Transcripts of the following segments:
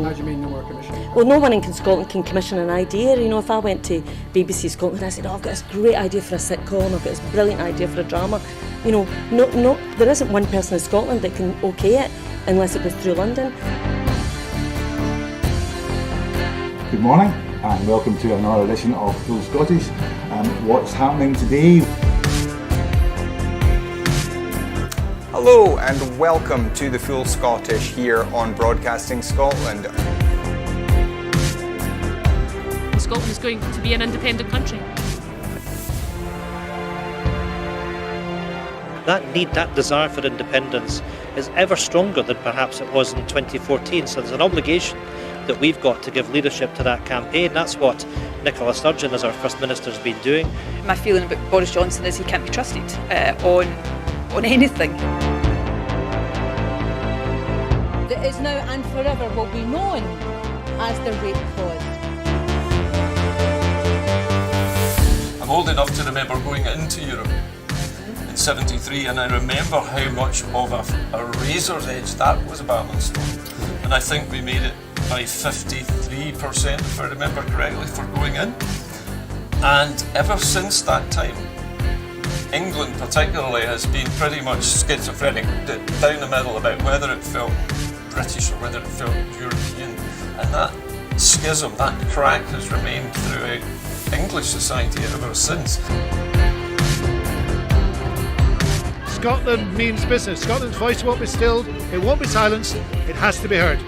How do you mean no more commission? Well, no one in Scotland can commission an idea. You know, if I went to BBC Scotland and I said, oh, I've got this great idea for a sitcom, I've got this brilliant idea for a drama, you know, there isn't one person in Scotland that can okay it unless it goes through London. Good morning and welcome to another edition of Full Scottish. What's happening today? Hello and welcome to the Full Scottish here on Broadcasting Scotland. Scotland is going to be an independent country. That need, that desire for independence is ever stronger than perhaps it was in 2014. So there's an obligation that we've got to give leadership to that campaign. That's what Nicola Sturgeon, as our First Minister, has been doing. My feeling about Boris Johnson is he can't be trusted on anything. That is now and forever will be known as the rape clause. I'm old enough to remember going into Europe in '73, and I remember how much of a razor's edge that was a balanced stone. And I think we made it by 53%, if I remember correctly, for going in. And ever since that time, England particularly has been pretty much schizophrenic, down the middle about whether it felt British or whether it felt European. And that schism, that crack has remained throughout English society ever since. Scotland means business. Scotland's voice won't be stilled, it won't be silenced, it has to be heard.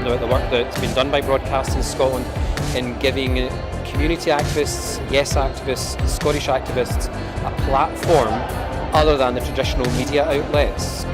The work that's been done by Broadcasting Scotland in giving community activists, yes activists, Scottish activists a platform other than the traditional media outlets.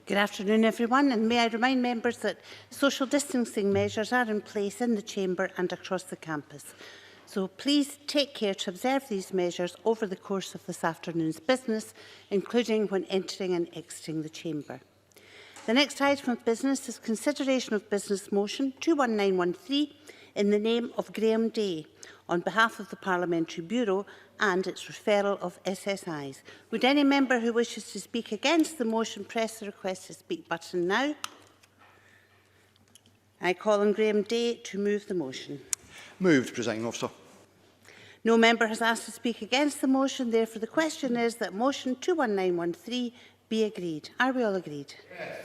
Good afternoon, everyone, and may I remind members that social distancing measures are in place in the chamber and across the campus. So please take care to observe these measures over the course of this afternoon's business, including when entering and exiting the chamber. The next item of business is consideration of business motion 21913 in the name of Graeme Day on behalf of the Parliamentary Bureau and its referral of SSIs. Would any member who wishes to speak against the motion press the request to speak button now? I call on Graeme Day to move the motion. Moved, Presiding Officer. No member has asked to speak against the motion. Therefore, the question is that motion 21913 be agreed. Are we all agreed? Yes.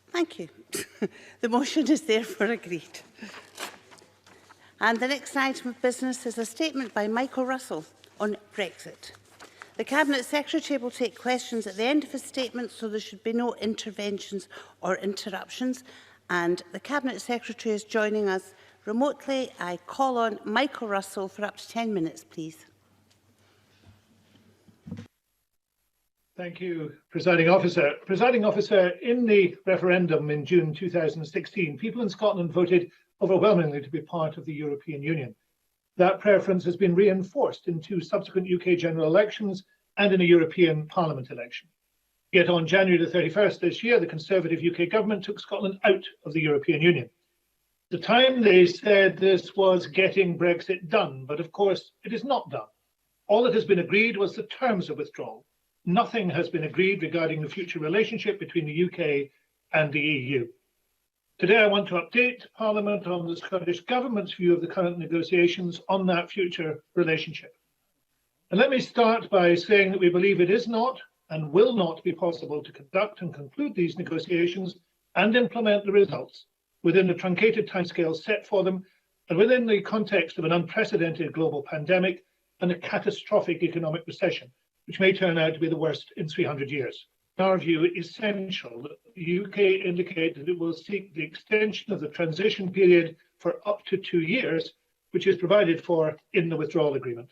Thank you. The motion is therefore agreed. And the next item of business is a statement by Michael Russell on Brexit. The Cabinet Secretary will take questions at the end of his statement, so there should be no interventions or interruptions. And the Cabinet Secretary is joining us remotely. I call on Michael Russell for up to 10 minutes, please. Thank you, Presiding Officer. Presiding Officer, in the referendum in June 2016, people in Scotland voted overwhelmingly to be part of the European Union. That preference has been reinforced in two subsequent UK general elections and in a European Parliament election. Yet on January the 31st this year, the Conservative UK government took Scotland out of the European Union. At the time, they said this was getting Brexit done, but of course it is not done. All that has been agreed was the terms of withdrawal. Nothing has been agreed regarding the future relationship between the UK and the EU. Today I want to update Parliament on the Scottish Government's view of the current negotiations on that future relationship. And let me start by saying that we believe it is not and will not be possible to conduct and conclude these negotiations and implement the results within the truncated timescales set for them and within the context of an unprecedented global pandemic and a catastrophic economic recession, which may turn out to be the worst in 300 years. In our view, it is essential that the UK indicate that it will seek the extension of the transition period for up to 2 years, which is provided for in the withdrawal agreement.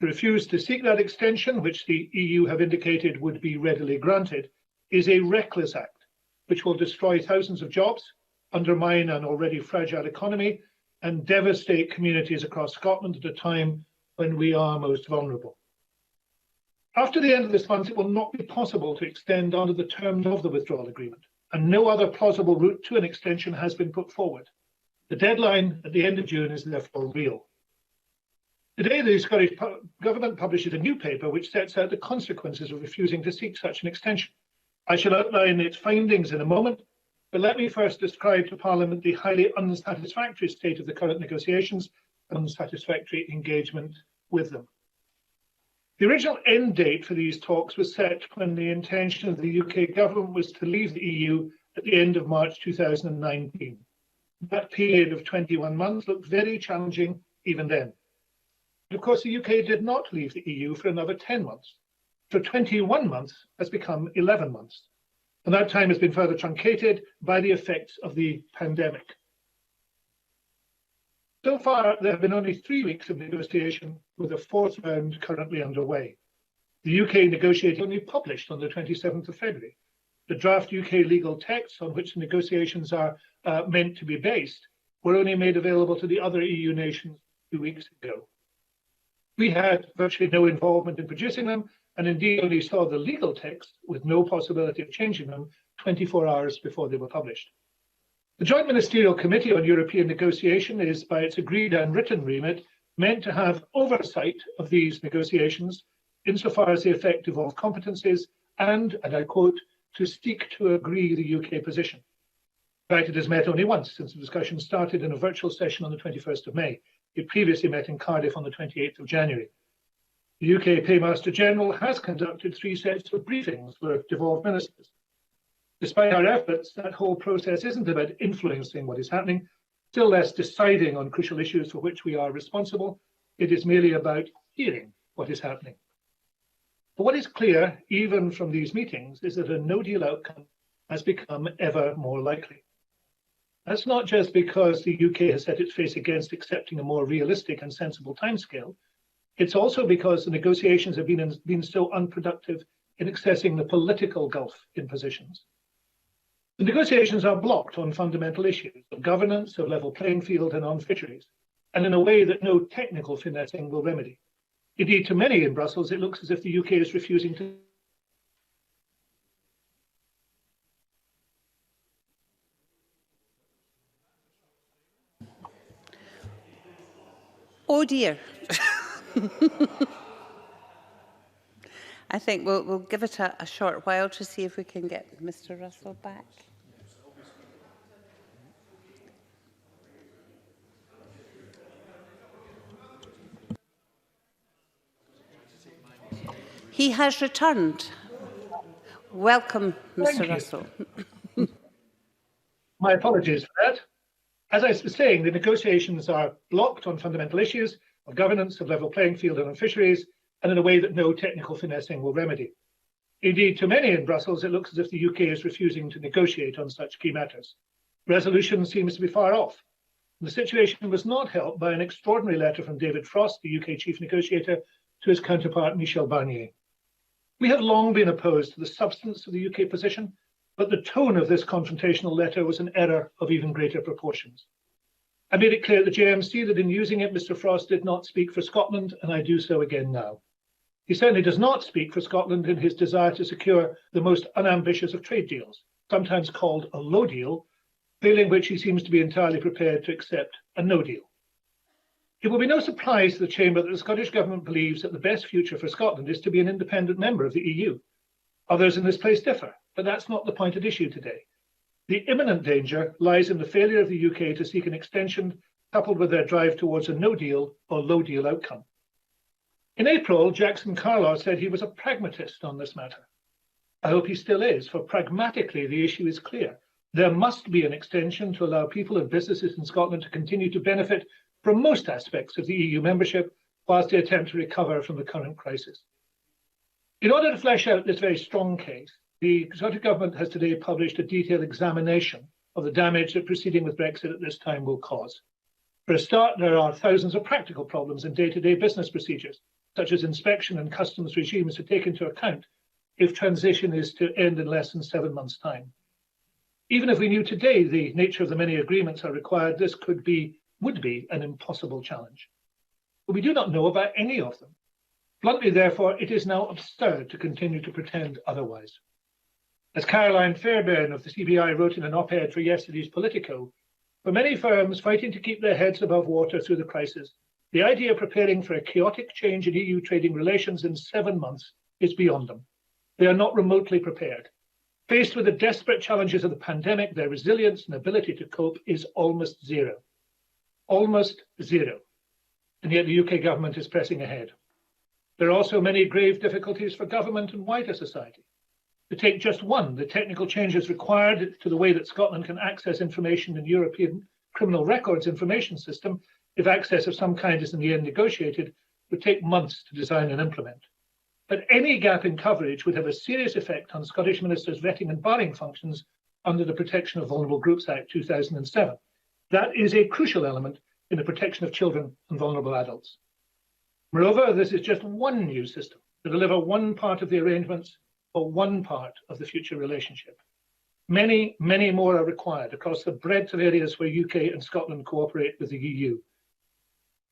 To refuse to seek that extension, which the EU have indicated would be readily granted, is a reckless act, which will destroy thousands of jobs, undermine an already fragile economy, and devastate communities across Scotland at a time when we are most vulnerable. After the end of this month, it will not be possible to extend under the terms of the withdrawal agreement, and no other plausible route to an extension has been put forward. The deadline at the end of June is therefore real. Today, the Scottish Government publishes a new paper which sets out the consequences of refusing to seek such an extension. I shall outline its findings in a moment, but let me first describe to Parliament the highly unsatisfactory state of the current negotiations and unsatisfactory engagement with them. The original end date for these talks was set when the intention of the UK government was to leave the EU at the end of March 2019. That period of 21 months looked very challenging even then. Of course, the UK did not leave the EU for another 10 months. So 21 months has become 11 months. And that time has been further truncated by the effects of the pandemic. So far, there have been only 3 weeks of negotiation, with a 4th round currently underway. The UK negotiating only published on the 27th of February. The draft UK legal texts on which the negotiations are meant to be based were only made available to the other EU nations 2 weeks ago. We had virtually no involvement in producing them, and indeed only saw the legal text with no possibility of changing them 24 hours before they were published. The Joint Ministerial Committee on European Negotiation is, by its agreed and written remit, meant to have oversight of these negotiations insofar as they affect devolved competencies and I quote, to seek to agree the UK position. In fact, it has met only once since the discussion started in a virtual session on the 21st of May. It previously met in Cardiff on the 28th of January. The UK Paymaster General has conducted 3 sets of briefings with devolved ministers. Despite our efforts, that whole process isn't about influencing what is happening, still less deciding on crucial issues for which we are responsible. It is merely about hearing what is happening. But what is clear, even from these meetings, is that a no-deal outcome has become ever more likely. That's not just because the UK has set its face against accepting a more realistic and sensible timescale. It's also because the negotiations have been so unproductive in accessing the political gulf in positions. The negotiations are blocked on fundamental issues of governance, of level playing field and on fisheries, and in a way that no technical finessing will remedy. Indeed, to many in Brussels, it looks as if the UK is refusing to Oh dear. I think we'll give it a short while to see if we can get Mr. Russell back. He has returned. Welcome, Mr. Russell. My apologies for that. As I was saying, the negotiations are blocked on fundamental issues of governance, of level playing field and on fisheries, and in a way that no technical finessing will remedy. Indeed, to many in Brussels, it looks as if the UK is refusing to negotiate on such key matters. Resolution seems to be far off. The situation was not helped by an extraordinary letter from David Frost, the UK chief negotiator, to his counterpart Michel Barnier. We have long been opposed to the substance of the UK position, but the tone of this confrontational letter was an error of even greater proportions. I made it clear at the JMC that in using it, Mr. Frost did not speak for Scotland, and I do so again now. He certainly does not speak for Scotland in his desire to secure the most unambitious of trade deals, sometimes called a low deal, failing which he seems to be entirely prepared to accept a no deal. It will be no surprise to the Chamber that the Scottish Government believes that the best future for Scotland is to be an independent member of the EU. Others in this place differ, but that's not the point at issue today. The imminent danger lies in the failure of the UK to seek an extension coupled with their drive towards a no deal or low deal outcome. In April, Jackson Carlaw said he was a pragmatist on this matter. I hope he still is, for pragmatically the issue is clear. There must be an extension to allow people and businesses in Scotland to continue to benefit from most aspects of the EU membership whilst they attempt to recover from the current crisis. In order to flesh out this very strong case, the Scottish Government has today published a detailed examination of the damage that proceeding with Brexit at this time will cause. For a start, there are thousands of practical problems in day-to-day business procedures, such as inspection and customs regimes to take into account if transition is to end in less than 7 months' time. Even if we knew today the nature of the many agreements are required, this would be an impossible challenge. But we do not know about any of them. Bluntly, therefore, it is now absurd to continue to pretend otherwise. As Caroline Fairbairn of the CBI wrote in an op-ed for yesterday's Politico, for many firms fighting to keep their heads above water through the crisis, the idea of preparing for a chaotic change in EU trading relations in 7 months is beyond them. They are not remotely prepared. Faced with the desperate challenges of the pandemic, their resilience and ability to cope is almost zero. Almost zero. And yet the UK government is pressing ahead. There are also many grave difficulties for government and wider society. To take just one, the technical changes required to the way that Scotland can access information in the European Criminal Records Information System, if access of some kind is in the end negotiated, would take months to design and implement. But any gap in coverage would have a serious effect on Scottish ministers' vetting and barring functions under the Protection of Vulnerable Groups Act 2007. That is a crucial element in the protection of children and vulnerable adults. Moreover, this is just one new system to deliver one part of the arrangements for one part of the future relationship. Many, many more are required across the breadth of areas where UK and Scotland cooperate with the EU.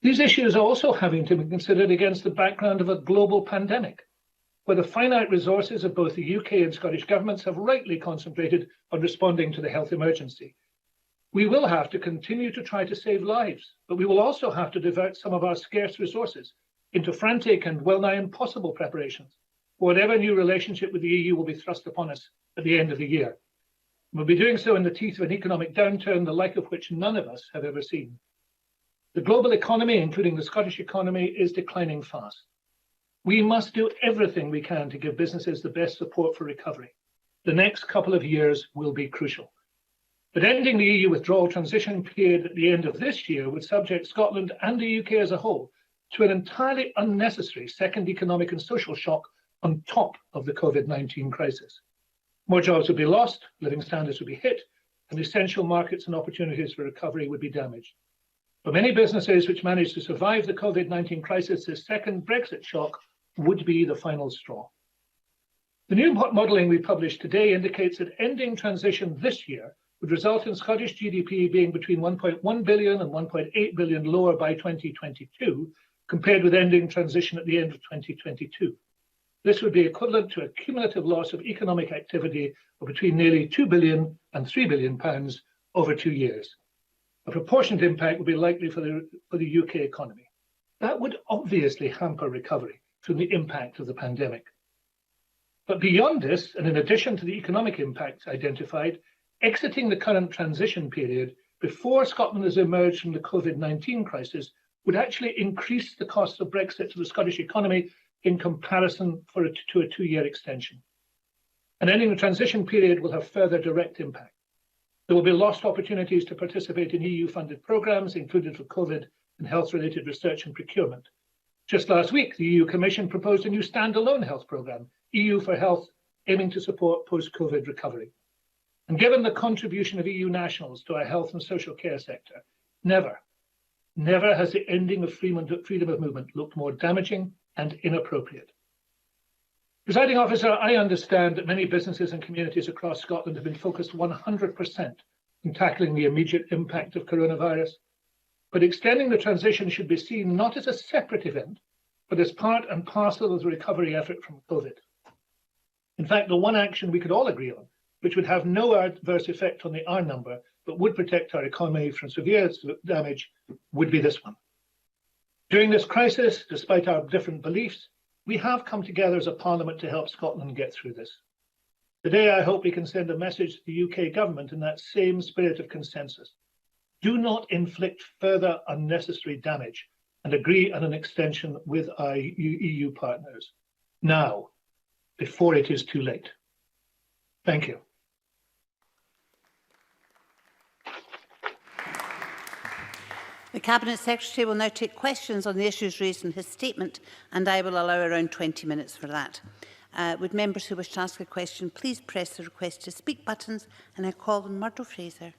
These issues are also having to be considered against the background of a global pandemic, where the finite resources of both the UK and Scottish governments have rightly concentrated on responding to the health emergency. We will have to continue to try to save lives, but we will also have to divert some of our scarce resources into frantic and well-nigh impossible preparations for whatever new relationship with the EU will be thrust upon us at the end of the year. We'll be doing so in the teeth of an economic downturn, the like of which none of us have ever seen. The global economy, including the Scottish economy, is declining fast. We must do everything we can to give businesses the best support for recovery. The next couple of years will be crucial. But ending the EU withdrawal transition period at the end of this year would subject Scotland and the UK as a whole to an entirely unnecessary second economic and social shock on top of the COVID-19 crisis. More jobs would be lost, living standards would be hit, and essential markets and opportunities for recovery would be damaged. For many businesses which managed to survive the COVID-19 crisis, this second Brexit shock would be the final straw. The new modelling we published today indicates that ending transition this year would result in Scottish GDP being between 1.1 billion and 1.8 billion lower by 2022, compared with ending transition at the end of 2022. This would be equivalent to a cumulative loss of economic activity of between nearly 2 billion and 3 billion pounds over 2 years. A proportionate impact would be likely for the UK economy. That would obviously hamper recovery from the impact of the pandemic. But beyond this, and in addition to the economic impacts identified, exiting the current transition period before Scotland has emerged from the COVID-19 crisis would actually increase the cost of Brexit to the Scottish economy in comparison to a 2-year extension. And ending the transition period will have further direct impact. There will be lost opportunities to participate in EU-funded programmes, including for COVID and health-related research and procurement. Just last week, the EU Commission proposed a new standalone health programme, EU for Health, aiming to support post-COVID recovery. And given the contribution of EU nationals to our health and social care sector, never has the ending of freedom of movement looked more damaging and inappropriate. Presiding Officer, I understand that many businesses and communities across Scotland have been focused 100% in tackling the immediate impact of coronavirus, but extending the transition should be seen not as a separate event, but is part and parcel of the recovery effort from COVID. In fact, the one action we could all agree on, which would have no adverse effect on the R number, but would protect our economy from severe damage, would be this one. During this crisis, despite our different beliefs, we have come together as a parliament to help Scotland get through this. Today, I hope we can send a message to the UK government in that same spirit of consensus. Do not inflict further unnecessary damage and agree on an extension with our EU partners now, before it is too late. Thank you. The Cabinet Secretary will now take questions on the issues raised in his statement, and I will allow around 20 minutes for that. Would members who wish to ask a question please press the request to speak buttons, and I call on Murdo Fraser.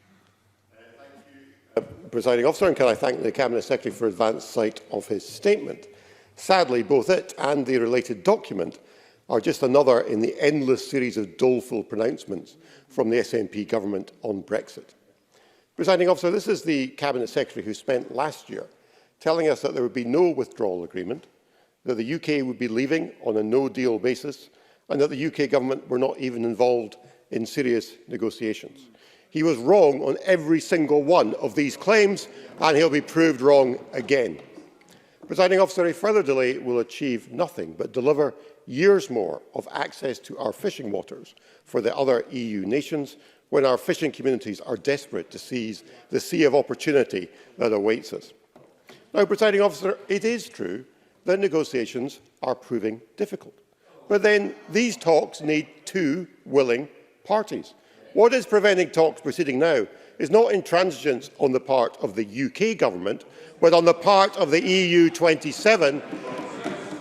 Presiding Officer, and can I thank the Cabinet Secretary for advance sight of his statement. Sadly, both it and the related document are just another in the endless series of doleful pronouncements from the SNP government on Brexit. Presiding Officer, this is the Cabinet Secretary who spent last year telling us that there would be no withdrawal agreement, that the UK would be leaving on a no-deal basis, and that the UK government were not even involved in serious negotiations. He was wrong on every single one of these claims, and he'll be proved wrong again. Presiding Officer, a further delay will achieve nothing but deliver years more of access to our fishing waters for the other EU nations, when our fishing communities are desperate to seize the sea of opportunity that awaits us. Now, Presiding Officer, it is true that negotiations are proving difficult. But then these talks need two willing parties. What is preventing talks proceeding now is not intransigence on the part of the UK government, but on the part of the EU 27,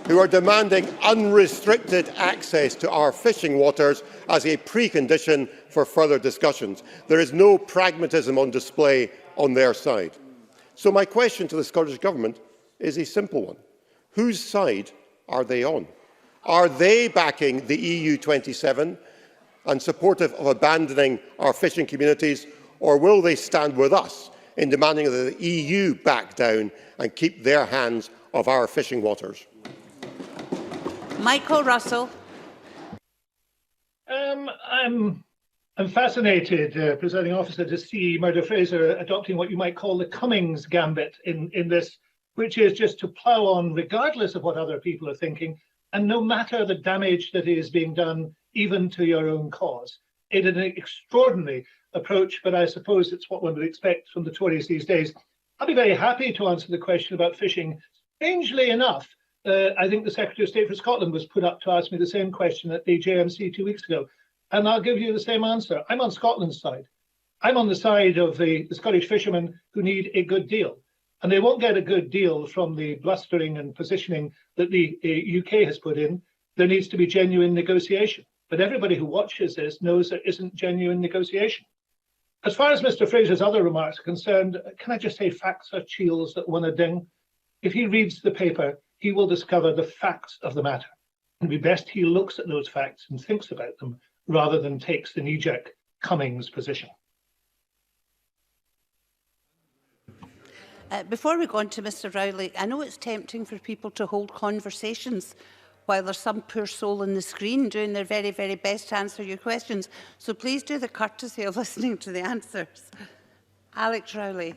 who are demanding unrestricted access to our fishing waters as a precondition for further discussions. There is no pragmatism on display on their side. So my question to the Scottish Government is a simple one. Whose side are they on? Are they backing the EU 27 and supportive of abandoning our fishing communities, or will they stand with us in demanding that the EU back down and keep their hands off our fishing waters? Michael Russell. I'm fascinated, Presiding Officer, to see Murdo Fraser adopting what you might call the Cummings gambit in this, which is just to plough on regardless of what other people are thinking, and no matter the damage that is being done, even to your own cause. It is an extraordinary approach, but I suppose it's what one would expect from the Tories these days. I'll be very happy to answer the question about fishing. Strangely enough, I think the Secretary of State for Scotland was put up to ask me the same question at the JMC 2 weeks ago, and I'll give you the same answer. I'm on Scotland's side. I'm on the side of the Scottish fishermen who need a good deal, and they won't get a good deal from the blustering and positioning that the UK has put in. There needs to be genuine negotiation, but everybody who watches this knows there isn't genuine negotiation. As far as Mr. Fraser's other remarks are concerned, can I just say facts are chiels that one a ding? If he reads the paper, he will discover the facts of the matter. It would be best he looks at those facts and thinks about them, rather than takes the knee-jerk Cummings position. Before we go on to Mr Rowley, I know it's tempting for people to hold conversations while there's some poor soul on the screen doing their very, very best to answer your questions. So please do the courtesy of listening to the answers. Alex Rowley.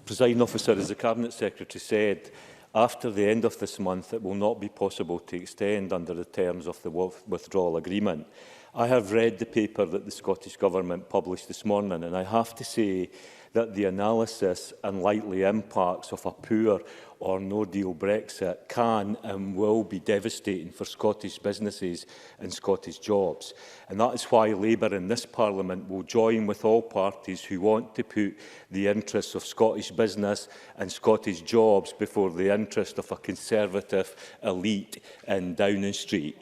Presiding Officer, as the Cabinet Secretary said, after the end of this month, it will not be possible to extend under the terms of the withdrawal agreement. I have read the paper that the Scottish Government published this morning, and I have to say that the analysis and likely impacts of a poor or no-deal Brexit can and will be devastating for Scottish businesses and Scottish jobs. And that is why Labour in this Parliament will join with all parties who want to put the interests of Scottish business and Scottish jobs before the interest of a Conservative elite in Downing Street.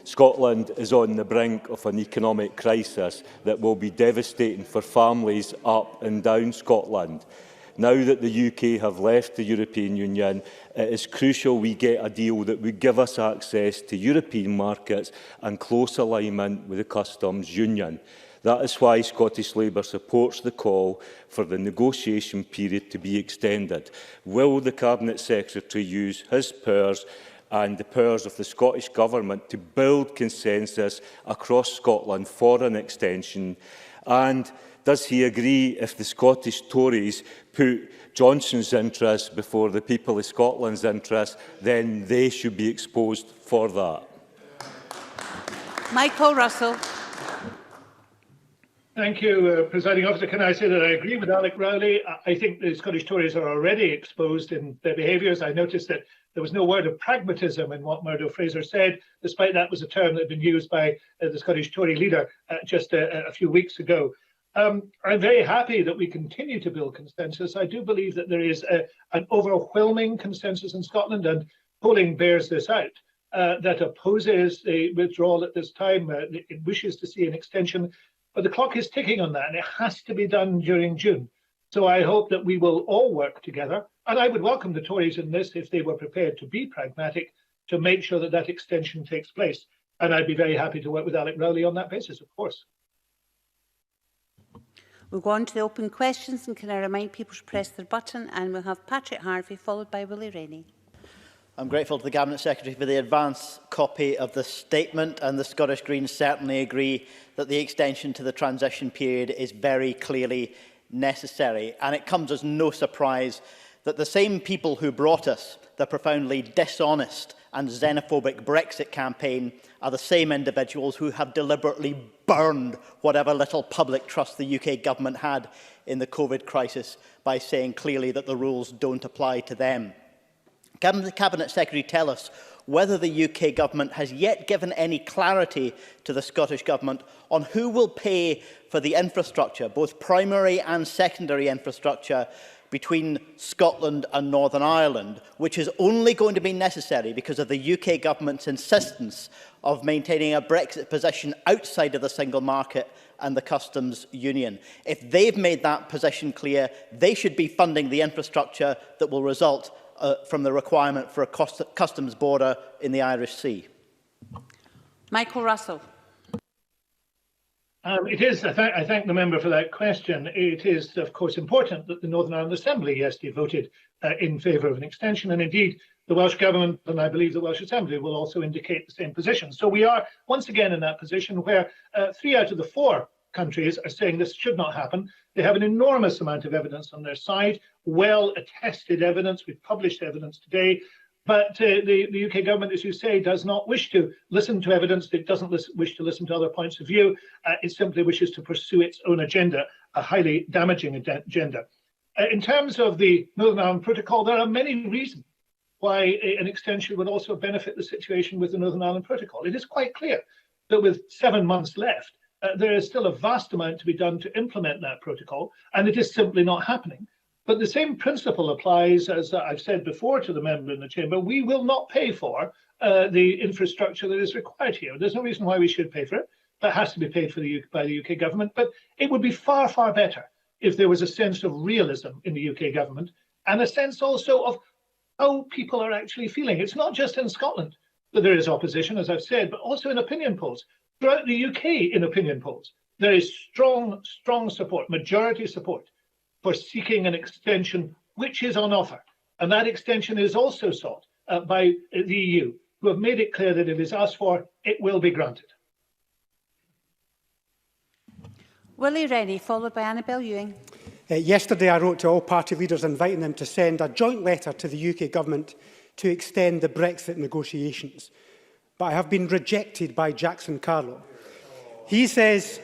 Scotland is on the brink of an economic crisis that will be devastating for families up and down Scotland. Now that the UK have left the European Union, it is crucial we get a deal that would give us access to European markets and close alignment with the Customs Union. That is why Scottish Labour supports the call for the negotiation period to be extended. Will the Cabinet Secretary use his powers and the powers of the Scottish Government to build consensus across Scotland for an extension? And does he agree if the Scottish Tories put Johnson's interests before the people of Scotland's interests, then they should be exposed for that? Michael Russell. Thank you, Presiding Officer. Can I say that I agree with Alec Rowley? I think the Scottish Tories are already exposed in their behaviours. I noticed that there was no word of pragmatism in what Murdo Fraser said, despite that was a term that had been used by the Scottish Tory leader just a few weeks ago. I'm very happy that we continue to build consensus. I do believe that there is an overwhelming consensus in Scotland, and polling bears this out, that opposes the withdrawal at this time. It wishes to see an extension. But the clock is ticking on that, and it has to be done during June. So I hope that we will all work together. And I would welcome the Tories in this if they were prepared to be pragmatic to make sure that that extension takes place. And I'd be very happy to work with Alec Rowley on that basis, of course. We'll go on to the open questions, and can I remind people to press their button, and we'll have Patrick Harvey followed by Willie Rennie. I'm grateful to the Cabinet Secretary for the advance copy of the statement, and the Scottish Greens certainly agree that the extension to the transition period is very clearly necessary. And it comes as no surprise that the same people who brought us the profoundly dishonest and xenophobic Brexit campaign are the same individuals who have deliberately burned whatever little public trust the UK government had in the COVID crisis by saying clearly that the rules don't apply to them. Can the Cabinet Secretary tell us whether the UK Government has yet given any clarity to the Scottish Government on who will pay for the infrastructure, both primary and secondary infrastructure, between Scotland and Northern Ireland, which is only going to be necessary because of the UK Government's insistence of maintaining a Brexit position outside of the single market and the customs union? If they've made that position clear, they should be funding the infrastructure that will result from the requirement for a customs border in the Irish Sea. Michael Russell. It is. I thank the member for that question. It is, of course, important that the Northern Ireland Assembly yesterday voted in favour of an extension, and indeed the Welsh Government and I believe the Welsh Assembly will also indicate the same position. So we are once again in that position where 3 out of the 4 countries are saying this should not happen. They have an enormous amount of evidence on their side, well-attested evidence. We've published evidence today. But the UK government, as you say, does not wish to listen to evidence. It doesn't wish to listen to other points of view. It simply wishes to pursue its own agenda, a highly damaging agenda. In terms of the Northern Ireland Protocol, there are many reasons why an extension would also benefit the situation with the Northern Ireland Protocol. It is quite clear that with 7 months left, there is still a vast amount to be done to implement that protocol, and it is simply not happening. But the same principle applies, as I've said before to the member in the chamber. We will not pay for the infrastructure that is required here. There's no reason why we should pay for it. That has to be paid for by the UK government. But it would be far, far better if there was a sense of realism in the UK government and a sense also of how people are actually feeling. It's not just in Scotland that there is opposition, as I've said, but also in opinion polls. Throughout the UK, in opinion polls, there is strong support, majority support, for seeking an extension which is on offer. And that extension is also sought by the EU, who have made it clear that if it is asked for, it will be granted. Willie Rennie, followed by Annabel Ewing. Yesterday I wrote to all party leaders inviting them to send a joint letter to the UK government to extend the Brexit negotiations. But I have been rejected by Jackson Carlo. He says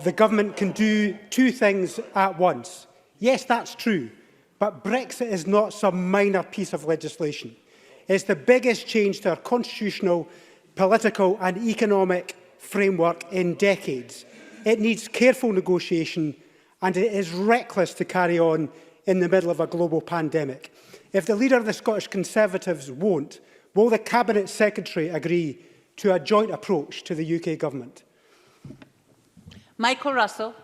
the government can do 2 things at once. Yes, that's true, but Brexit is not some minor piece of legislation. It's the biggest change to our constitutional, political and economic framework in decades. It needs careful negotiation, and it is reckless to carry on in the middle of a global pandemic. If the leader of the Scottish Conservatives won't, will the Cabinet Secretary agree to a joint approach to the UK government? Michael Russell.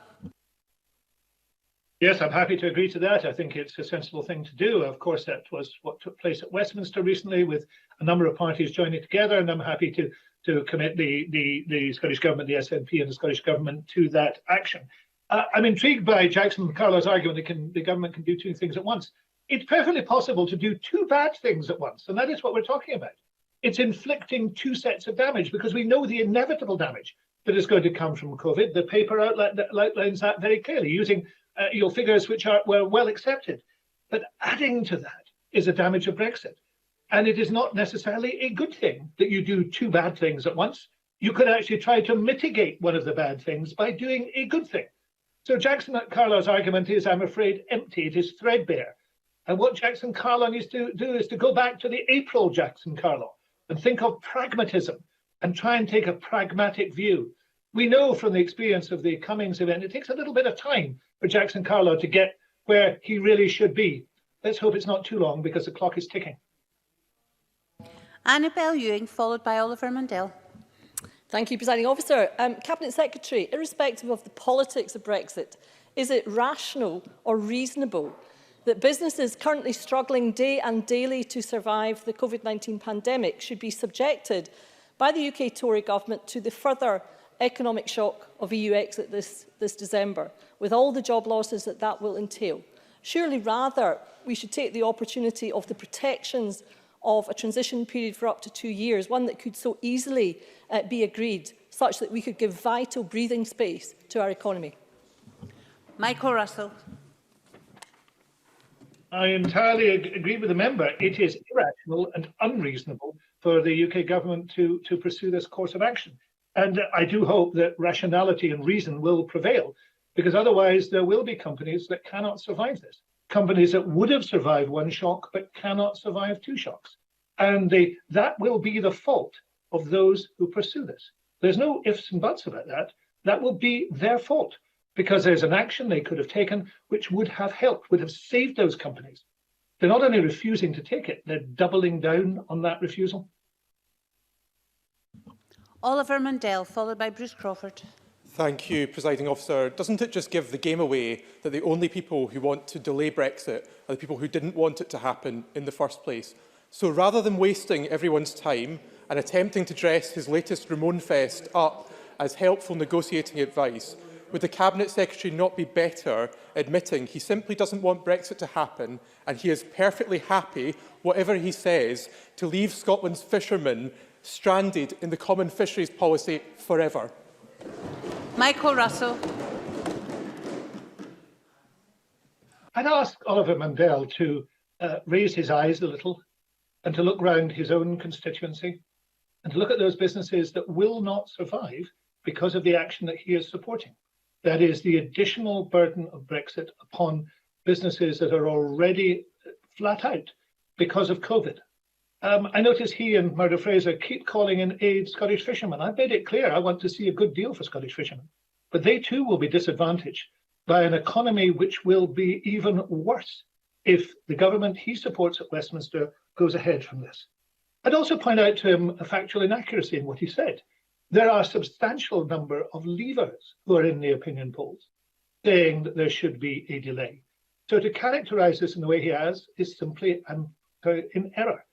Yes, I'm happy to agree to that. I think it's a sensible thing to do. Of course, that was what took place at Westminster recently with a number of parties joining together, and I'm happy to commit the Scottish Government, the SNP and the Scottish Government to that action. I'm intrigued by Jackson Carlo's argument that the government can do 2 things at once. It's perfectly possible to do 2 bad things at once, and that is what we're talking about. It's inflicting two sets of damage because we know the inevitable damage that is going to come from COVID. The paper outlines that very clearly, using your figures which were well accepted. But adding to that is a damage of Brexit. And it is not necessarily a good thing that you do two bad things at once. You could actually try to mitigate one of the bad things by doing a good thing. So Jackson Carlow's argument is, I'm afraid, empty. It is threadbare. And what Jackson Carlow needs to do is to go back to the April Jackson Carlow and think of pragmatism and try and take a pragmatic view. We know from the experience of the Cummings event, it takes a little bit of time for Jackson Carlow to get where he really should be. Let's hope it's not too long because the clock is ticking. Annabel Ewing, followed by Oliver Mundell. Thank you, Presiding Officer. Cabinet Secretary, irrespective of the politics of Brexit, is it rational or reasonable that businesses currently struggling day and daily to survive the COVID-19 pandemic should be subjected by the UK Tory government to the further economic shock of EU exit this December, with all the job losses that will entail? Surely rather we should take the opportunity of the protections of a transition period for up to 2 years, one that could so easily be agreed, such that we could give vital breathing space to our economy. Michael Russell. I entirely agree with the member. It is irrational and unreasonable for the UK government to pursue this course of action. And I do hope that rationality and reason will prevail, because otherwise there will be companies that cannot survive this. Companies that would have survived one shock but cannot survive two shocks. And that will be the fault of those who pursue this. There's no ifs and buts about that. That will be their fault, because there's an action they could have taken which would have helped, would have saved those companies. They're not only refusing to take it, they're doubling down on that refusal. Oliver Mundell, followed by Bruce Crawford. Thank you, Presiding Officer. Doesn't it just give the game away that the only people who want to delay Brexit are the people who didn't want it to happen in the first place? So rather than wasting everyone's time and attempting to dress his latest Ramon Fest up as helpful negotiating advice, would the Cabinet Secretary not be better admitting he simply doesn't want Brexit to happen and he is perfectly happy, whatever he says, to leave Scotland's fishermen stranded in the common fisheries policy forever? Michael Russell. I'd ask Oliver Mundell to raise his eyes a little and to look round his own constituency and to look at those businesses that will not survive because of the action that he is supporting. That is the additional burden of Brexit upon businesses that are already flat out because of COVID. I notice he and Murdo Fraser keep calling in aid Scottish fishermen. I've made it clear I want to see a good deal for Scottish fishermen. But they too will be disadvantaged by an economy which will be even worse if the government he supports at Westminster goes ahead from this. I'd also point out to him a factual inaccuracy in what he said. There are a substantial number of leavers who are in the opinion polls saying that there should be a delay. So to characterise this in the way he has is simply in error.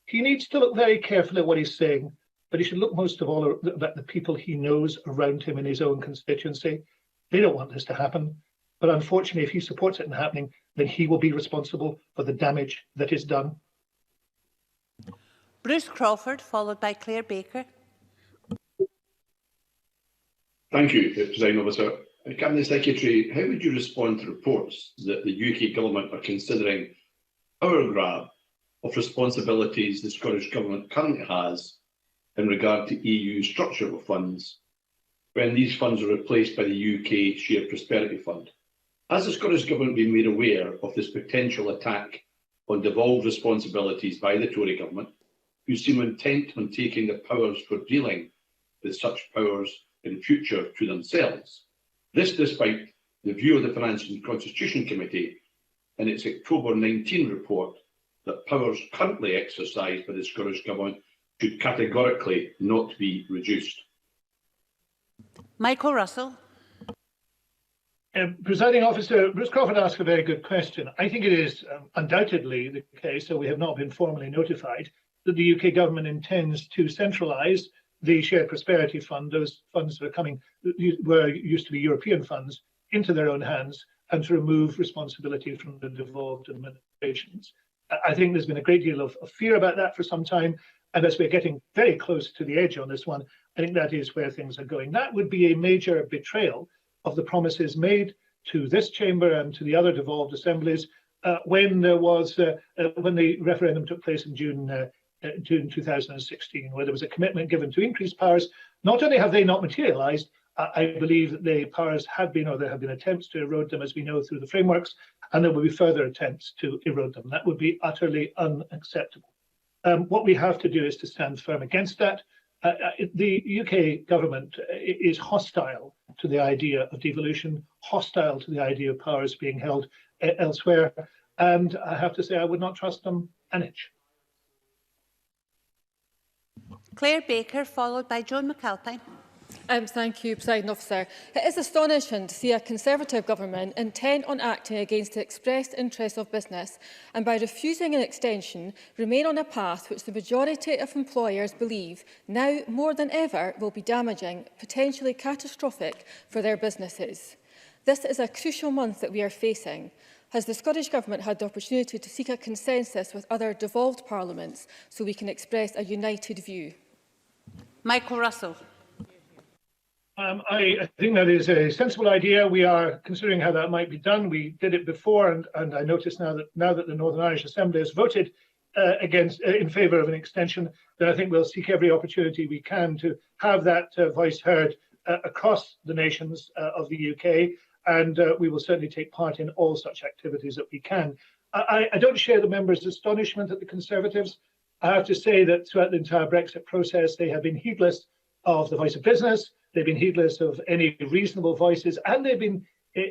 He needs to look very carefully at what he's saying, but he should look most of all at the people he knows around him in his own constituency. They don't want this to happen, but unfortunately, if he supports it in happening, then he will be responsible for the damage that is done. Bruce Crawford, followed by Claire Baker. Thank you, Presiding Officer. Cabinet Secretary, how would you respond to reports that the UK Government are considering power grab of responsibilities the Scottish Government currently has in regard to EU structural funds when these funds are replaced by the UK Shared Prosperity Fund? Has the Scottish Government been made aware of this potential attack on devolved responsibilities by the Tory Government, who seem intent on taking the powers for dealing with such powers in future to themselves? This despite the view of the Finance and Constitution Committee in its October 19 report that powers currently exercised by the Scottish Government should categorically not be reduced. Michael Russell. Presiding Officer, Bruce Crawford asked a very good question. I think it is undoubtedly the case, so we have not been formally notified, that the UK Government intends to centralise the Shared Prosperity Fund, those funds that are coming, were used to be European funds, into their own hands and to remove responsibility from the devolved administrations. I think there's been a great deal of fear about that for some time. And as we're getting very close to the edge on this one, I think that is where things are going. That would be a major betrayal of the promises made to this chamber and to the other devolved assemblies when the referendum took place in June 2016, where there was a commitment given to increased powers. Not only have they not materialised, I believe that the powers have been, or there have been attempts to erode them, as we know, through the frameworks, and there will be further attempts to erode them. That would be utterly unacceptable. What we have to do is to stand firm against that. The UK government is hostile to the idea of devolution, hostile to the idea of powers being held elsewhere, and I have to say I would not trust them an inch. Claire Baker, followed by Joan McAlpine. Thank you, Presiding Officer. It is astonishing to see a Conservative government intent on acting against the expressed interests of business and, by refusing an extension, remain on a path which the majority of employers believe now more than ever will be damaging, potentially catastrophic for their businesses. This is a crucial month that we are facing. Has the Scottish Government had the opportunity to seek a consensus with other devolved parliaments so we can express a united view? Michael Russell. I think that is a sensible idea. We are considering how that might be done. We did it before, and I notice now that the Northern Irish Assembly has voted in favour of an extension, then I think we'll seek every opportunity we can to have that voice heard across the nations of the UK, and we will certainly take part in all such activities that we can. I don't share the members' astonishment at the Conservatives. I have to say that throughout the entire Brexit process, they have been heedless of the voice of business. They've been heedless of any reasonable voices, and they've been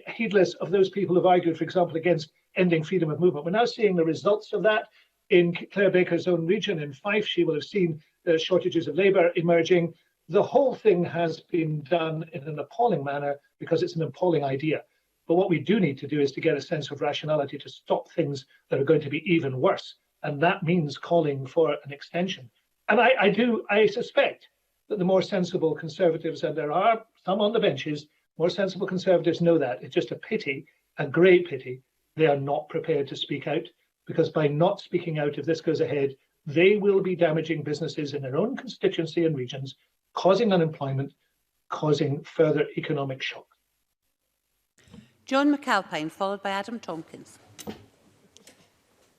heedless of those people who've argued, for example, against ending freedom of movement. We're now seeing the results of that in Claire Baker's own region. In Fife, she will have seen shortages of labour emerging. The whole thing has been done in an appalling manner because it's an appalling idea. But what we do need to do is to get a sense of rationality to stop things that are going to be even worse. And that means calling for an extension. And I suspect that the more sensible Conservatives, and there are some on the benches, more sensible Conservatives know that. It's just a pity, a great pity, they are not prepared to speak out, because by not speaking out, if this goes ahead, they will be damaging businesses in their own constituency and regions, causing unemployment, causing further economic shock. Joan McAlpine, followed by Adam Tompkins.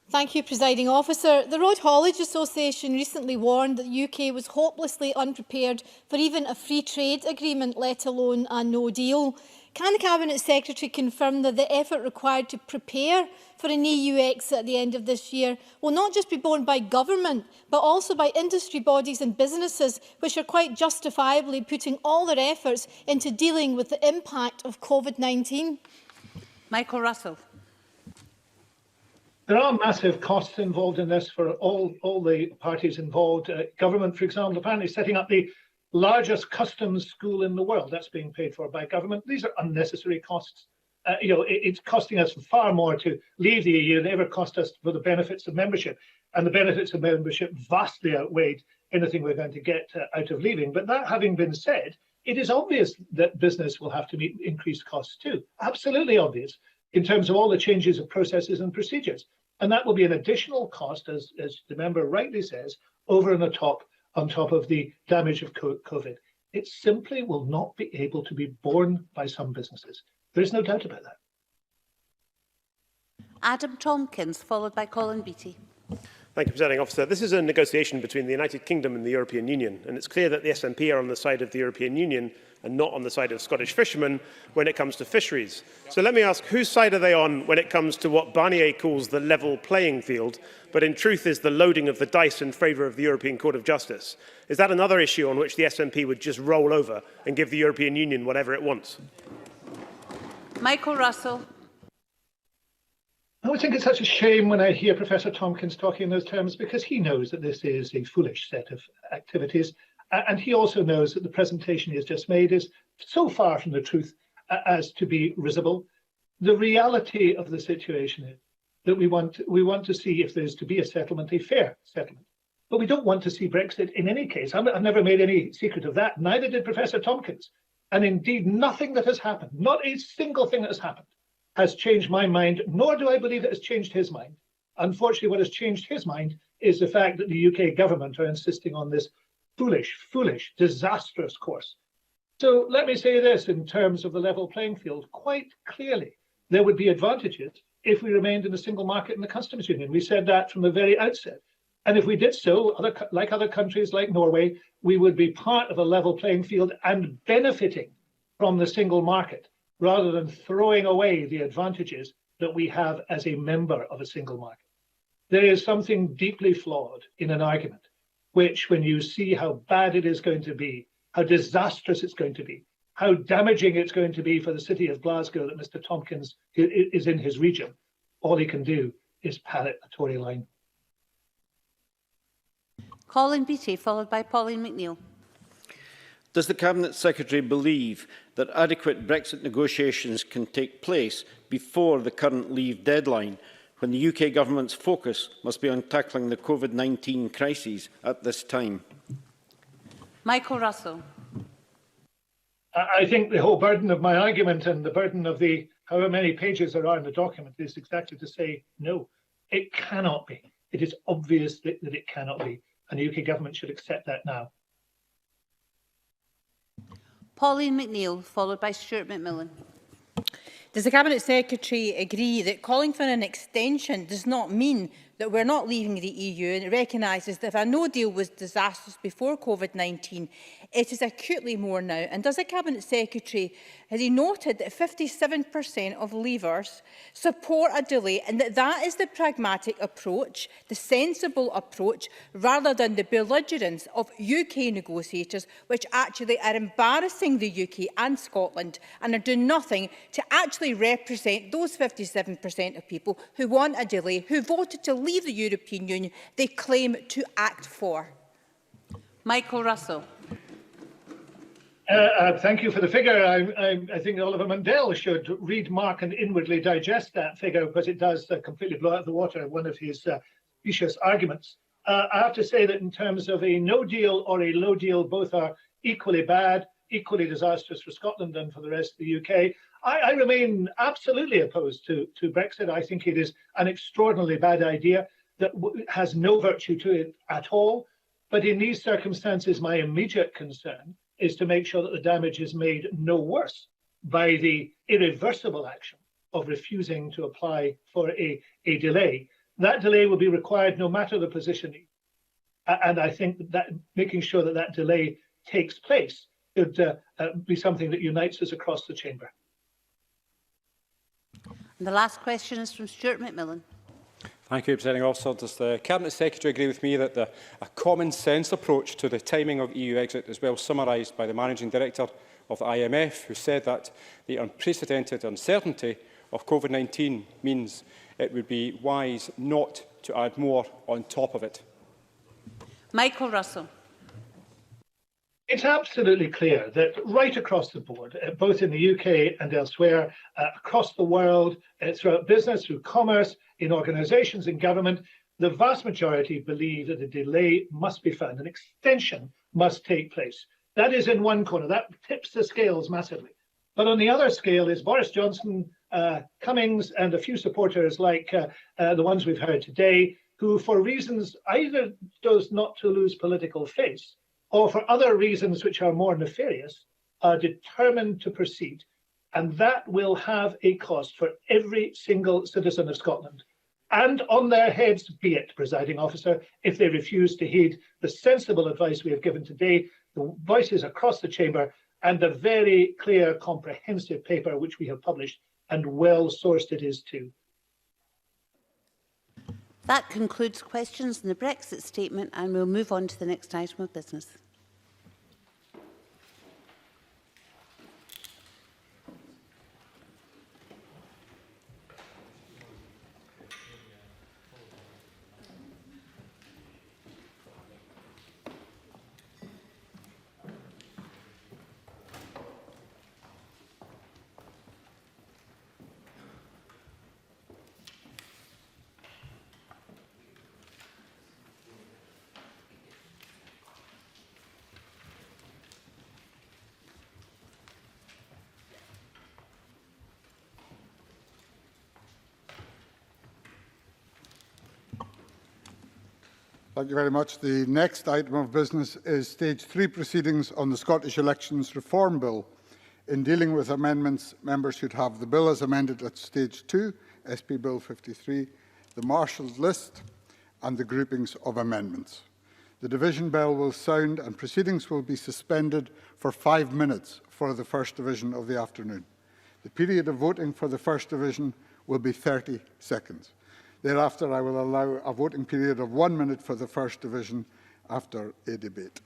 Thank you, Presiding Officer. The Road Haulage Association recently warned that the UK was hopelessly unprepared for even a free trade agreement, let alone a no deal. Can the Cabinet Secretary confirm that the effort required to prepare for an EU exit at the end of this year will not just be borne by government, but also by industry bodies and businesses, which are quite justifiably putting all their efforts into dealing with the impact of COVID-19? Michael Russell. There are massive costs involved in this for all the parties involved. Government, for example, apparently setting up the largest customs school in the world. That's being paid for by government. These are unnecessary costs. It's costing us far more to leave the EU than it ever cost us for the benefits of membership. And the benefits of membership vastly outweighed anything we're going to get out of leaving. But that having been said, it is obvious that business will have to meet increased costs too. Absolutely obvious in terms of all the changes of processes and procedures. And that will be an additional cost, as the member rightly says, over and on top of the damage of COVID. It simply will not be able to be borne by some businesses. There's no doubt about that. Adam Tompkins, followed by Colin Beattie. Thank you, Presiding Officer. This is a negotiation between the United Kingdom and the European Union, and it's clear that the SNP are on the side of the European Union and not on the side of Scottish fishermen when it comes to fisheries. So let me ask, whose side are they on when it comes to what Barnier calls the level playing field, but in truth is the loading of the dice in favour of the European Court of Justice? Is that another issue on which the SNP would just roll over and give the European Union whatever it wants? Michael Russell. I always think it's such a shame when I hear Professor Tompkins talking in those terms, because he knows that this is a foolish set of activities. And he also knows that the presentation he has just made is so far from the truth as to be risible. The reality of the situation is that we want to see if there's to be a settlement, a fair settlement. But we don't want to see Brexit in any case. I've never made any secret of that. Neither did Professor Tompkins. And indeed, nothing that has happened, not a single thing that has happened, has changed my mind, nor do I believe it has changed his mind. Unfortunately, what has changed his mind is the fact that the UK government are insisting on this foolish, disastrous course. So let me say this in terms of the level playing field. Quite clearly, there would be advantages if we remained in the single market and the customs union. We said that from the very outset. And if we did so, like other countries like Norway, we would be part of a level playing field and benefiting from the single market, rather than throwing away the advantages that we have as a member of a single market. There is something deeply flawed in an argument, which when you see how bad it is going to be, how disastrous it's going to be, how damaging it's going to be for the city of Glasgow that Mr. Tompkins is in his region, all he can do is parrot a Tory line. Colin Beattie, followed by Pauline McNeill. Does the Cabinet Secretary believe that adequate Brexit negotiations can take place before the current leave deadline, when the UK Government's focus must be on tackling the COVID-19 crises at this time? Michael Russell. I think the whole burden of my argument and the burden of the however many pages there are in the document is exactly to say no, it cannot be. It is obvious that it cannot be, and the UK Government should accept that now. Pauline McNeill, followed by Stuart McMillan. Does the Cabinet Secretary agree that calling for an extension does not mean that we're not leaving the EU, and it recognises that if a no deal was disastrous before COVID-19, it is acutely more now? And does the Cabinet Secretary, has he noted that 57% of leavers support a delay, and that is the pragmatic approach, the sensible approach, rather than the belligerence of UK negotiators, which actually are embarrassing the UK and Scotland and are doing nothing to actually represent those 57% of people who want a delay, who voted to leave the European Union they claim to act for? Michael Russell. Thank you for the figure. I think Oliver Mundell should read Mark and inwardly digest that figure, because it does completely blow out of the water one of his specious arguments. I have to say that in terms of a no deal or a low deal, both are equally bad, equally disastrous for Scotland and for the rest of the UK. I remain absolutely opposed to Brexit. I think it is an extraordinarily bad idea that has no virtue to it at all. But in these circumstances, my immediate concern is to make sure that the damage is made no worse by the irreversible action of refusing to apply for a delay. That delay will be required no matter the positioning. And I think that making sure that that delay takes place should be something that unites us across the chamber. And the last question is from Stuart McMillan. Thank you, Presiding Officer. Does the Cabinet Secretary agree with me that a common sense approach to the timing of EU exit is well summarised by the Managing Director of the IMF, who said that the unprecedented uncertainty of COVID-19 means it would be wise not to add more on top of it? Michael Russell. It's absolutely clear that right across the board, both in the UK and elsewhere, across the world, throughout business, through commerce, in organisations, in government, the vast majority believe that a delay must be found, an extension must take place. That is in one corner, that tips the scales massively. But on the other scale is Boris Johnson, Cummings, and a few supporters like the ones we've heard today, who for reasons either does not to lose political face, or for other reasons which are more nefarious, are determined to proceed. And that will have a cost for every single citizen of Scotland. And on their heads be it, Presiding Officer, if they refuse to heed the sensible advice we have given today, the voices across the chamber, and the very clear, comprehensive paper which we have published, and well-sourced it is too. That concludes questions on the Brexit statement, and we'll move on to the next item of business. Thank you very much. The next item of business is Stage 3 proceedings on the Scottish Elections Reform Bill. In dealing with amendments, members should have the bill as amended at Stage 2, SP Bill 53, the Marshal's list and the groupings of amendments. The division bell will sound and proceedings will be suspended for 5 minutes for the first division of the afternoon. The period of voting for the first division will be 30 seconds. Thereafter, I will allow a voting period of 1 minute for the first division after a debate.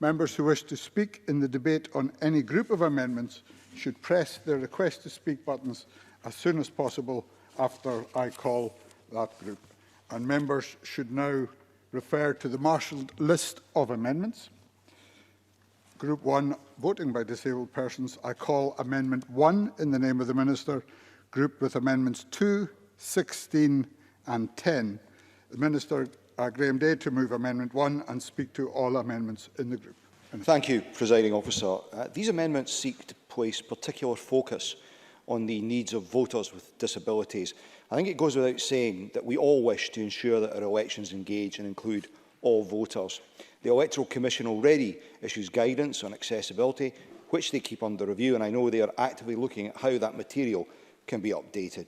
Members who wish to speak in the debate on any group of amendments should press their request to speak buttons as soon as possible after I call that group. And members should now refer to the marshalled list of amendments. Group 1, voting by disabled persons. I call Amendment 1 in the name of the Minister, grouped with Amendments 2, 16 and 10. The Minister, Graeme, to move Amendment 1 and speak to all amendments in the group. Thank you, Presiding Officer. These amendments seek to place particular focus on the needs of voters with disabilities. I think it goes without saying that we all wish to ensure that our elections engage and include all voters. The Electoral Commission already issues guidance on accessibility, which they keep under review, and I know they are actively looking at how that material can be updated.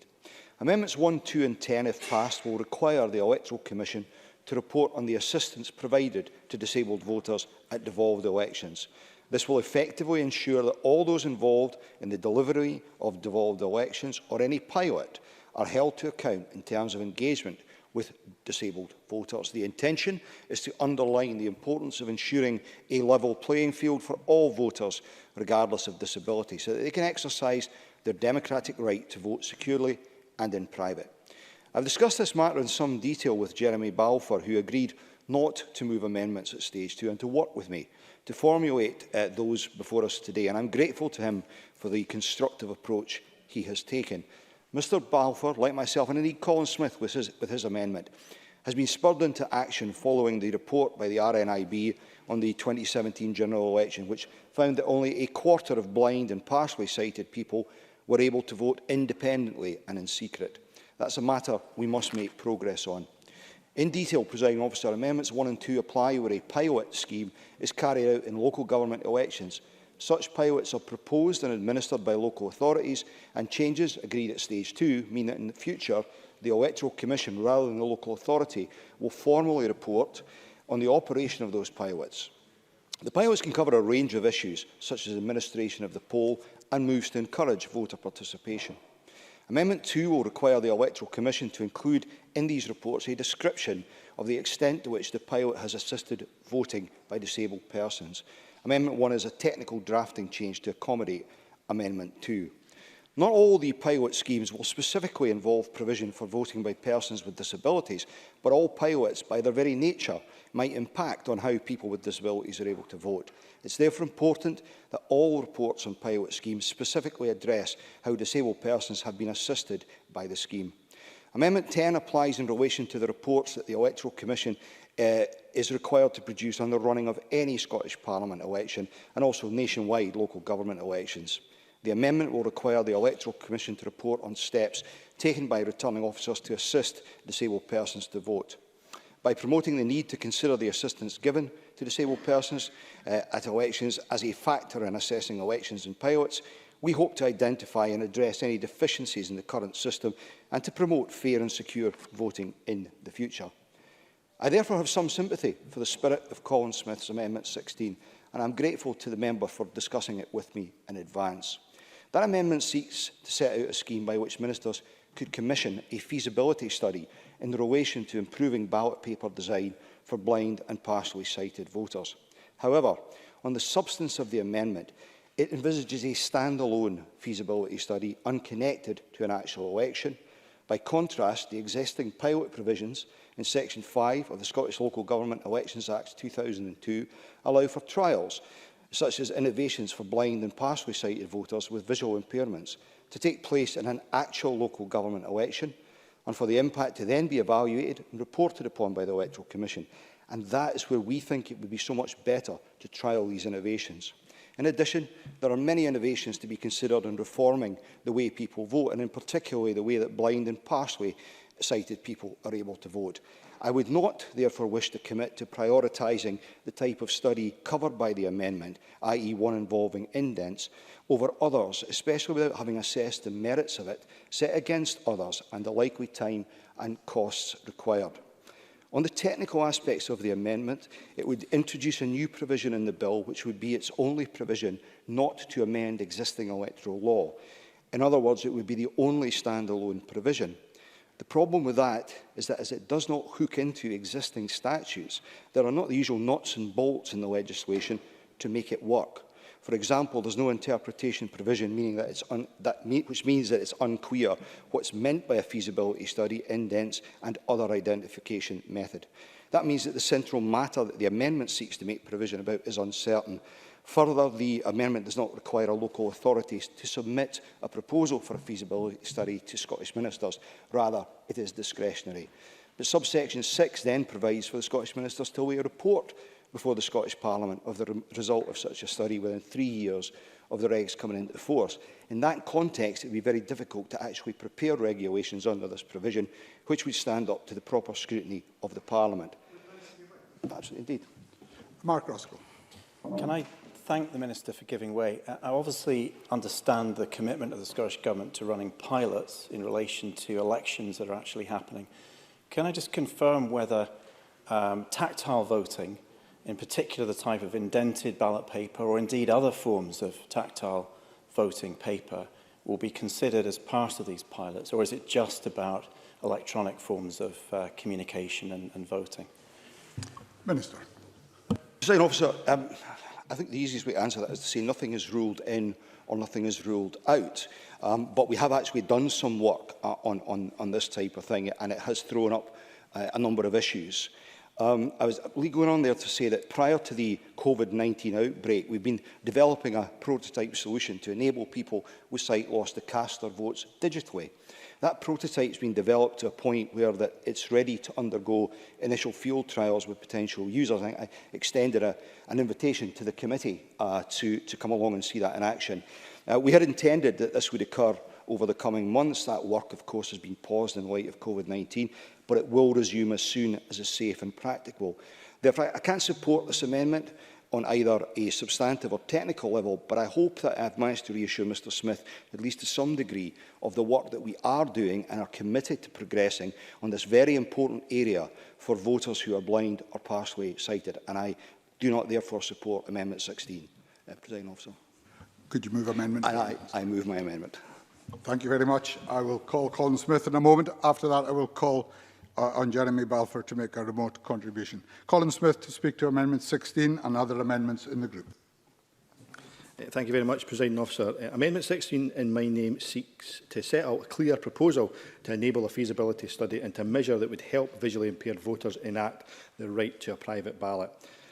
Amendments 1, 2 and 10, if passed, will require the Electoral Commission to report on the assistance provided to disabled voters at devolved elections. This will effectively ensure that all those involved in the delivery of devolved elections or any pilot are held to account in terms of engagement with disabled voters. The intention is to underline the importance of ensuring a level playing field for all voters, regardless of disability, so that they can exercise their democratic right to vote securely and in private. I've discussed this matter in some detail with Jeremy Balfour, who agreed not to move amendments at Stage 2 and to work with me to formulate those before us today, and I'm grateful to him for the constructive approach he has taken. Mr Balfour, like myself, and indeed Colin Smith with his amendment, has been spurred into action following the report by the RNIB on the 2017 general election, which found that only a quarter of blind and partially sighted people were able to vote independently and in secret. That's a matter we must make progress on. In detail, Presiding Officer, Amendments 1 and 2 apply where a pilot scheme is carried out in local government elections. Such pilots are proposed and administered by local authorities, and changes agreed at Stage 2 mean that in the future the Electoral Commission, rather than the local authority, will formally report on the operation of those pilots. The pilots can cover a range of issues, such as administration of the poll, and moves to encourage voter participation. Amendment 2 will require the Electoral Commission to include in these reports a description of the extent to which the pilot has assisted voting by disabled persons. Amendment 1 is a technical drafting change to accommodate Amendment 2. Not all the pilot schemes will specifically involve provision for voting by persons with disabilities, but all pilots, by their very nature, might impact on how people with disabilities are able to vote. It's therefore important that all reports on pilot schemes specifically address how disabled persons have been assisted by the scheme. Amendment 10 applies in relation to the reports that the Electoral Commission is required to produce on the running of any Scottish Parliament election and also nationwide local government elections. The amendment will require the Electoral Commission to report on steps taken by returning officers to assist disabled persons to vote. By promoting the need to consider the assistance given to disabled persons at elections as a factor in assessing elections and pilots, we hope to identify and address any deficiencies in the current system and to promote fair and secure voting in the future. I therefore have some sympathy for the spirit of Colin Smith's Amendment 16, and I'm grateful to the member for discussing it with me in advance. That amendment seeks to set out a scheme by which ministers could commission a feasibility study in relation to improving ballot paper design for blind and partially sighted voters. However, on the substance of the amendment, it envisages a standalone feasibility study unconnected to an actual election. By contrast, the existing pilot provisions in Section 5 of the Scottish Local Government Elections Act 2002 allow for trials, such as innovations for blind and partially sighted voters with visual impairments, to take place in an actual local government election, and for the impact to then be evaluated and reported upon by the Electoral Commission. And that is where we think it would be so much better to trial these innovations. In addition, there are many innovations to be considered in reforming the way people vote, and in particular the way that blind and partially sighted people are able to vote. I would not, therefore, wish to commit to prioritising the type of study covered by the amendment, i.e. one involving indents, over others, especially without having assessed the merits of it, set against others, and the likely time and costs required. On the technical aspects of the amendment, it would introduce a new provision in the bill, which would be its only provision not to amend existing electoral law. In other words, it would be the only standalone provision. The problem with that is that as it does not hook into existing statutes, there are not the usual nuts and bolts in the legislation to make it work. For example, there's no interpretation provision meaning that which means that it's unclear what's meant by a feasibility study, indents and other identification method. That means that the central matter that the amendment seeks to make provision about is uncertain. Further, the amendment does not require local authorities to submit a proposal for a feasibility study to Scottish ministers. Rather, it is discretionary. But subsection 6 then provides for the Scottish ministers to lay a report before the Scottish Parliament of the result of such a study within 3 years of the regs coming into force. In that context, it would be very difficult to actually prepare regulations under this provision, which would stand up to the proper scrutiny of the Parliament. Absolutely, indeed. Mark Roscoe. Can I thank the Minister for giving way? I obviously understand the commitment of the Scottish Government to running pilots in relation to elections that are actually happening. Can I just confirm whether tactile voting, in particular the type of indented ballot paper or indeed other forms of tactile voting paper, will be considered as part of these pilots, or is it just about electronic forms of communication and voting? Minister. Presiding Officer, I think the easiest way to answer that is to say nothing is ruled in or nothing is ruled out. But we have actually done some work on this type of thing, and it has thrown up a number of issues. I was going on there to say that prior to the COVID-19 outbreak, we've been developing a prototype solution to enable people with sight loss to cast their votes digitally. That prototype has been developed to a point where it's ready to undergo initial field trials with potential users. I extended an invitation to the committee to come along and see that in action. We had intended that this would occur over the coming months. That work, of course, has been paused in light of COVID-19, but it will resume as soon as is safe and practicable. Therefore, I can't support this amendment on either a substantive or technical level, but I hope that I've managed to reassure Mr Smith, at least to some degree, of the work that we are doing and are committed to progressing on this very important area for voters who are blind or partially sighted. And I do not therefore support Amendment 16. Presiding Officer. Could you move amendment? And I move my amendment. Thank you very much. I will call Colin Smith in a moment. After that, I will call on Jeremy Balfour to make a remote contribution. Colin Smith to speak to Amendment 16 and other amendments in the group. Thank you very much, Presiding Officer. Amendment 16 in my name seeks to set out a clear proposal to enable a feasibility study and to measure that would help visually impaired voters enact their right to a private ballot.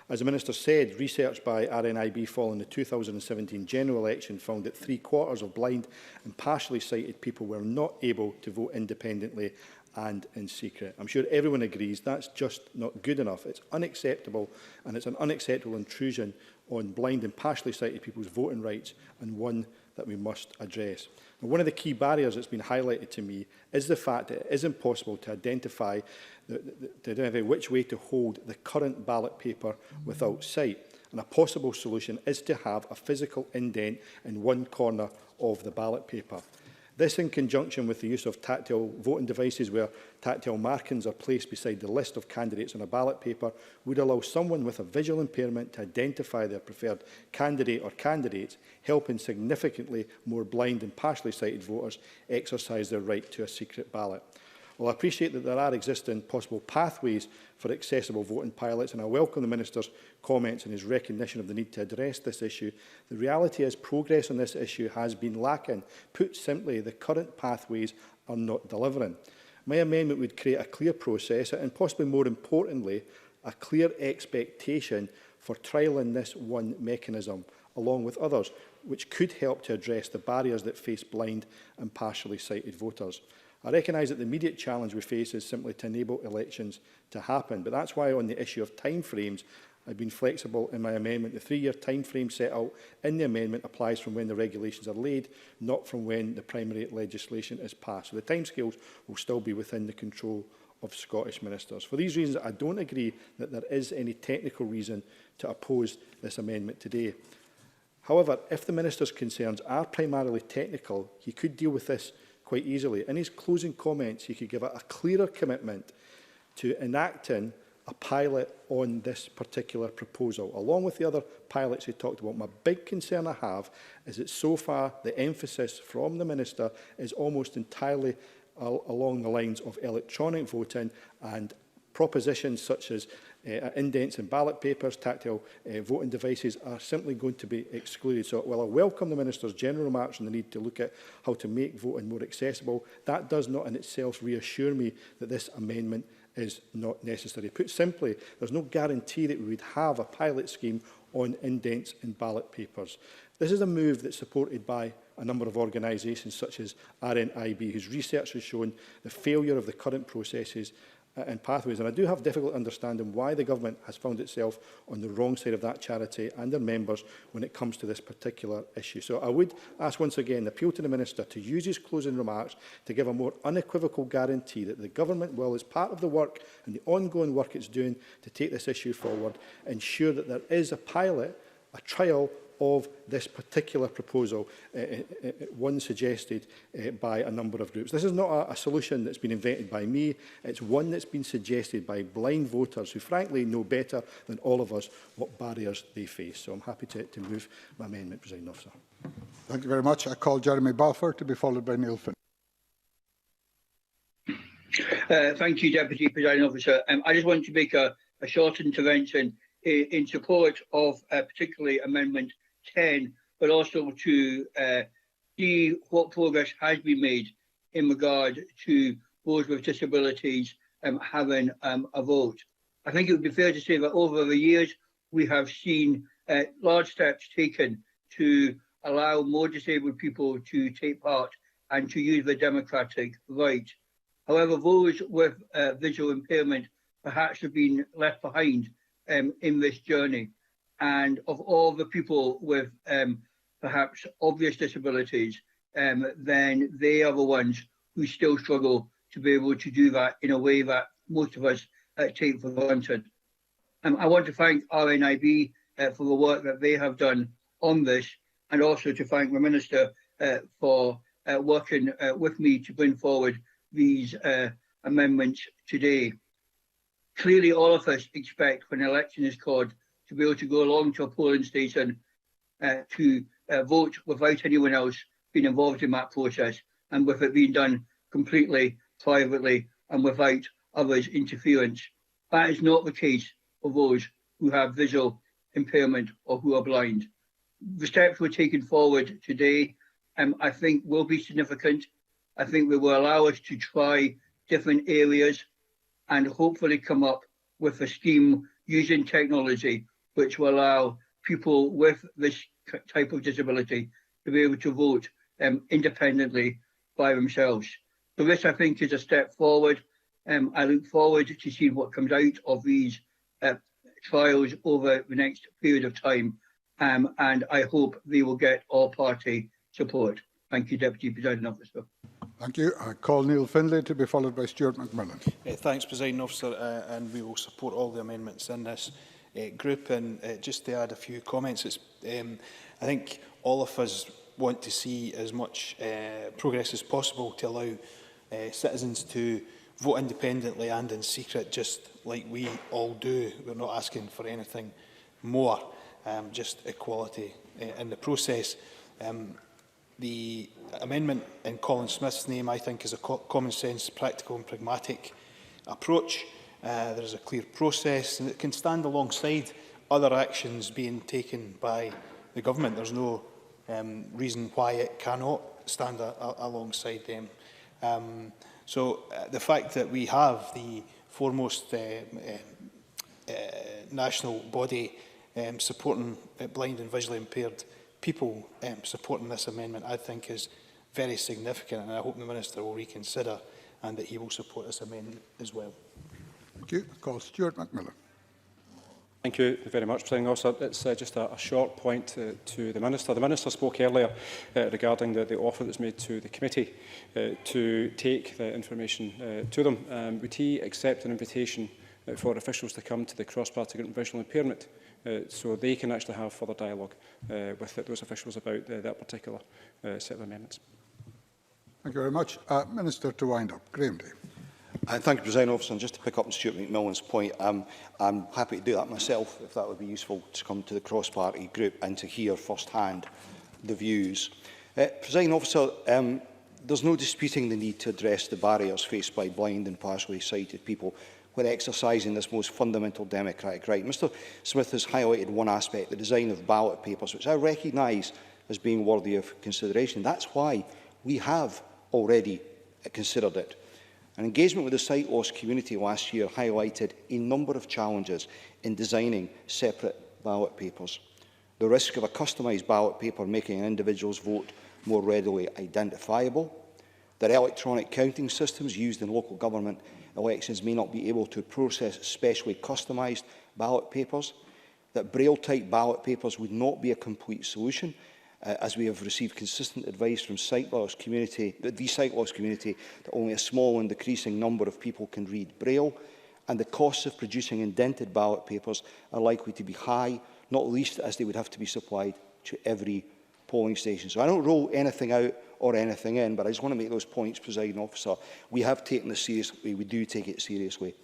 As the Minister said, research by RNIB following the 2017 general election found that 3/4 of blind and partially sighted people were not able to vote independently and in secret. I'm sure everyone agrees that's just not good enough. It's unacceptable, and it's an unacceptable intrusion on blind and partially sighted people's voting rights, and one that we must address. Now, one of the key barriers that's been highlighted to me is the fact that it is impossible to identify which way to hold the current ballot paper without sight. And a possible solution is to have a physical indent in one corner of the ballot paper. This, in conjunction with the use of tactile voting devices where tactile markings are placed beside the list of candidates on a ballot paper, would allow someone with a visual impairment to identify their preferred candidate or candidates, helping significantly more blind and partially sighted voters exercise their right to a secret ballot. Well, I appreciate that there are existing possible pathways for accessible voting pilots, and I welcome the Minister's comments and his recognition of the need to address this issue. The reality is progress on this issue has been lacking. Put simply, the current pathways are not delivering. My amendment would create a clear process and, possibly more importantly, a clear expectation for trialling this one mechanism, along with others, which could help to address the barriers that face blind and partially sighted voters. I recognise that the immediate challenge we face is simply to enable elections to happen, but that's why on the issue of timeframes, I've been flexible in my amendment. The 3-year timeframe set out in the amendment applies from when the regulations are laid, not from when the primary legislation is passed. So the timescales will still be within the control of Scottish ministers. For these reasons, I don't agree that there is any technical reason to oppose this amendment today. However, if the Minister's concerns are primarily technical, he could deal with this quite easily. In his closing comments, he could give a clearer commitment to enacting a pilot on this particular proposal, along with the other pilots he talked about. My big concern I have is that so far the emphasis from the Minister is almost entirely along the lines of electronic voting, and propositions such as indents in ballot papers, tactile voting devices are simply going to be excluded. So while I welcome the Minister's general remarks on the need to look at how to make voting more accessible, that does not in itself reassure me that this amendment is not necessary. Put simply, there's no guarantee that we would have a pilot scheme on indents in ballot papers. This is a move that's supported by a number of organisations such as RNIB, whose research has shown the failure of the current processes and pathways. And I do have difficult understanding why the government has found itself on the wrong side of that charity and their members when it comes to this particular issue. So I would ask once again, appeal to the Minister to use his closing remarks to give a more unequivocal guarantee that the government will, as part of the work and the ongoing work it's doing to take this issue forward, ensure that there is a pilot, a trial of this particular proposal, one suggested by a number of groups. This is not a solution that's been invented by me. It's one that's been suggested by blind voters who frankly know better than all of us what barriers they face. So I'm happy to move my amendment, Presiding Officer. Thank you very much. I call Jeremy Balfour to be followed by Neil Finn. Thank you, Deputy Presiding Officer. I just want to make a short intervention in support of particularly Amendment 10, but also to see what progress has been made in regard to those with disabilities having a vote. I think it would be fair to say that over the years we have seen large steps taken to allow more disabled people to take part and to use their democratic right. However, those with visual impairment perhaps have been left behind in this journey. And of all the people with perhaps obvious disabilities, then they are the ones who still struggle to be able to do that in a way that most of us take for granted. I want to thank RNIB for the work that they have done on this, and also to thank the Minister for working with me to bring forward these amendments today. Clearly, all of us expect when an election is called to be able to go along to a polling station to vote without anyone else being involved in that process, and with it being done completely privately and without others' interference. That is not the case for those who have visual impairment or who are blind. The steps we're taking forward today, I think, will be significant. I think they will allow us to try different areas and hopefully come up with a scheme using technology which will allow people with this type of disability to be able to vote independently by themselves. So this, I think, is a step forward. I look forward to seeing what comes out of these trials over the next period of time, and I hope they will get all-party support. Thank you, Deputy Presiding Officer. Thank you. I call Neil Findlay to be followed by Stuart McMillan. Thanks, Presiding Officer, and we will support all the amendments in this group. And just to add a few comments, I think all of us want to see as much progress as possible to allow citizens to vote independently and in secret, just like we all do. We're not asking for anything more, just equality in the process. The amendment in Colin Smith's name, I think, is a common sense, practical and pragmatic approach. There is a clear process, and it can stand alongside other actions being taken by the government. There's no reason why it cannot stand alongside them. So the fact that we have the foremost national body supporting blind and visually impaired people supporting this amendment, I think, is very significant, and I hope the Minister will reconsider and that he will support this amendment as well. Thank you. I call Stuart McMillan. Thank you very much, Presiding Officer. It's just a short point to the Minister. The Minister spoke earlier regarding the offer that's made to the committee to take the information to them. Would he accept an invitation for officials to come to the cross-party group on visual impairment so they can actually have further dialogue with those officials about that particular set of amendments? Thank you very much. Minister, to wind up. Graeme. Thank you, Presiding Officer. And just to pick up on Stuart McMillan's point, I'm happy to do that myself, if that would be useful, to come to the cross-party group and to hear first-hand the views. Presiding Officer, there's no disputing the need to address the barriers faced by blind and partially sighted people when exercising this most fundamental democratic right. Mr Smith has highlighted one aspect, the design of ballot papers, which I recognise as being worthy of consideration. That's why we have already considered it. An engagement with the sight loss community last year highlighted a number of challenges in designing separate ballot papers. The risk of a customised ballot paper making an individual's vote more readily identifiable, that electronic counting systems used in local government elections may not be able to process specially customised ballot papers, that Braille-type ballot papers would not be a complete solution, as we have received consistent advice from the sight loss community that only a small and decreasing number of people can read Braille, and the costs of producing indented ballot papers are likely to be high, not least as they would have to be supplied to every polling station. So I don't rule anything out or anything in, but I just want to make those points, Presiding Officer. We have taken this seriously. We do take it seriously.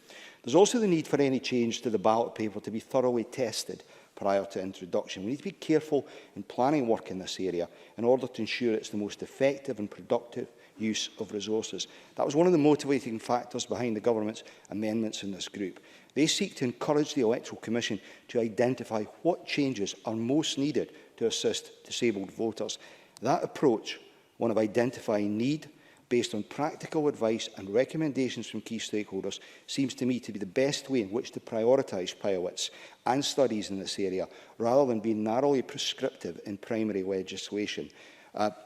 There's also the need for any change to the ballot paper to be thoroughly tested prior to introduction. We need to be careful in planning work in this area in order to ensure it's the most effective and productive use of resources. That was one of the motivating factors behind the Government's amendments in this group. They seek to encourage the Electoral Commission to identify what changes are most needed to assist disabled voters. That approach, one of identifying need, based on practical advice and recommendations from key stakeholders, seems to me to be the best way in which to prioritise pilots and studies in this area, rather than being narrowly prescriptive in primary legislation.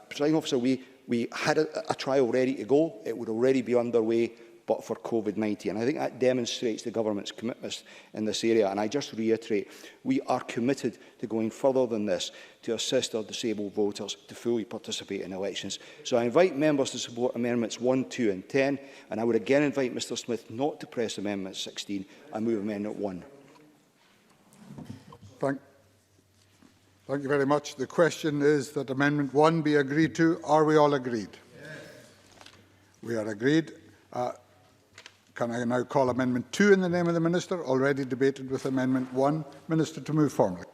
Presiding Officer, we had a trial ready to go. It would already be underway, but for COVID-19. And I think that demonstrates the Government's commitment in this area. And I just reiterate, we are committed to going further than this to assist our disabled voters to fully participate in elections. So I invite members to support Amendments 1, 2 and 10. And I would again invite Mr Smith not to press Amendment 16 and move Amendment 1. Thank you very much. The question is that Amendment 1 be agreed to. Are we all agreed? Yes. We are agreed. Can I now call Amendment 2 in the name of the Minister, already debated with Amendment 1? Minister, to move formally.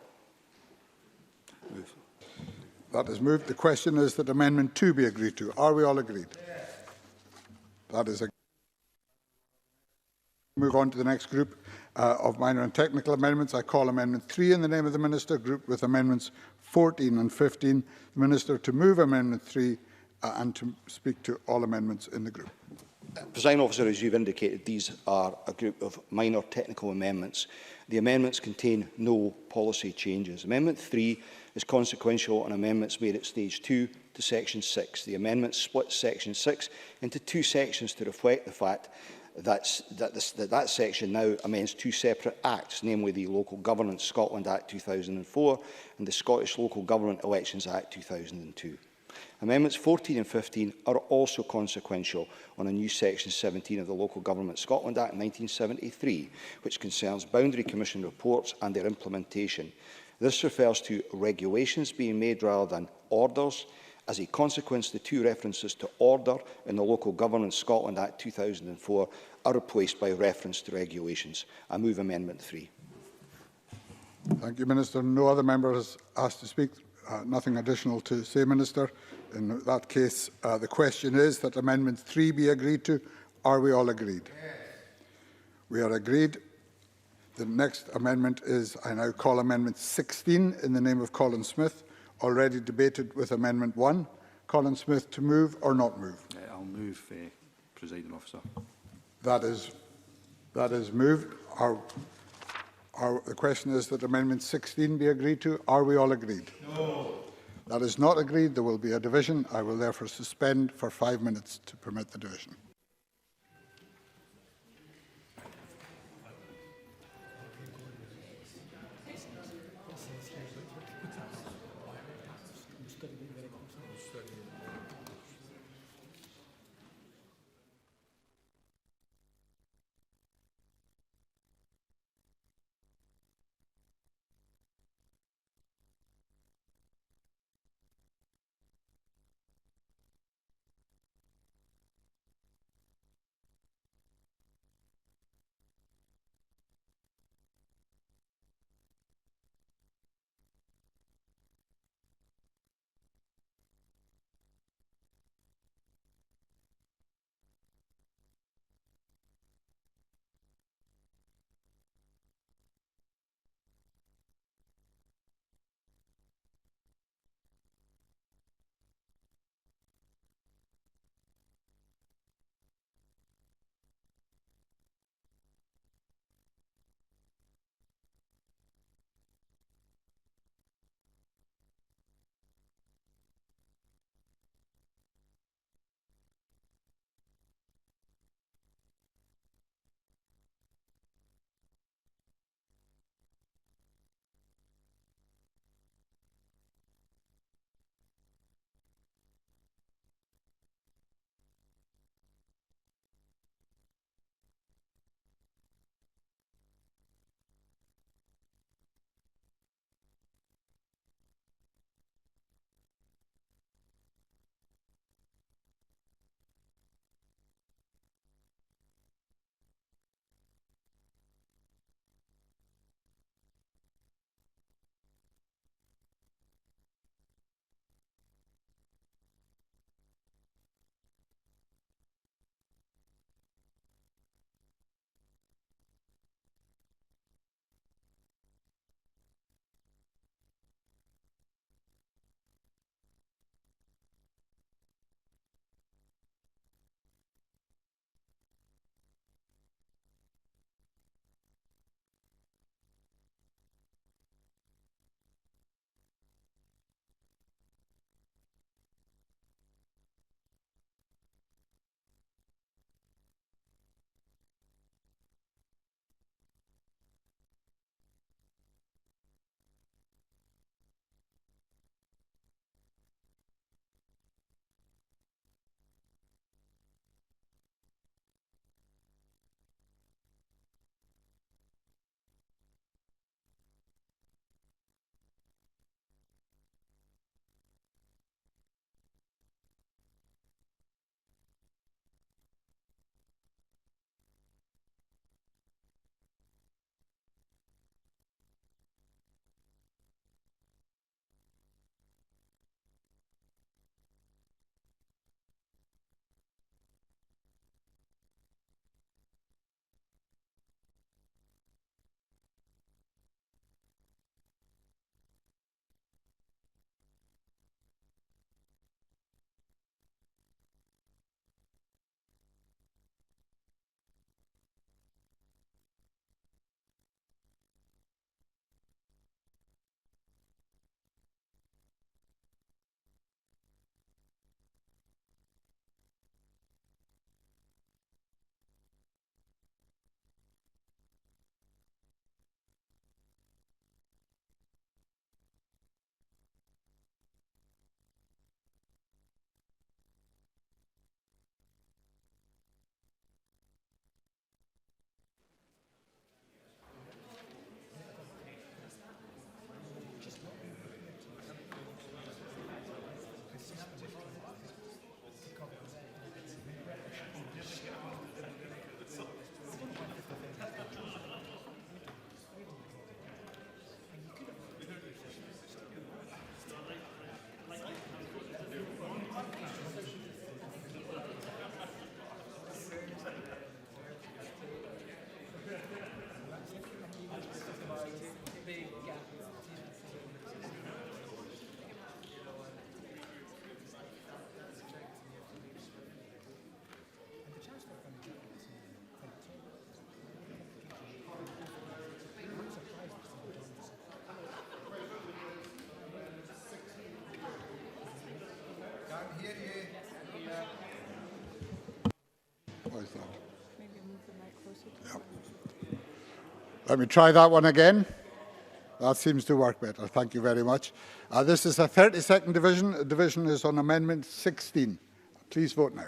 Move. That is moved. The question is that Amendment 2 be agreed to. Are we all agreed? Yes. That is agreed. Move on to the next group of minor and technical amendments. I call Amendment 3 in the name of the Minister, grouped with Amendments 14 and 15. The Minister to move Amendment 3 and to speak to all amendments in the group. Presiding Officer, as you've indicated, these are a group of minor technical amendments. The amendments contain no policy changes. Amendment 3 is consequential on amendments made at Stage 2 to Section 6. The amendment splits Section 6 into two sections to reflect the fact that section now amends two separate acts, namely the Local Governance Scotland Act 2004 and the Scottish Local Government Elections Act 2002. Amendments 14 and 15 are also consequential on a new Section 17 of the Local Government Scotland Act 1973, which concerns Boundary Commission reports and their implementation. This refers to regulations being made rather than orders. As a consequence, the two references to order in the Local Government Scotland Act 2004 are replaced by reference to regulations. I move Amendment 3. Thank you, Minister. No other member has asked to speak. Nothing additional to say, Minister. In that case, the question is that Amendment 3 be agreed to. Are we all agreed? Yes. We are agreed. The next amendment is, I now call Amendment 16 in the name of Colin Smith, already debated with Amendment 1. Colin Smith, to move or not move? I'll move, Presiding Officer. That is moved. The question is that Amendment 16 be agreed to. Are we all agreed? No. That is not agreed. There will be a division. I will therefore suspend for 5 minutes to permit the division. Why is that? Yeah. Let me try that one again. That seems to work better. Thank you very much. This is a 32nd division. The division is on Amendment 16. Please vote now.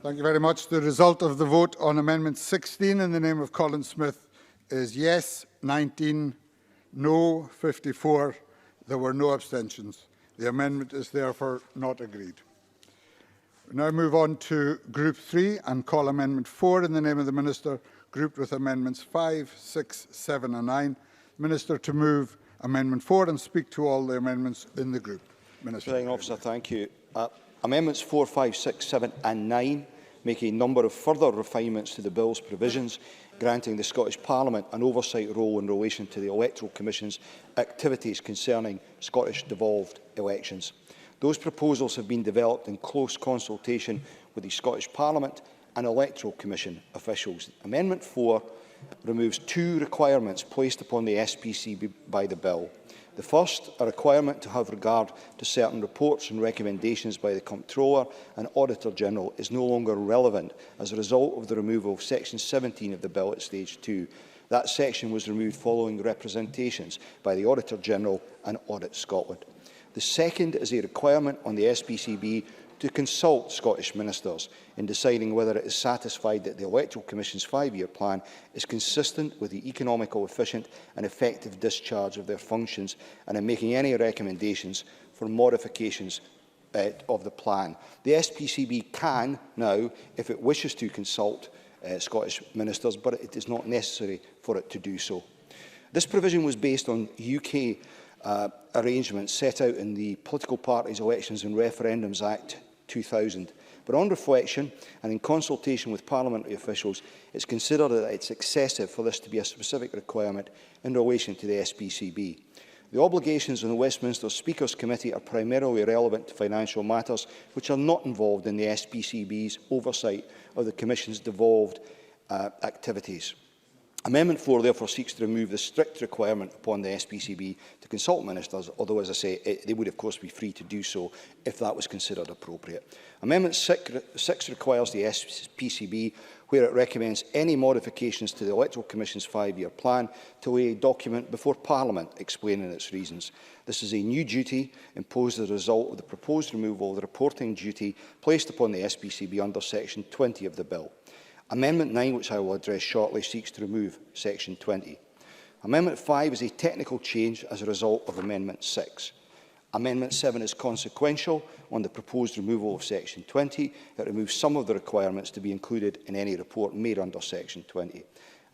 Thank you very much. The result of the vote on Amendment 16 in the name of Colin Smith is yes, 19, no, 54. There were no abstentions. The amendment is therefore not agreed. We now move on to Group 3 and call Amendment 4 in the name of the Minister, grouped with Amendments 5, 6, 7 and 9. Minister to move Amendment 4 and speak to all the amendments in the group. Minister. Presiding Officer, thank you. Amendments 4, 5, 6, 7 and 9 make a number of further refinements to the Bill's provisions, granting the Scottish Parliament an oversight role in relation to the Electoral Commission's activities concerning Scottish devolved elections. Those proposals have been developed in close consultation with the Scottish Parliament and Electoral Commission officials. Amendment 4 removes two requirements placed upon the SPCB by the Bill. The first, a requirement to have regard to certain reports and recommendations by the Comptroller and Auditor General, is no longer relevant as a result of the removal of Section 17 of the Bill at Stage 2. That section was removed following representations by the Auditor General and Audit Scotland. The second is a requirement on the SPCB to consult Scottish ministers in deciding whether it is satisfied that the Electoral Commission's 5-year plan is consistent with the economical, efficient and effective discharge of their functions, and in making any recommendations for modifications of the plan. The SPCB can now, if it wishes to, consult Scottish ministers, but it is not necessary for it to do so. This provision was based on UK arrangements set out in the Political Parties, Elections and Referendums Act 2000. But on reflection and in consultation with parliamentary officials, it's considered that it's excessive for this to be a specific requirement in relation to the SPCB. The obligations on the Westminster Speakers Committee are primarily relevant to financial matters which are not involved in the SPCB's oversight of the Commission's devolved activities. Amendment 4 therefore seeks to remove the strict requirement upon the SPCB to consult ministers, although, as I say, they would of course be free to do so if that was considered appropriate. Amendment 6 requires the SPCB, where it recommends any modifications to the Electoral Commission's 5-year plan, to lay a document before Parliament explaining its reasons. This is a new duty imposed as a result of the proposed removal of the reporting duty placed upon the SPCB under Section 20 of the Bill. Amendment 9, which I will address shortly, seeks to remove Section 20. Amendment 5 is a technical change as a result of Amendment 6. Amendment 7 is consequential on the proposed removal of Section 20. It removes some of the requirements to be included in any report made under Section 20.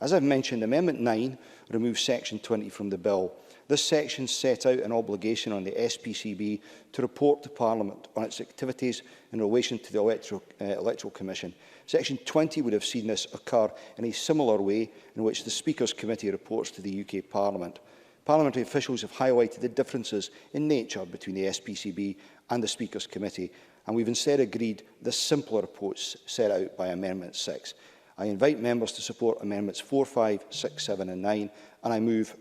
As I've mentioned, Amendment 9 removes Section 20 from the Bill. This section set out an obligation on the SPCB to report to Parliament on its activities in relation to the Electoral Commission. Section 20 would have seen this occur in a similar way in which the Speakers Committee reports to the UK Parliament. Parliamentary officials have highlighted the differences in nature between the SPCB and the Speakers Committee, and we've instead agreed the simpler approach set out by Amendment 6. I invite members to support Amendments 4, 5, 6, 7 and 9, and I move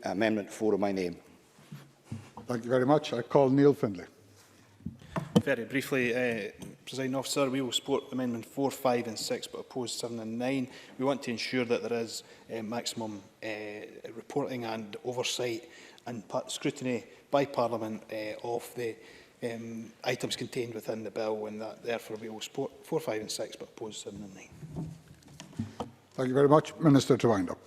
Amendment 4 in my name. Thank you very much. I call Neil Findlay. Very briefly, Presiding Officer, we will support Amendment 4, 5 and 6, but oppose 7 and 9. We want to ensure that there is maximum reporting and oversight and scrutiny by Parliament of the items contained within the bill, and that therefore we will support 4, 5 and 6, but oppose 7 and 9. Thank you very much. Minister to wind up.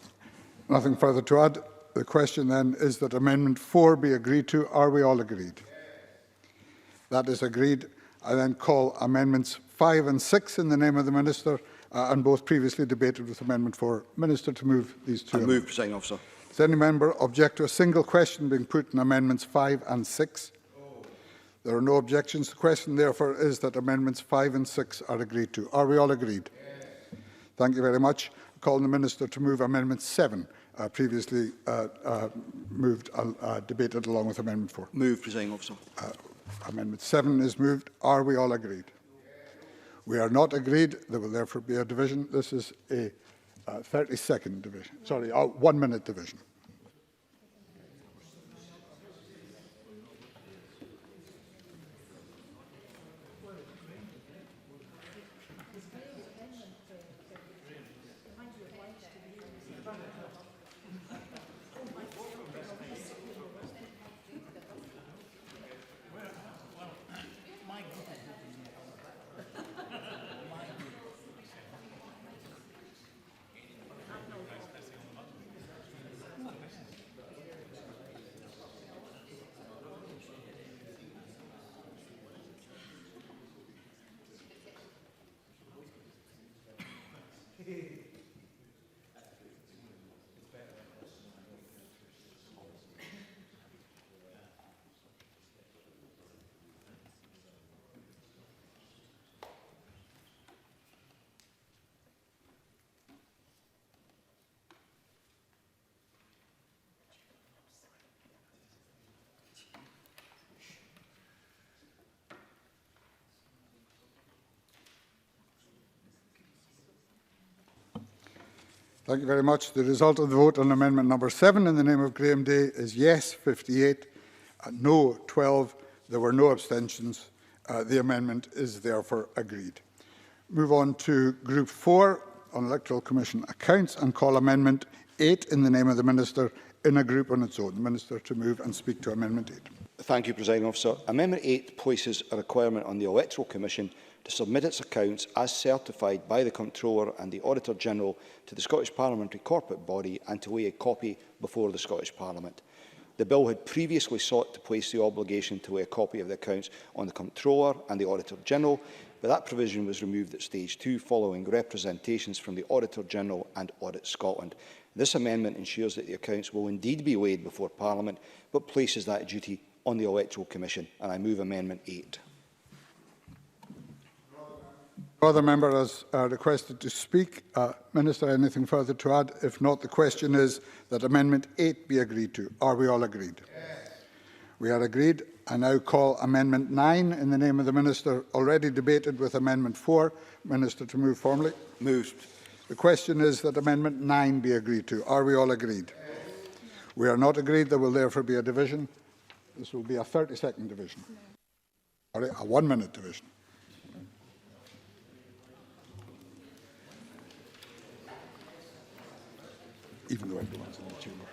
Nothing further to add. The question then is that Amendment 4 be agreed to. Are we all agreed? That is agreed. I then call Amendments 5 and 6 in the name of the Minister, and both previously debated with Amendment 4. Minister to move these two. I move, Presiding Officer. Does any member object to a single question being put in Amendments 5 and 6? There are no objections. The question, therefore, is that Amendments 5 and 6 are agreed to. Are we all agreed? Yes. Thank you very much. I call on the Minister to move Amendment 7, previously debated along with Amendment 4. Move, Presiding Officer. Amendment 7 is moved. Are we all agreed? We are not agreed. There will therefore be a division. This is a 30-second division. Sorry, a 1-minute division. Thank you very much. The result of the vote on Amendment number 7 in the name of Graeme Day is yes, 58, no, 12. There were no abstentions. The amendment is therefore agreed. Move on to Group 4 on Electoral Commission accounts and call Amendment 8 in the name of the Minister in a group on its own. The Minister to move and speak to Amendment 8. Thank you, Presiding Officer. Amendment 8 places a requirement on the Electoral Commission to submit its accounts as certified by the Comptroller and the Auditor-General to the Scottish Parliamentary Corporate Body and to lay a copy before the Scottish Parliament. The bill had previously sought to place the obligation to lay a copy of the accounts on the Comptroller and the Auditor-General, but that provision was removed at Stage 2 following representations from the Auditor-General and Audit Scotland. This amendment ensures that the accounts will indeed be laid before Parliament, but places that duty on the Electoral Commission, and I move Amendment 8. No other member has requested to speak. Minister, anything further to add? If not, the question is that Amendment 8 be agreed to. Are we all agreed? Yes. We are agreed. I now call Amendment 9 in the name of the Minister, already debated with Amendment 4. Minister to move formally. Moved. The question is that Amendment 9 be agreed to. Are we all agreed? Yes. We are not agreed. There will therefore be a division. This will be a 30-second division. Sorry, a 1-minute division. Even though everyone's in the chamber.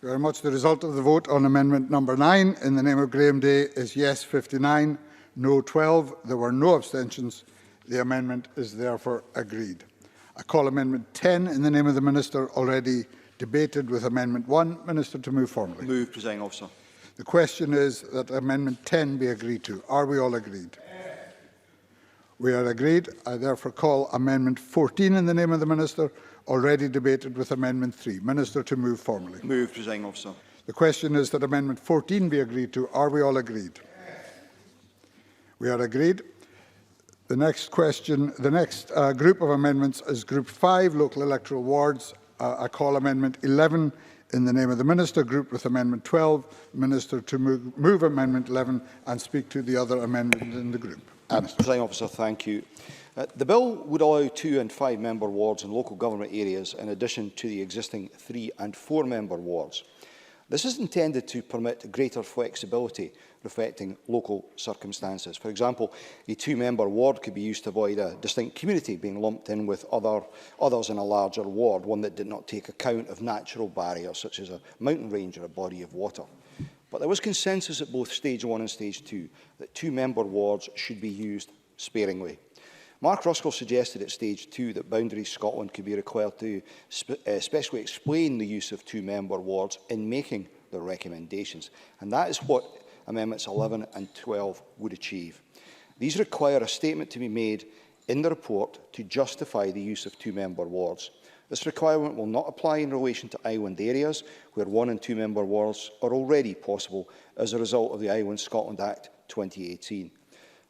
Thank you very much. The result of the vote on Amendment number 9 in the name of Graeme Day is yes 59, no 12. There were no abstentions. The amendment is therefore agreed. I call Amendment 10 in the name of the Minister, already debated with Amendment 1. Minister to move formally. Move, Presiding Officer. The question is that Amendment 10 be agreed to. Are we all agreed? Yes. We are agreed. I therefore call Amendment 14 in the name of the Minister, already debated with Amendment 3. Minister to move formally. Move, Presiding Officer. The question is that Amendment 14 be agreed to. Are we all agreed? Yes. We are agreed. The next group of amendments is Group 5, Local Electoral Wards. I call Amendment 11 in the name of the Minister, grouped with Amendment 12. Minister to move Amendment 11 and speak to the other amendment in the group. Presiding Officer, thank you. The bill would allow 2- and 5-member wards in local government areas in addition to the existing 3- and 4-member wards. This is intended to permit greater flexibility reflecting local circumstances. For example, a 2-member ward could be used to avoid a distinct community being lumped in with others in a larger ward, one that did not take account of natural barriers such as a mountain range or a body of water. But there was consensus at both Stage 1 and Stage 2 that 2-member wards should be used sparingly. Mark Ruskell suggested at Stage 2 that Boundaries Scotland could be required to specially explain the use of 2-member wards in making their recommendations, and that is what Amendments 11 and 12 would achieve. These require a statement to be made in the report to justify the use of 2-member wards. This requirement will not apply in relation to island areas where 1- and 2-member wards are already possible as a result of the Island Scotland Act 2018.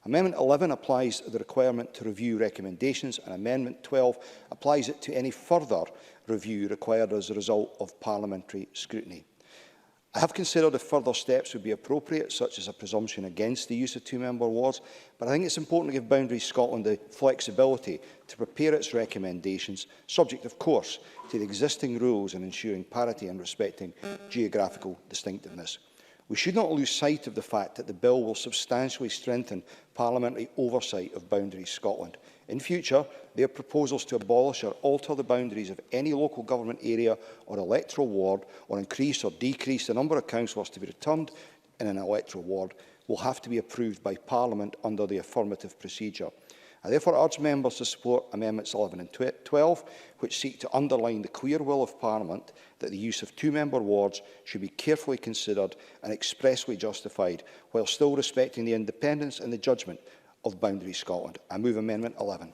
Amendment 11 applies the requirement to review recommendations, and Amendment 12 applies it to any further review required as a result of parliamentary scrutiny. I have considered if further steps would be appropriate, such as a presumption against the use of 2-member wards, but I think it's important to give Boundaries Scotland the flexibility to prepare its recommendations, subject, of course, to the existing rules and ensuring parity and respecting geographical distinctiveness. We should not lose sight of the fact that the bill will substantially strengthen parliamentary oversight of Boundaries Scotland. In future, their proposals to abolish or alter the boundaries of any local government area or electoral ward, or increase or decrease the number of councillors to be returned in an electoral ward, will have to be approved by Parliament under the affirmative procedure. I therefore urge members to support Amendments 11 and 12, which seek to underline the clear will of Parliament that the use of 2-member wards should be carefully considered and expressly justified, while still respecting the independence and the judgment of Boundaries Scotland. I move Amendment 11.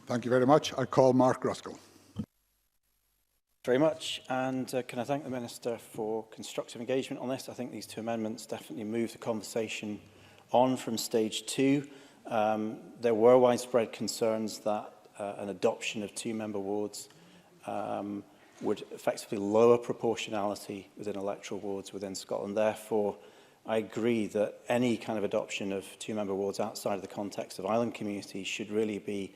Thank you very much. I call Mark Ruskell. Very much, and can I thank the Minister for constructive engagement on this. I think these two amendments definitely move the conversation on from Stage 2. There were widespread concerns that an adoption of 2-member wards would effectively lower proportionality within electoral wards within Scotland. Therefore, I agree that any kind of adoption of 2-member wards outside of the context of island communities should really be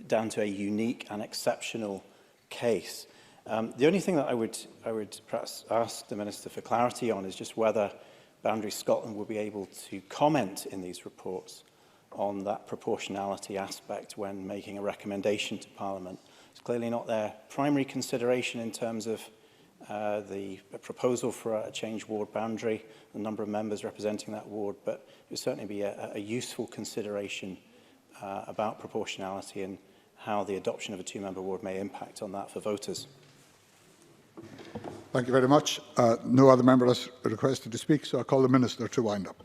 down to a unique and exceptional case. The only thing that I would perhaps ask the Minister for clarity on is just whether Boundaries Scotland will be able to comment in these reports on that proportionality aspect when making a recommendation to Parliament. It's clearly not their primary consideration in terms of the proposal for a changed ward boundary, the number of members representing that ward, but it would certainly be a useful consideration about proportionality and how the adoption of a 2-member ward may impact on that for voters. Thank you very much. No other member has requested to speak, so I call the Minister to wind up.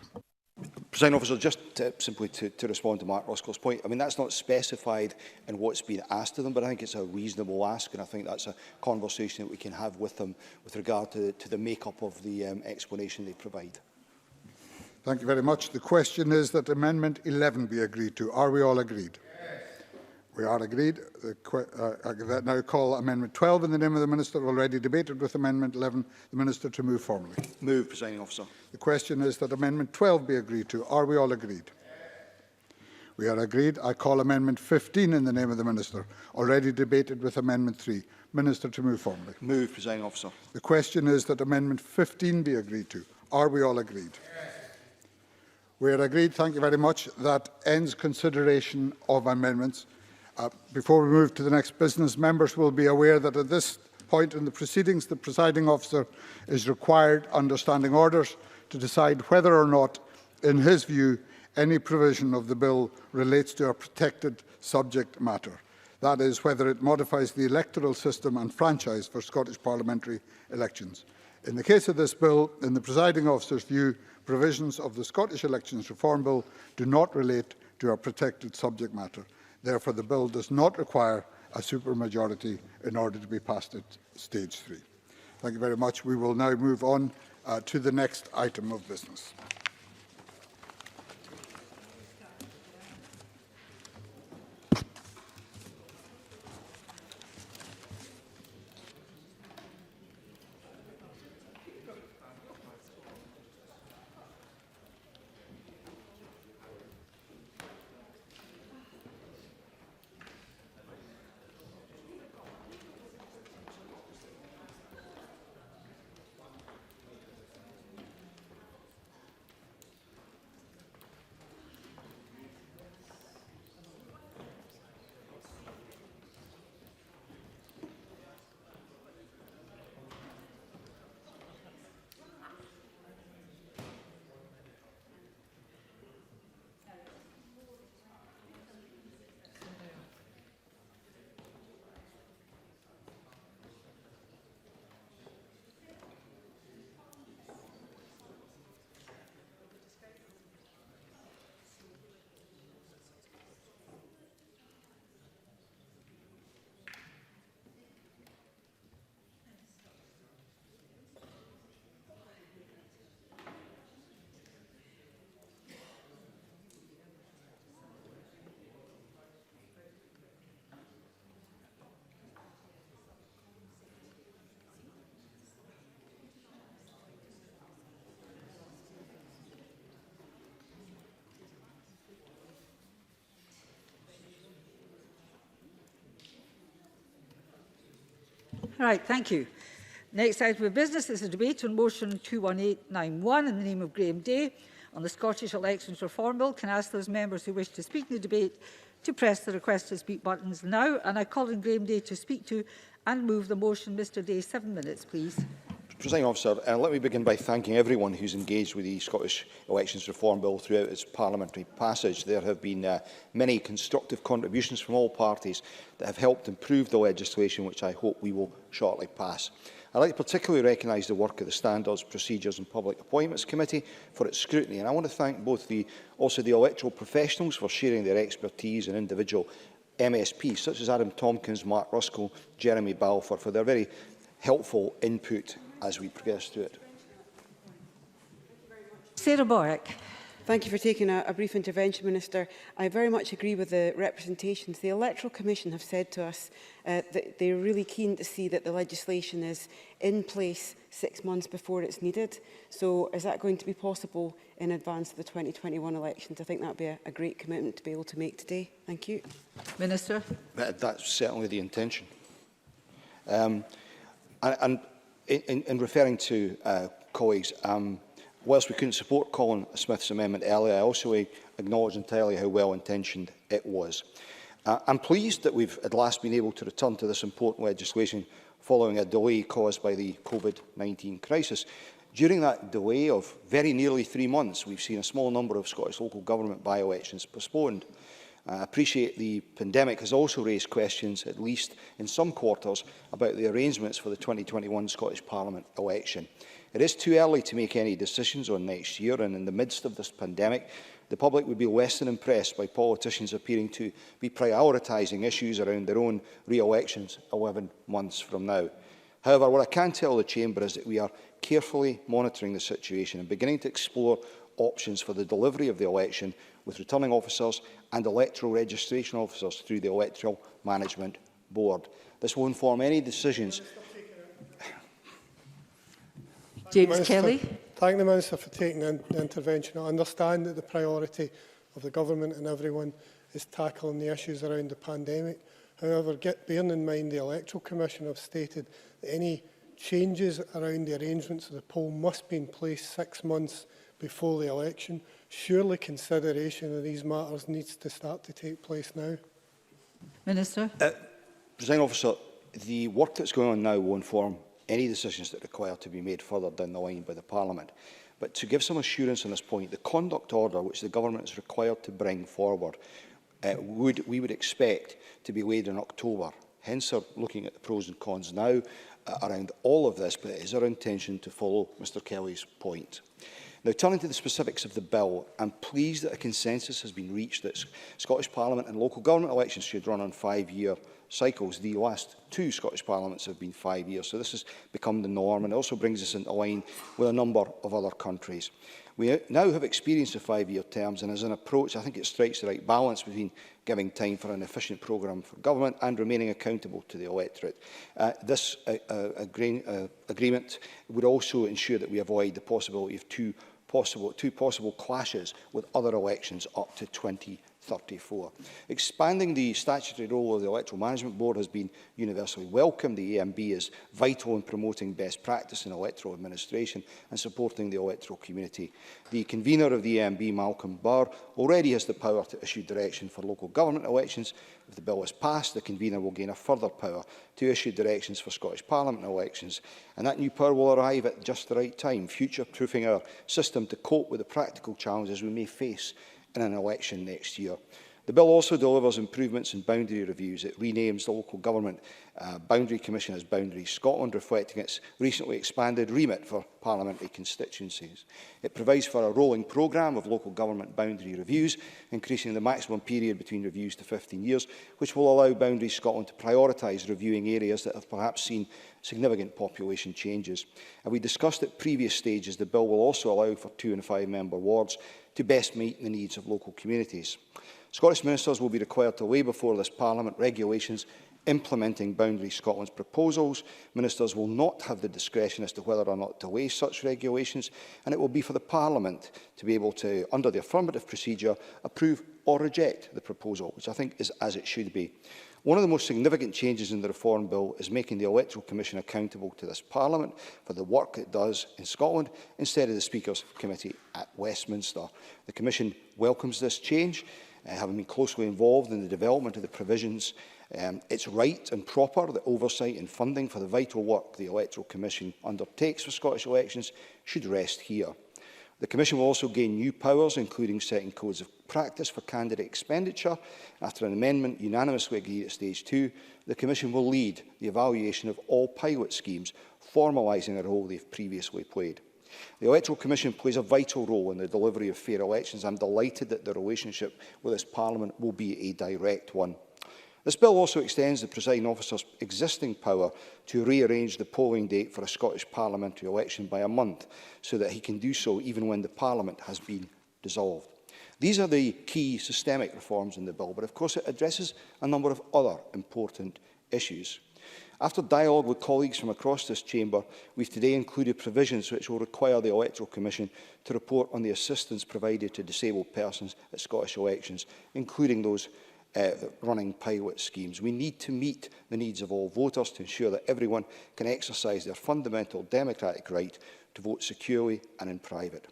Presiding Officer, just simply to respond to Mark Ruskell's point, I mean, that's not specified in what's been asked of them, but I think it's a reasonable ask, and I think that's a conversation that we can have with them with regard to the make-up of the explanation they provide. Thank you very much. The question is that Amendment 11 be agreed to. Are we all agreed? Yes. We are agreed. I now call Amendment 12 in the name of the Minister, already debated with Amendment 11, the Minister to move formally. Move, Presiding Officer. The question is that Amendment 12 be agreed to. Are we all agreed? Yes. We are agreed. I call Amendment 15 in the name of the Minister, already debated with Amendment 3. Minister to move formally. Move, Presiding Officer. The question is that Amendment 15 be agreed to. Are we all agreed? Yes. We are agreed. Thank you very much. That ends consideration of amendments. Before we move to the next business, members will be aware that at this point in the proceedings, the presiding officer is required, under standing orders, to decide whether or not, in his view, any provision of the bill relates to a protected subject matter. That is, whether it modifies the electoral system and franchise for Scottish parliamentary elections. In the case of this bill, in the presiding officer's view, provisions of the Scottish Elections Reform Bill do not relate to a protected subject matter. Therefore, the bill does not require a supermajority in order to be passed at Stage 3. Thank you very much. We will now move on to the next item of business. Right, thank you. Next item of business is a debate on motion 21891 in the name of Graeme Day on the Scottish Elections Reform Bill. Can I ask those members who wish to speak in the debate to press the request to speak buttons now? And I call on Graeme Day to speak to and move the motion. Mr Day, 7 minutes, please. Presiding Officer, let me begin by thanking everyone who's engaged with the Scottish Elections Reform Bill throughout its parliamentary passage. There have been many constructive contributions from all parties that have helped improve the legislation, which I hope we will shortly pass. I'd like to particularly recognise the work of the Standards, Procedures and Public Appointments Committee for its scrutiny, and I want to thank both the electoral professionals for sharing their expertise and individual MSPs, such as Adam Tompkins, Mark Ruskell, Jeremy Balfour, for their very helpful input as we progress through it. Sarah Borwick. Thank you for taking a brief intervention, Minister. I very much agree with the representations. The Electoral Commission have said to us that they're really keen to see that the legislation is in place 6 months before it's needed. So is that going to be possible in advance of the 2021 elections? I think that would be a great commitment to be able to make today. Thank you. Minister. That's certainly the intention. And in referring to colleagues, whilst we couldn't support Colin Smith's amendment earlier, I also acknowledge entirely how well-intentioned it was. I'm pleased that we've at last been able to return to this important legislation following a delay caused by the COVID-19 crisis. During that delay of very nearly 3 months, we've seen a small number of Scottish local government by-elections postponed. I appreciate the pandemic has also raised questions, at least in some quarters, about the arrangements for the 2021 Scottish Parliament election. It is too early to make any decisions on next year, and in the midst of this pandemic, the public would be less than impressed by politicians appearing to be prioritising issues around their own re-elections 11 months from now. However, what I can tell the Chamber is that we are carefully monitoring the situation and beginning to explore options for the delivery of the election with returning officers and electoral registration officers through the Electoral Management Board. This will inform any decisions. James Kelly. Thank the Minister for taking the intervention. I understand that the priority of the Government and everyone is tackling the issues around the pandemic. However, bearing in mind the Electoral Commission have stated that any changes around the arrangements of the poll must be in place 6 months before the election. Surely consideration of these matters needs to start to take place now. Minister. Presiding Officer, the work that's going on now will inform any decisions that require to be made further down the line by the Parliament. But to give some assurance on this point, the conduct order which the Government is required to bring forward we would expect to be laid in October. Hence, we're looking at the pros and cons now around all of this, but it is our intention to follow Mr Kelly's point. Now, turning to the specifics of the bill, I'm pleased that a consensus has been reached that Scottish Parliament and local government elections should run on 5-year cycles. The last 2 Scottish Parliaments have been 5 years, so this has become the norm, and it also brings us into line with a number of other countries. We now have experience of 5-year terms, and as an approach, I think it strikes the right balance between giving time for an efficient programme for government and remaining accountable to the electorate. This agreement would also ensure that we avoid the possibility of two possible clashes with other elections up to 2034. Expanding the statutory role of the Electoral Management Board has been universally welcomed. The EMB is vital in promoting best practice in electoral administration and supporting the electoral community. The convener of the EMB, Malcolm Barr, already has the power to issue direction for local government elections. If the bill is passed, the convener will gain a further power to issue directions for Scottish Parliament elections, and that new power will arrive at just the right time, future-proofing our system to cope with the practical challenges we may face in an election next year. The bill also delivers improvements in boundary reviews. It renames the Local Government Boundary Commission as Boundaries Scotland, reflecting its recently expanded remit for parliamentary constituencies. It provides for a rolling programme of local government boundary reviews, increasing the maximum period between reviews to 15 years, which will allow Boundaries Scotland to prioritise reviewing areas that have perhaps seen significant population changes. And we discussed at previous stages, the bill will also allow for 2- and 5-member wards to best meet the needs of local communities. Scottish ministers will be required to lay before this Parliament regulations implementing Boundary Scotland's proposals. Ministers will not have the discretion as to whether or not to waive such regulations, and it will be for the Parliament to be able to, under the affirmative procedure, approve or reject the proposal, which I think is as it should be. One of the most significant changes in the Reform Bill is making the Electoral Commission accountable to this Parliament for the work it does in Scotland instead of the Speaker's Committee at Westminster. The Commission welcomes this change, having been closely involved in the development of the provisions. It's right and proper that oversight and funding for the vital work the Electoral Commission undertakes for Scottish elections should rest here. The Commission will also gain new powers, including setting codes of practice for candidate expenditure. After an amendment unanimously agreed at Stage 2, the Commission will lead the evaluation of all pilot schemes, formalising a role they've previously played. The Electoral Commission plays a vital role in the delivery of fair elections. I'm delighted that the relationship with this Parliament will be a direct one. This bill also extends the presiding officer's existing power to rearrange the polling date for a Scottish parliamentary election by a month, so that he can do so even when the Parliament has been dissolved. These are the key systemic reforms in the bill, but of course it addresses a number of other important issues. After dialogue with colleagues from across this chamber, we've today included provisions which will require the Electoral Commission to report on the assistance provided to disabled persons at Scottish elections, including those running pilot schemes. We need to meet the needs of all voters to ensure that everyone can exercise their fundamental democratic right to vote securely and in private.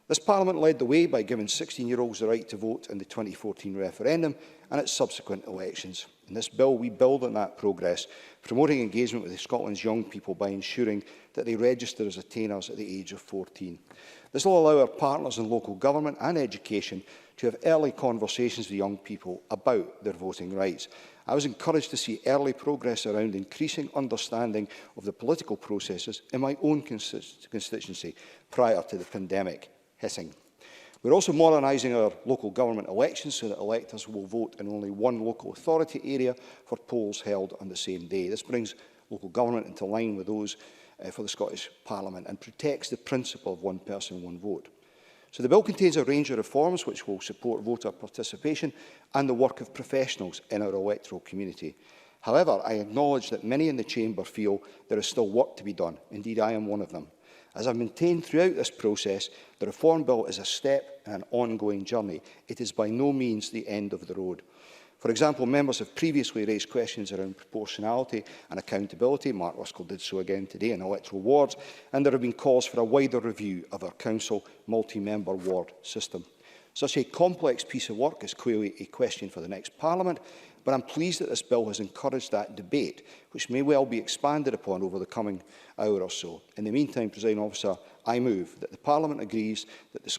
This Parliament led the way by giving 16-year-olds the right to vote in the 2014 referendum and its subsequent elections. In this bill, we build on that progress, promoting engagement with Scotland's young people by ensuring that they register as attainers at the age of 14. This will allow our partners in local government and education to have early conversations with young people about their voting rights. I was encouraged to see early progress around increasing understanding of the political processes in my own constituency prior to the pandemic hitting. We're also modernising our local government elections so that electors will vote in only one local authority area for polls held on the same day. This brings local government into line with those for the Scottish Parliament and protects the principle of one person, one vote. So the bill contains a range of reforms which will support voter participation and the work of professionals in our electoral community. However, I acknowledge that many in the Chamber feel there is still work to be done. Indeed, I am one of them. As I've maintained throughout this process, the Reform Bill is a step in an ongoing journey. It is by no means the end of the road. For example, members have previously raised questions around proportionality and accountability. Mark Ruskell did so again today in electoral wards, and there have been calls for a wider review of our council multi-member ward system. Such a complex piece of work is clearly a question for the next Parliament, but I'm pleased that this bill has encouraged that debate, which may well be expanded upon over the coming hour or so. In the meantime, Presiding Officer, I move that the Parliament agrees that the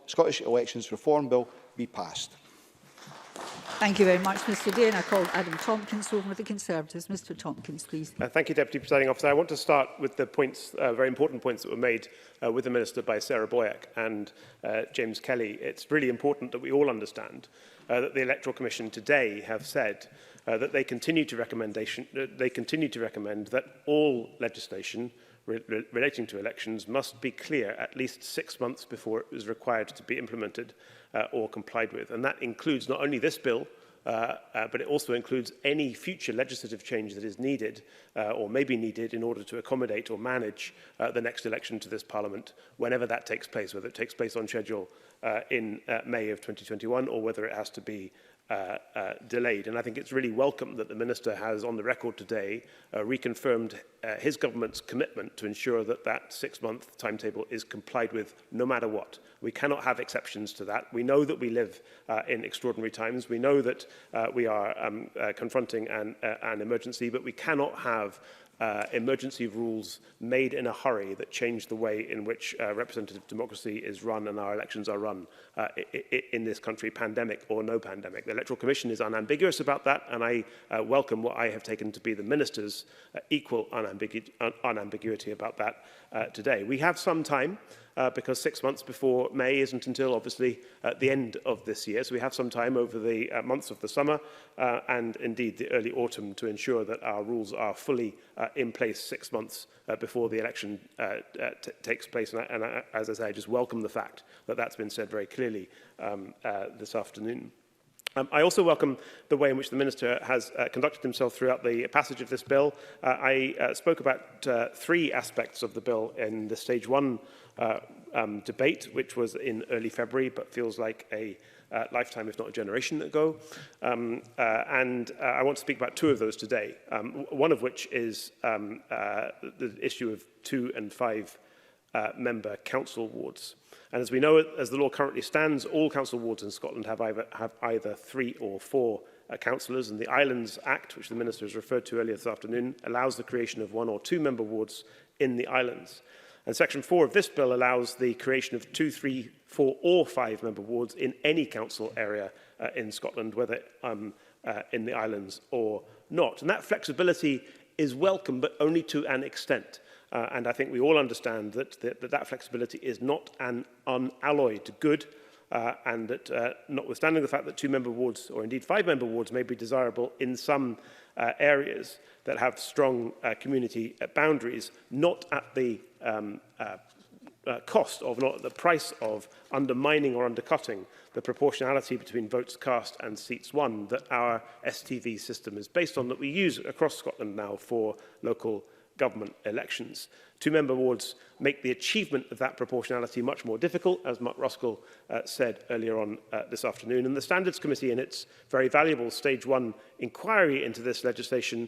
Scottish Elections Reform Bill be passed. Thank you very much, Mr Day. And I call Adam Tompkins over with the Conservatives. Mr Tompkins, please. Thank you, Deputy Presiding Officer. I want to start with the points, very important points that were made with the Minister by Sarah Boyack and James Kelly. It's really important that we all understand that the Electoral Commission today have said that they continue to recommend that all legislation relating to elections must be clear at least 6 months before it is required to be implemented or complied with. And that includes not only this bill, but it also includes any future legislative change that is needed or may be needed in order to accommodate or manage the next election to this Parliament, whenever that takes place, whether it takes place on schedule in May of 2021 or whether it has to be delayed. And I think it's really welcome that the Minister has on the record today reconfirmed his government's commitment to ensure that that 6-month timetable is complied with no matter what. We cannot have exceptions to that. We know that we live in extraordinary times. We know that we are confronting an emergency, but we cannot have emergency rules made in a hurry that change the way in which representative democracy is run and our elections are run in this country, pandemic or no pandemic. The Electoral Commission is unambiguous about that, and I welcome what I have taken to be the Minister's equal unambiguity about that today. We have some time, because 6 months before May isn't until, obviously, the end of this year. So we have some time over the months of the summer and, indeed, the early autumn to ensure that our rules are fully in place 6 months before the election takes place. And as I say, I just welcome the fact that that's been said very clearly this afternoon. I also welcome the way in which the Minister has conducted himself throughout the passage of this bill. I spoke about 3 aspects of the bill in the Stage 1 debate, which was in early February, but feels like a lifetime, if not a generation ago. I want to speak about 2 of those today, one of which is the issue of 2 and 5 member council wards. And as we know, as the law currently stands, all council wards in Scotland have either 3 or 4 councillors, and the Islands Act, which the Minister has referred to earlier this afternoon, allows the creation of 1 or 2 member wards in the islands. And Section 4 of this bill allows the creation of 2, 3, 4 or 5 member wards in any council area in Scotland, whether in the islands or not. And that flexibility is welcome, but only to an extent. And I think we all understand that that flexibility is not an unalloyed good, and that notwithstanding the fact that 2 member wards, or indeed 5 member wards, may be desirable in some areas that have strong community boundaries, not at the cost of, not at the price of undermining or undercutting the proportionality between votes cast and seats won that our STV system is based on, that we use across Scotland now for local government elections. 2 member wards make the achievement of that proportionality much more difficult, as Mark Ruskell said earlier on this afternoon. And the Standards Committee, in its very valuable Stage 1 inquiry into this legislation,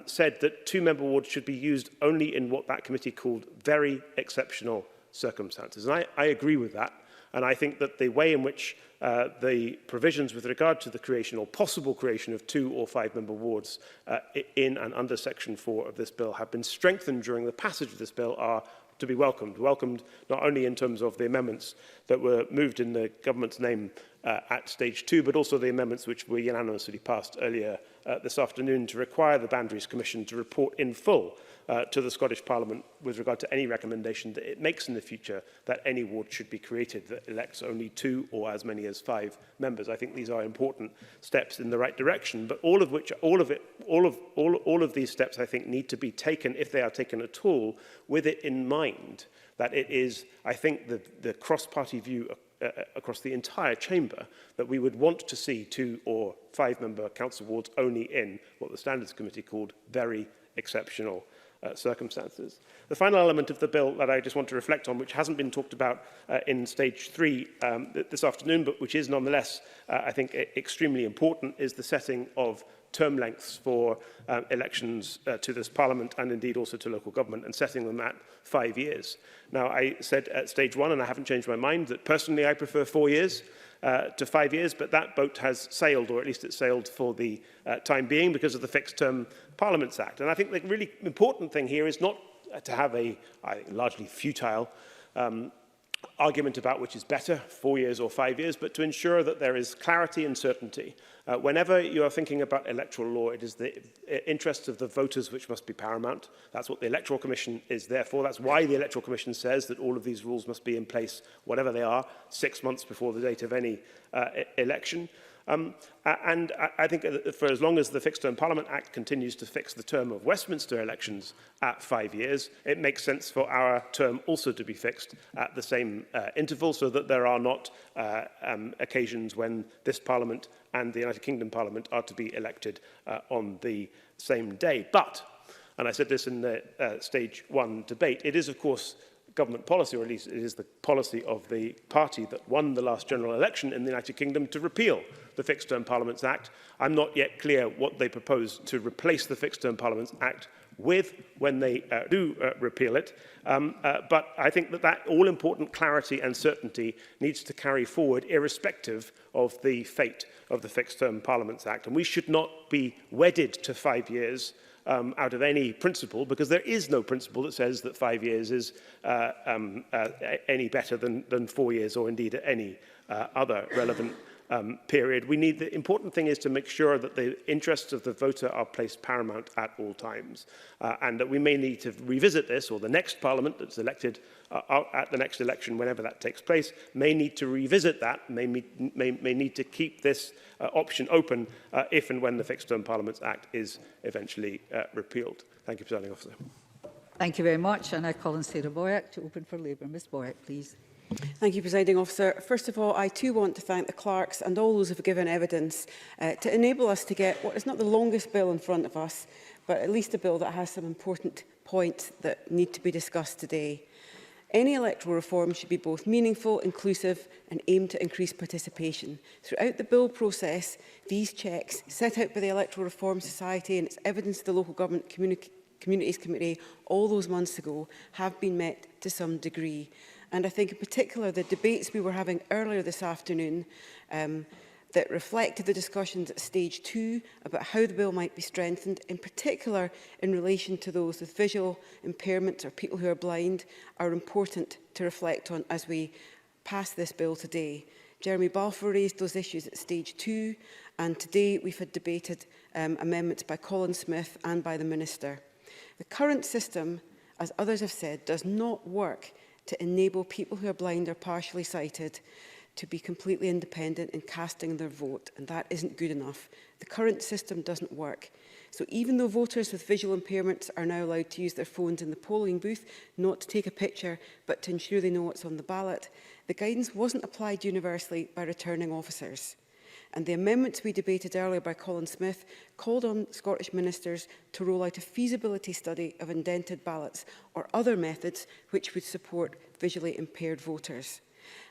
said that 2 member wards should be used only in what that committee called very exceptional circumstances. And I agree with that. And I think that the way in which the provisions with regard to the creation or possible creation of 2 or 5 member wards in and under Section 4 of this bill have been strengthened during the passage of this bill are to be welcomed. Welcomed not only in terms of the amendments that were moved in the government's name at Stage 2, but also the amendments which were unanimously passed earlier this afternoon to require the Boundaries Commission to report in full to the Scottish Parliament with regard to any recommendation that it makes in the future that any ward should be created that elects only 2 or as many as 5 members. I think these are important steps in the right direction, but all of these steps, I think, need to be taken, if they are taken at all, with it in mind that it is, I think, the cross-party view across the entire chamber that we would want to see 2 or 5 member council wards only in what the Standards Committee called very exceptional circumstances. The final element of the bill that I just want to reflect on, which hasn't been talked about in Stage 3 this afternoon, but which is nonetheless, I think, extremely important, is the setting of term lengths for elections to this Parliament and indeed also to local government, and setting them at 5 years. Now, I said at Stage 1, and I haven't changed my mind, that personally I prefer 4 years to 5 years, but that boat has sailed, or at least it sailed for the time being, because of the Fixed Term Parliaments Act. And I think the really important thing here is not to have a largely futile argument about which is better, 4 years or 5 years, but to ensure that there is clarity and certainty. Whenever you are thinking about electoral law, it is the interests of the voters which must be paramount. That's what the Electoral Commission is there for. That's why the Electoral Commission says that all of these rules must be in place, whatever they are, 6 months before the date of any election. And I think for as long as the Fixed Term Parliament Act continues to fix the term of Westminster elections at 5 years, it makes sense for our term also to be fixed at the same interval, so that there are not occasions when this Parliament and the United Kingdom Parliament are to be elected on the same day. But, and I said this in the Stage 1 debate, it is, of course, government policy, or at least it is the policy of the party that won the last general election in the United Kingdom, to repeal the Fixed Term Parliaments Act. I'm not yet clear what they propose to replace the Fixed Term Parliaments Act with when they do repeal it. But I think that all-important clarity and certainty needs to carry forward irrespective of the fate of the Fixed Term Parliaments Act. And we should not be wedded to 5 years out of any principle, because there is no principle that says that 5 years is any better than 4 years, or indeed any other relevant period. The important thing is to make sure that the interests of the voter are placed paramount at all times, and that we may need to revisit this, or the next Parliament that's elected at the next election, whenever that takes place, may need to revisit that, may need to keep this option open if and when the Fixed Term Parliaments Act is eventually repealed. Thank you, Presiding Officer. Thank you very much. And I call on Sarah Boyack to open for Labour. Ms Boyack, please. Thank you, Presiding Officer. First of all, I too want to thank the clerks and all those who have given evidence to enable us to get what is not the longest bill in front of us, but at least a bill that has some important points that need to be discussed today. Any electoral reform should be both meaningful, inclusive and aimed to increase participation. Throughout the bill process, these checks set out by the Electoral Reform Society and its evidence to the Local Government Communities Committee all those months ago have been met to some degree. And I think in particular the debates we were having earlier this afternoon that reflected the discussions at stage 2 about how the bill might be strengthened, in particular in relation to those with visual impairments or people who are blind, are important to reflect on as we pass this bill today. Jeremy Balfour raised those issues at stage 2, and today we've had debated amendments by Colin Smith and by the Minister. The current system, as others have said, does not work to enable people who are blind or partially sighted to be completely independent in casting their vote, and that isn't good enough. The current system doesn't work. So even though voters with visual impairments are now allowed to use their phones in the polling booth, not to take a picture, but to ensure they know what's on the ballot, the guidance wasn't applied universally by returning officers. And the amendments we debated earlier by Colin Smith called on Scottish ministers to roll out a feasibility study of indented ballots or other methods which would support visually impaired voters.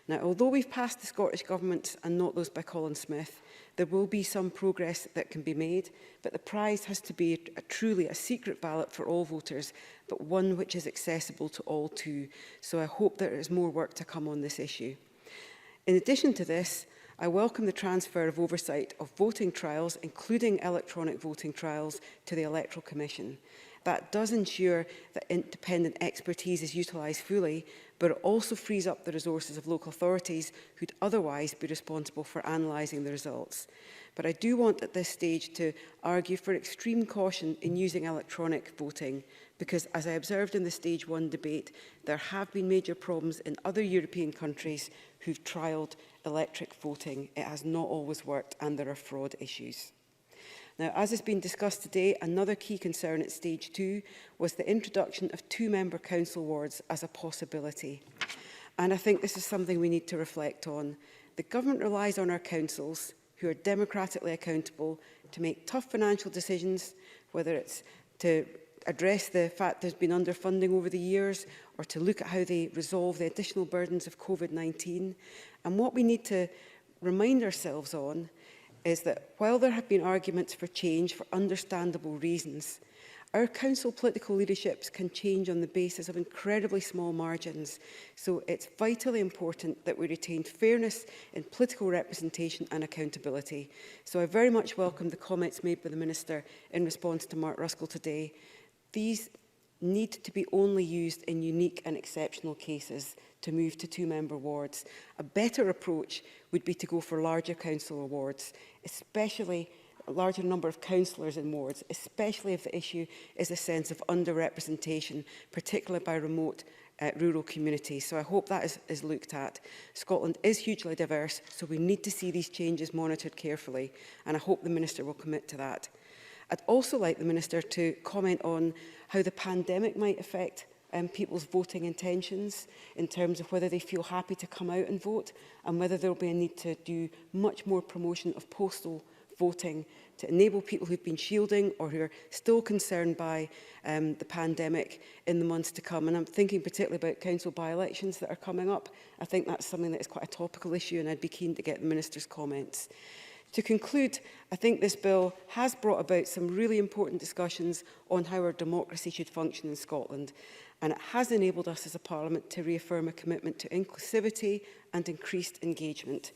Now, although we've passed the Scottish Government and not those by Colin Smith, there will be some progress that can be made, but the prize has to be truly a secret ballot for all voters, but one which is accessible to all too. So I hope there is more work to come on this issue. In addition to this, I welcome the transfer of oversight of voting trials, including electronic voting trials, to the Electoral Commission. That does ensure that independent expertise is utilised fully, but it also frees up the resources of local authorities who'd otherwise be responsible for analysing the results. But I do want at this stage to argue for extreme caution in using electronic voting, because as I observed in the stage 1 debate, there have been major problems in other European countries who've trialled electric voting. It has not always worked, and there are fraud issues. Now, as has been discussed today, another key concern at stage 2 was the introduction of 2-member council wards as a possibility. And I think this is something we need to reflect on. The government relies on our councils, who are democratically accountable, to make tough financial decisions, whether it's to address the fact there's been underfunding over the years, or to look at how they resolve the additional burdens of COVID-19. And what we need to remind ourselves on is that while there have been arguments for change for understandable reasons, our council political leaderships can change on the basis of incredibly small margins. So it's vitally important that we retain fairness in political representation and accountability. So I very much welcome the comments made by the Minister in response to Mark Ruskell today. These need to be only used in unique and exceptional cases to move to 2-member wards. A better approach would be to go for larger council wards, especially a larger number of councillors in wards, especially if the issue is a sense of underrepresentation, particularly by remote rural communities. So I hope that is looked at. Scotland is hugely diverse, so we need to see these changes monitored carefully, and I hope the Minister will commit to that. I'd also like the Minister to comment on how the pandemic might affect people's voting intentions in terms of whether they feel happy to come out and vote, and whether there will be a need to do much more promotion of postal voting to enable people who've been shielding or who are still concerned by the pandemic in the months to come. And I'm thinking particularly about council by-elections that are coming up. I think that's something that is quite a topical issue, and I'd be keen to get the Minister's comments. To conclude, I think this bill has brought about some really important discussions on how our democracy should function in Scotland, and it has enabled us as a Parliament to reaffirm a commitment to inclusivity and increased engagement.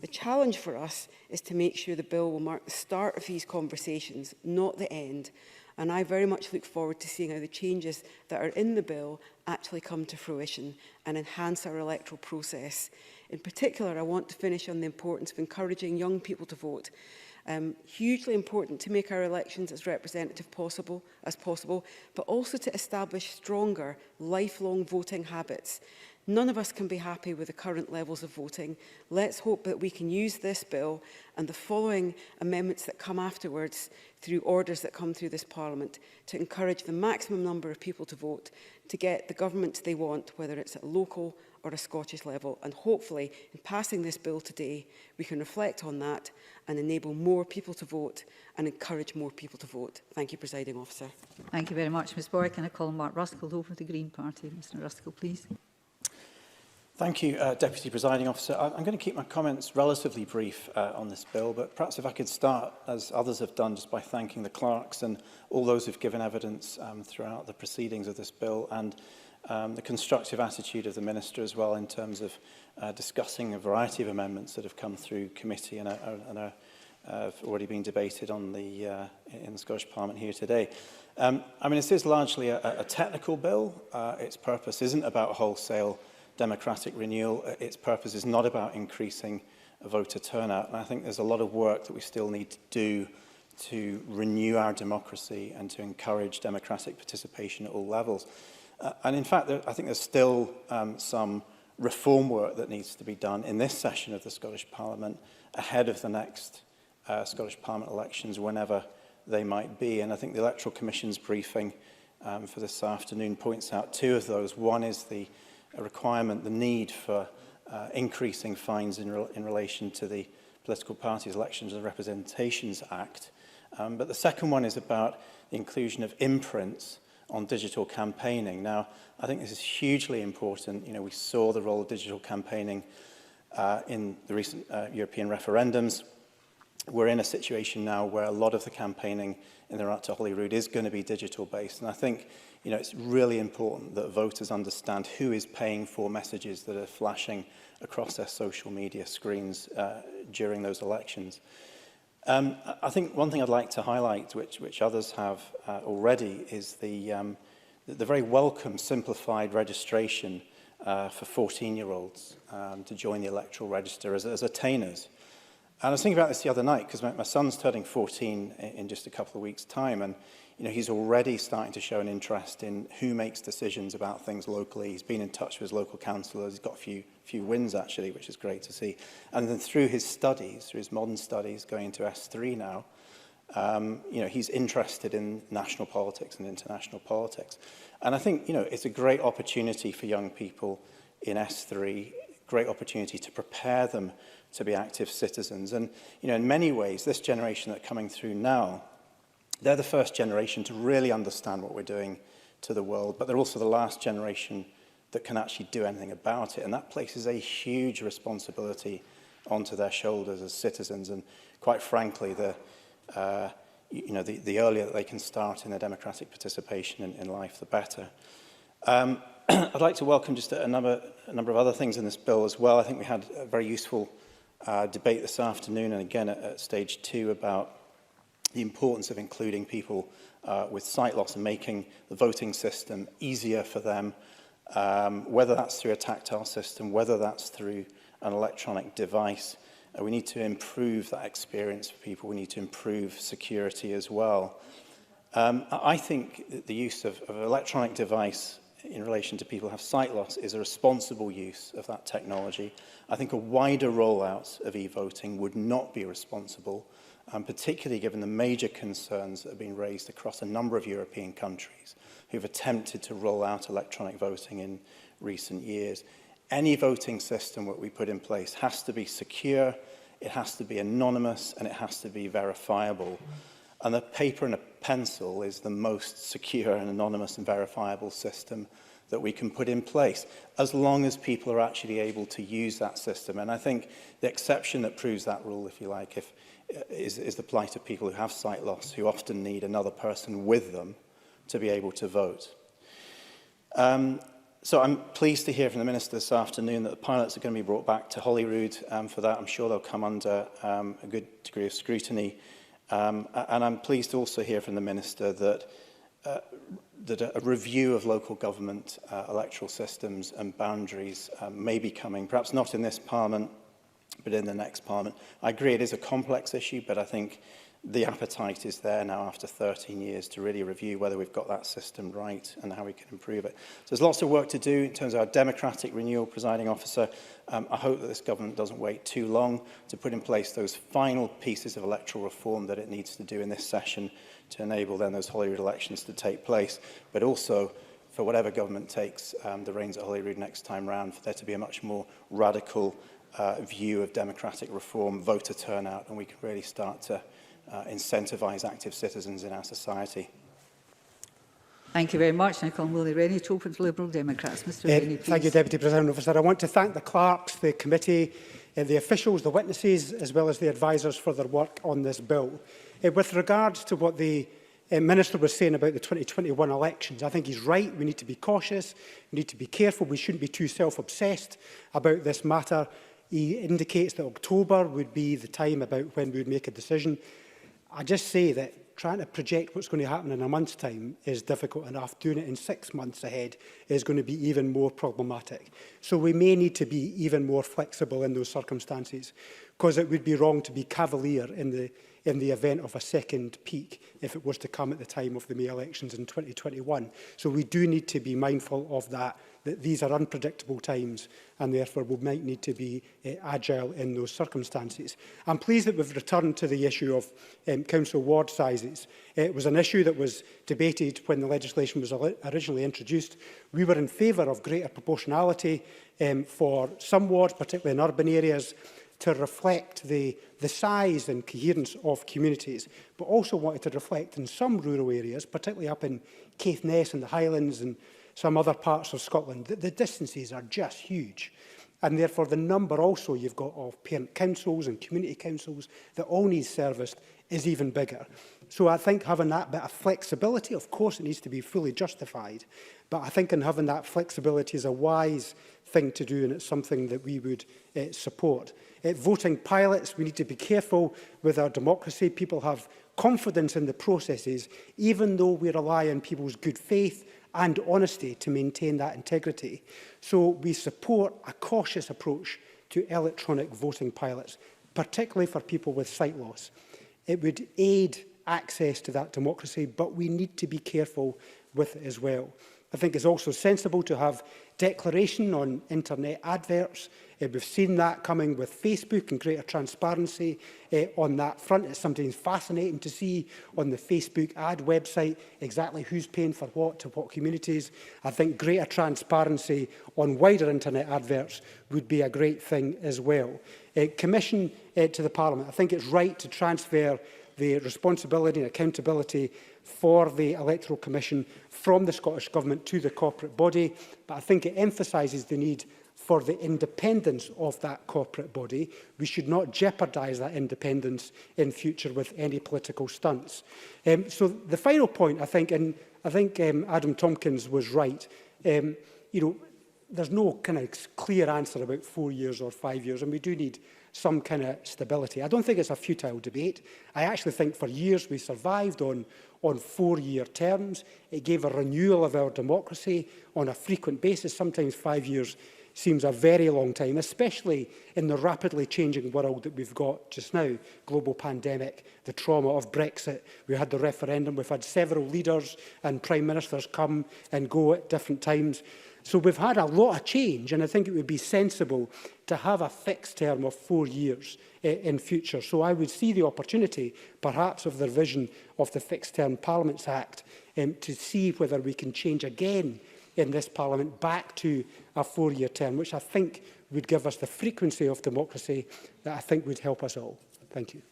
The challenge for us is to make sure the bill will mark the start of these conversations, not the end, and I very much look forward to seeing how the changes that are in the bill actually come to fruition and enhance our electoral process. In particular, I want to finish on the importance of encouraging young people to vote. Hugely important to make our elections as representative as possible, but also to establish stronger, lifelong voting habits. None of us can be happy with the current levels of voting. Let's hope that we can use this bill and the following amendments that come afterwards through orders that come through this Parliament to encourage the maximum number of people to vote, to get the government they want, whether it's at local or a Scottish level. And hopefully, in passing this bill today, we can reflect on that and enable more people to vote and encourage more people to vote. Thank you, Presiding Officer. Thank you very much, Ms Boyd. Can I call Mark Ruskell over the Green Party? Mr Ruskell, please. Thank you, Deputy Presiding Officer. I'm going to keep my comments relatively brief on this bill, but perhaps if I could start, as others have done, just by thanking the clerks and all those who've given evidence throughout the proceedings of this bill, and the constructive attitude of the Minister as well in terms of discussing a variety of amendments that have come through committee and have already been debated on in the Scottish Parliament here today. I mean, this is largely a technical bill. Its purpose isn't about wholesale democratic renewal. Its purpose is not about increasing voter turnout. And I think there's a lot of work that we still need to do to renew our democracy and to encourage democratic participation at all levels. And in fact, I think there's still some reform work that needs to be done in this session of the Scottish Parliament ahead of the next Scottish Parliament elections, whenever they might be. And I think the Electoral Commission's briefing for this afternoon points out two of those. One is the requirement, the need for increasing fines in relation to the Political Parties Elections and Representations Act. But the second one is about the inclusion of imprints on digital campaigning. Now, I think this is hugely important. You know, we saw the role of digital campaigning in the recent European referendums. We're in a situation now where a lot of the campaigning in the run to Holyrood is going to be digital based. And I think, you know, it's really important that voters understand who is paying for messages that are flashing across their social media screens during those elections. I think one thing I'd like to highlight, which others have already, is the very welcome simplified registration for 14-year-olds to join the electoral register as attainers. And I was thinking about this the other night because my son's turning 14 in just a couple of weeks' time, and you know, he's already starting to show an interest in who makes decisions about things locally. He's been in touch with his local councillors. He's got a few wins, actually, which is great to see. And then through his studies, through his modern studies, going into S3 now, you know, he's interested in national politics and international politics. And I think, you know, it's a great opportunity for young people in S3, great opportunity to prepare them to be active citizens. And, you know, in many ways, this generation that are coming through now, they're the first generation to really understand what we're doing to the world, but they're also the last generation that can actually do anything about it. And that places a huge responsibility onto their shoulders as citizens. And quite frankly, the earlier that they can start in their democratic participation in life, the better. I'd like to welcome just a number of other things in this bill as well. I think we had a very useful debate this afternoon and again at stage 2 about the importance of including people with sight loss and making the voting system easier for them, whether that's through a tactile system, whether that's through an electronic device. We need to improve that experience for people. We need to improve security as well. I think the use of an electronic device in relation to people who have sight loss is a responsible use of that technology. I think a wider rollout of e-voting would not be responsible, particularly given the major concerns that have been raised across a number of European countries who've attempted to roll out electronic voting in recent years. Any voting system that we put in place has to be secure, it has to be anonymous, and it has to be verifiable. And a paper and a pencil is the most secure and anonymous and verifiable system that we can put in place, as long as people are actually able to use that system. And I think the exception that proves that rule, if you like, is the plight of people who have sight loss, who often need another person with them to be able to vote. So I'm pleased to hear from the Minister this afternoon that the pilots are going to be brought back to Holyrood. For that, I'm sure they'll come under a good degree of scrutiny. And I'm pleased to also hear from the Minister that a review of local government electoral systems and boundaries may be coming, perhaps not in this Parliament, but in the next Parliament. I agree it is a complex issue, but I think the appetite is there now after 13 years to really review whether we've got that system right and how we can improve it. So there's lots of work to do in terms of our democratic renewal, Presiding Officer. I hope that this government doesn't wait too long to put in place those final pieces of electoral reform that it needs to do in this session to enable then those Holyrood elections to take place, but also for whatever government takes the reins at Holyrood next time round, for there to be a much more radical view of democratic reform, voter turnout, and we can really start to incentivise active citizens in our society. Thank you very much. I call Willie Rennie to open to Liberal Democrats. Mr Rennie, please. Thank you, Deputy Presiding Officer. I want to thank the clerks, the committee, the officials, the witnesses, as well as the advisers for their work on this bill. With regards to what the Minister was saying about the 2021 elections, I think he's right. We need to be cautious. We need to be careful. We shouldn't be too self-obsessed about this matter. He indicates that October would be the time about when we would make a decision. I just say that trying to project what's going to happen in a month's time is difficult enough. Doing it in 6 months ahead is going to be even more problematic. So we may need to be even more flexible in those circumstances, because it would be wrong to be cavalier in the event of a second peak if it was to come at the time of the May elections in 2021. So we do need to be mindful of that these are unpredictable times and therefore we might need to be agile in those circumstances. I'm pleased that we've returned to the issue of council ward sizes. It was an issue that was debated when the legislation was originally introduced. We were in favour of greater proportionality for some wards, particularly in urban areas, to reflect the size and coherence of communities, but also wanted to reflect in some rural areas, particularly up in Caithness and the Highlands and some other parts of Scotland, the distances are just huge. And therefore the number also you've got of parent councils and community councils that all need serviced is even bigger. So I think having that bit of flexibility, of course it needs to be fully justified, but I think in having that flexibility is a wise thing to do, and it's something that we would support. Voting pilots, we need to be careful with our democracy. People have confidence in the processes, even though we rely on people's good faith and honesty to maintain that integrity. So we support a cautious approach to electronic voting pilots, particularly for people with sight loss. It would aid access to that democracy, but we need to be careful with it as well. I think it's also sensible to have declaration on internet adverts. We've seen that coming with Facebook and greater transparency on that front. It's sometimes fascinating to see on the Facebook ad website exactly who's paying for what to what communities. I think greater transparency on wider internet adverts would be a great thing as well. Commission to the Parliament. I think it's right to transfer the responsibility and accountability for the Electoral Commission from the Scottish Government to the corporate body, but I think it emphasises the need for the independence of that corporate body. We should not jeopardise that independence in future with any political stunts. So the final point, I think Adam Tompkins was right. There's no kind of clear answer about 4 years or 5 years, and we do need some kind of stability. I don't think it's a futile debate. I actually think for years we survived on 4-year terms. It gave a renewal of our democracy on a frequent basis. Sometimes 5 years seems a very long time, especially in the rapidly changing world that we've got just now. Global pandemic, the trauma of Brexit. We had the referendum. We've had several leaders and prime ministers come and go at different times. So we've had a lot of change, and I think it would be sensible to have a fixed term of 4 years in future. So I would see the opportunity, perhaps of the revision of the Fixed Term Parliaments Act, to see whether we can change again in this Parliament back to a 4-year term, which I think would give us the frequency of democracy that I think would help us all. Thank you.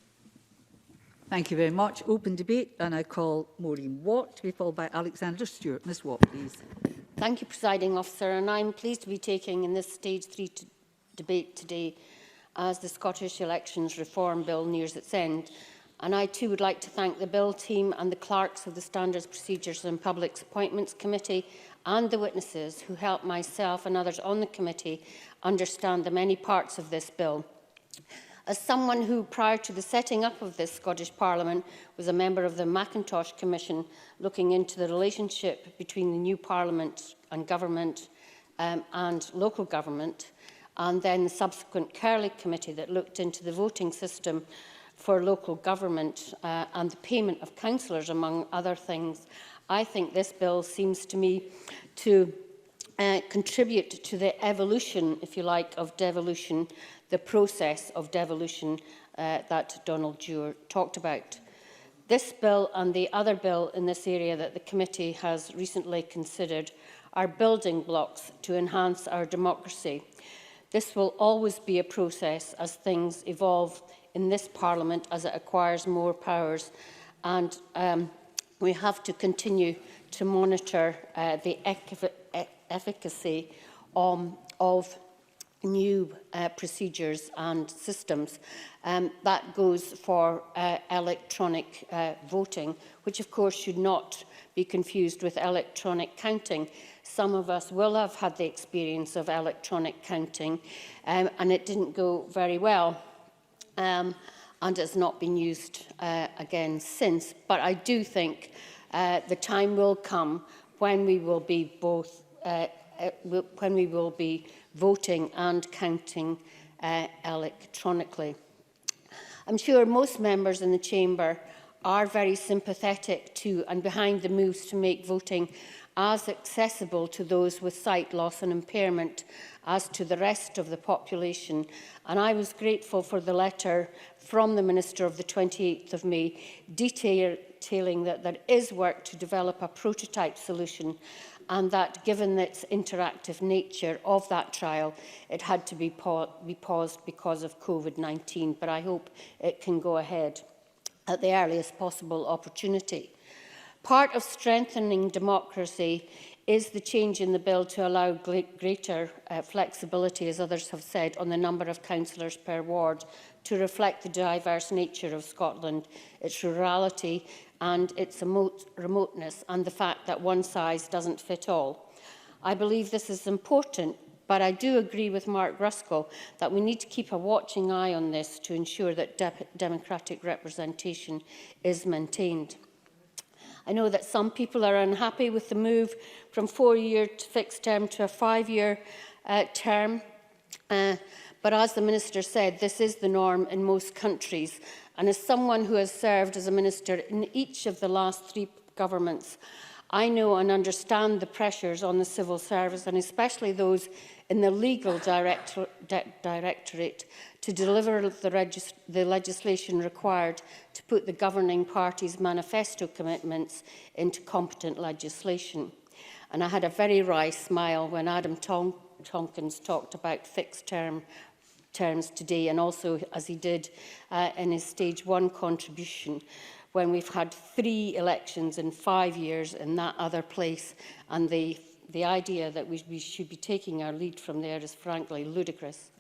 Thank you very much. Open debate, and I call Maureen Watt to be followed by Alexander Stewart. Ms Watt, please. Thank you, Presiding Officer, and I'm pleased to be taking in this Stage 3 debate today as the Scottish Elections Reform Bill nears its end. And I too would like to thank the Bill team and the clerks of the Standards, Procedures and Public Appointments Committee and the witnesses who helped myself and others on the committee understand the many parts of this bill. As someone who, prior to the setting up of this Scottish Parliament, was a member of the Macintosh Commission looking into the relationship between the new Parliament and government and local government, and then the subsequent Curley Committee that looked into the voting system for local government and the payment of councillors, among other things, I think this bill seems to me to contribute to the evolution, if you like, of devolution, the process of devolution that Donald Dewar talked about. This bill and the other bill in this area that the committee has recently considered are building blocks to enhance our democracy. This will always be a process as things evolve in this Parliament as it acquires more powers, and we have to continue to monitor the efficacy of new procedures and systems. That goes for electronic voting, which of course should not be confused with electronic counting. Some of us will have had the experience of electronic counting, and it didn't go very well, and it's not been used again since. But I do think the time will come when we will be voting and counting electronically. I'm sure most members in the chamber are very sympathetic to and behind the moves to make voting as accessible to those with sight loss and impairment as to the rest of the population. And I was grateful for the letter from the Minister of the 28th of May detailing that there is work to develop a prototype solution, and that given its interactive nature of that trial, it had to be paused because of COVID-19. But I hope it can go ahead at the earliest possible opportunity. Part of strengthening democracy is the change in the bill to allow greater flexibility, as others have said, on the number of councillors per ward to reflect the diverse nature of Scotland, its rurality and its remoteness, and the fact that one size doesn't fit all. I believe this is important, but I do agree with Mark Ruskell that we need to keep a watching eye on this to ensure that democratic representation is maintained. I know that some people are unhappy with the move from 4-year fixed term to a 5-year term, but as the Minister said, this is the norm in most countries. And as someone who has served as a minister in each of the last 3 governments, I know and understand the pressures on the civil service, and especially those in the legal directorate, to deliver the legislation required to put the governing party's manifesto commitments into competent legislation. And I had a very wry smile when Adam Tompkins talked about fixed terms today, and also as he did in his stage 1 contribution, when we've had 3 elections in 5 years in that other place, and the idea that we should be taking our lead from there is frankly ludicrous.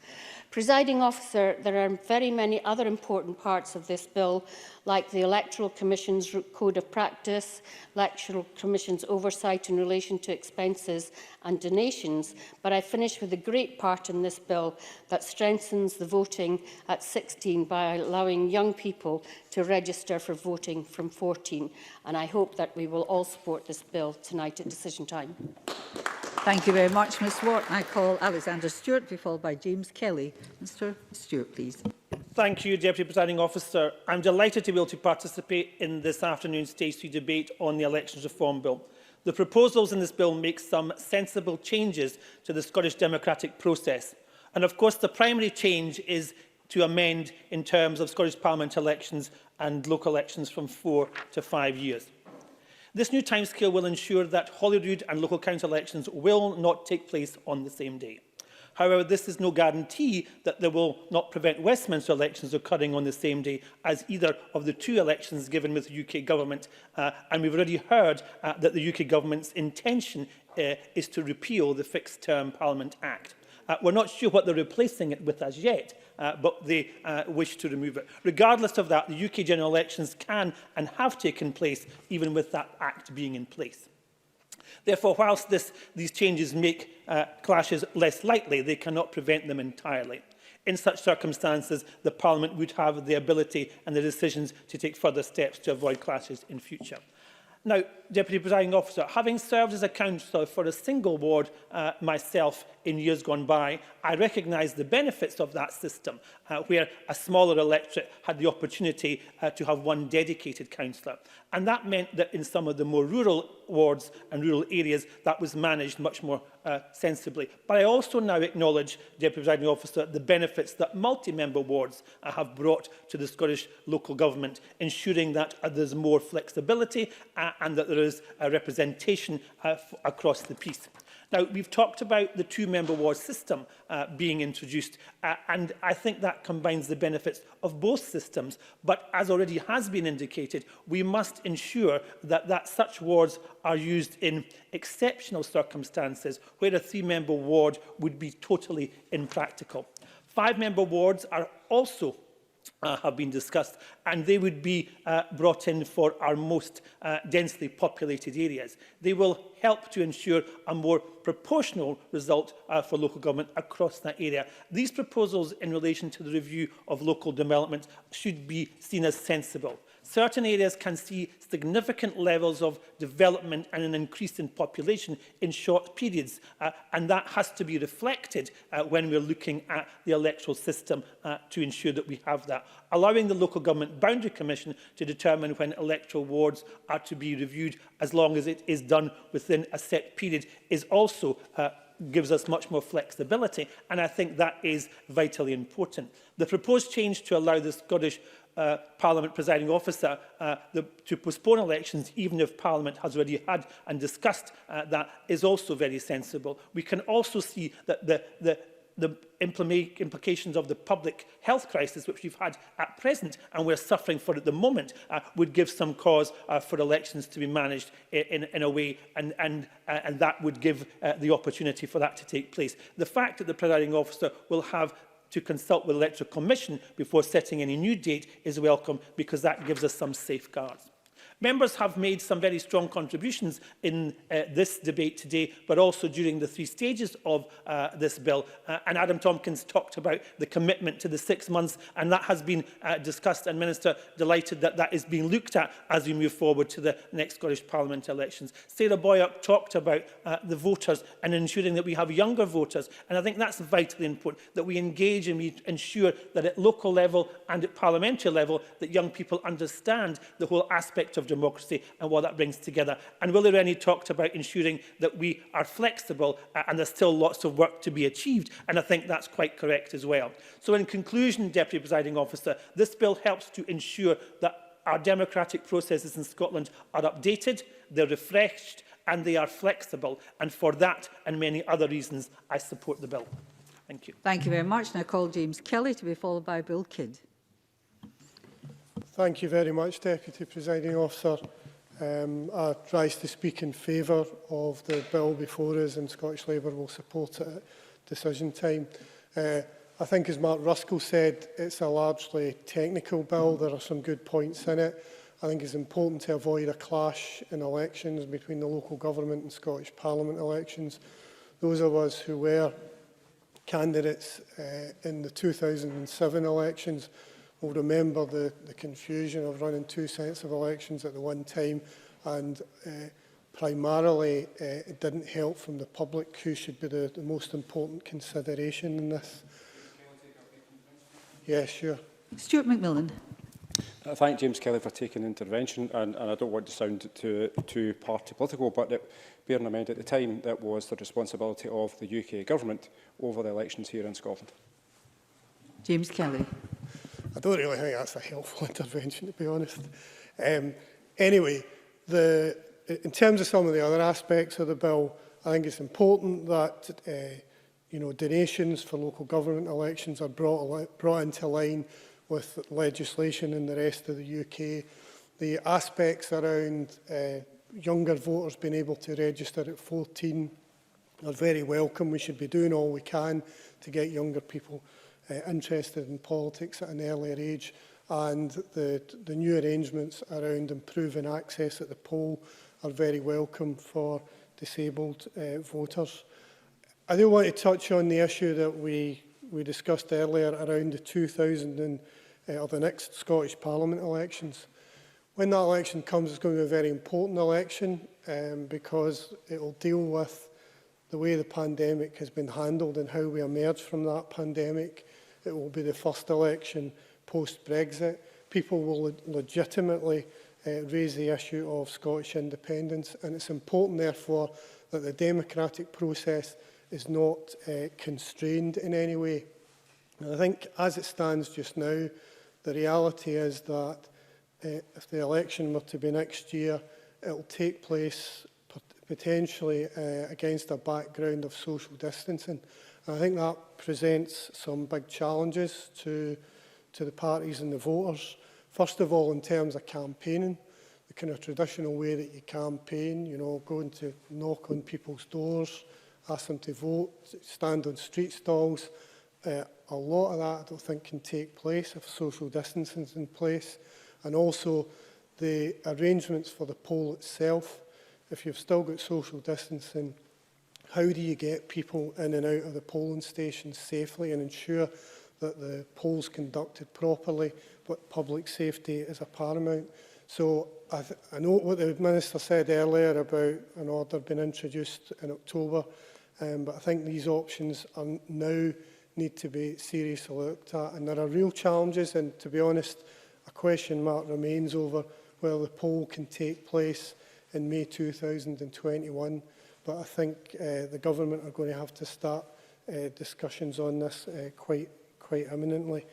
Presiding Officer, there are very many other important parts of this bill, like the Electoral Commission's Code of Practice, Electoral Commission's oversight in relation to expenses and donations, but I finish with a great part in this bill that strengthens the voting at 16 by allowing young people to register for voting from 14. And I hope that we will all support this bill tonight at decision time. Thank you very much, Ms Watt. I call Alexander Stewart, to be followed by James Kelly. Mr Stewart, please. Thank you, Deputy Presiding Officer. I'm delighted to be able to participate in this afternoon's Stage 3 debate on the Elections Reform Bill. The proposals in this bill make some sensible changes to the Scottish democratic process. And of course, the primary change is to amend in terms of Scottish Parliament elections and local elections from 4 to 5 years. This new timescale will ensure that Holyrood and local council elections will not take place on the same day. However, this is no guarantee that they will not prevent Westminster elections occurring on the same day as either of the 2 elections given with the UK Government. And we've already heard that the UK Government's intention is to repeal the Fixed Term Parliament Act. We're not sure what they're replacing it with as yet, but they wish to remove it. Regardless of that, the UK general elections can and have taken place even with that Act being in place. Therefore, whilst these changes make clashes less likely, they cannot prevent them entirely. In such circumstances, the Parliament would have the ability and the decisions to take further steps to avoid clashes in future. Now, Deputy Presiding Officer, having served as a councillor for a single ward myself in years gone by, I recognise the benefits of that system, where a smaller electorate had the opportunity to have one dedicated councillor. And that meant that in some of the more rural wards and rural areas, that was managed much more sensibly. But I also now acknowledge, Deputy Presiding Officer, the benefits that multi-member wards have brought to the Scottish local government, ensuring that there's more flexibility and that there is a representation across the piece. Now, we've talked about the two-member ward system being introduced, and I think that combines the benefits of both systems. But as already has been indicated, we must ensure that such wards are used in exceptional circumstances where a three-member ward would be totally impractical. Five-member wards are also have been discussed, and they would be brought in for our most densely populated areas. They will help to ensure a more proportional result for local government across that area. These proposals in relation to the review of local development should be seen as sensible. Certain areas can see significant levels of development and an increase in population in short periods, and that has to be reflected when we're looking at the electoral system to ensure that we have that. Allowing the Local Government Boundary Commission to determine when electoral wards are to be reviewed, as long as it is done within a set period, is also gives us much more flexibility, and I think that is vitally important. The proposed change to allow the Scottish Parliament presiding officer to postpone elections, even if Parliament has already had and discussed that, is also very sensible. We can also see that the implications of the public health crisis, which we've had at present and we're suffering for at the moment, would give some cause for elections to be managed in a way, and that would give the opportunity for that to take place. The fact that the presiding officer will have to consult with the Electoral Commission before setting any new date is welcome, because that gives us some safeguards. Members have made some very strong contributions in this debate today, but also during the three stages of this bill. And Adam Tompkins talked about the commitment to the 6 months, and that has been discussed, and Minister, delighted that that is being looked at as we move forward to the next Scottish Parliament elections. Sarah Boyack talked about the voters and ensuring that we have younger voters, and I think that's vitally important, that we engage and we ensure that at local level and at parliamentary level that young people understand the whole aspect of democracy and what that brings together. And Willie Rennie talked about ensuring that we are flexible and there's still lots of work to be achieved, and I think that's quite correct as well. So in conclusion, Deputy Presiding Officer, this bill helps to ensure that our democratic processes in Scotland are updated, they're refreshed and they are flexible, and for that and many other reasons I support the bill. Thank you. Thank you very much. Now I call James Kelly to be followed by Bill Kidd. Thank you very much, Deputy Presiding Officer. I rise to speak in favour of the bill before us, and Scottish Labour will support it at decision time. I think, as Mark Ruskell said, it's a largely technical bill. There are some good points in it. I think it's important to avoid a clash in elections between the local government and Scottish Parliament elections. Those of us who were candidates in the 2007 elections will remember the confusion of running two sets of elections at the one time, and primarily it didn't help from the public, who should be the most important consideration in this. Yeah, sure. Stuart McMillan. I thank James Kelly for taking the intervention, and I don't want to sound too party political, but bearing in mind at the time that was the responsibility of the UK government over the elections here in Scotland. James Kelly. I don't really think that's a helpful intervention, to be honest. Anyway, in terms of some of the other aspects of the bill, I think it's important that donations for local government elections are brought into line with legislation in the rest of the UK. The aspects around younger voters being able to register at 14 are very welcome. We should be doing all we can to get younger people interested in politics at an earlier age, and the new arrangements around improving access at the poll are very welcome for disabled voters. I do want to touch on the issue that we discussed earlier around the next Scottish Parliament elections. When that election comes, it's going to be a very important election because it will deal with the way the pandemic has been handled and how we emerge from that pandemic. It will be the first election post-Brexit. People will legitimately raise the issue of Scottish independence, and it's important, therefore, that the democratic process is not constrained in any way. And I think as it stands just now, the reality is that if the election were to be next year, it will take place potentially against a background of social distancing. And I think that presents some big challenges to the parties and the voters. First of all, in terms of campaigning, the kind of traditional way that you campaign, you know, going to knock on people's doors, ask them to vote, stand on street stalls. A lot of that I don't think can take place if social distancing is in place. And also the arrangements for the poll itself. If you've still got social distancing, how do you get people in and out of the polling stations safely and ensure that the polls conducted properly, but public safety is a paramount? So I know what the Minister said earlier about an order being introduced in October, but I think these options are now need to be seriously looked at. And there are real challenges, and to be honest, a question mark remains over whether the poll can take place in May 2021. But I think the government are going to have to start discussions on this quite imminently.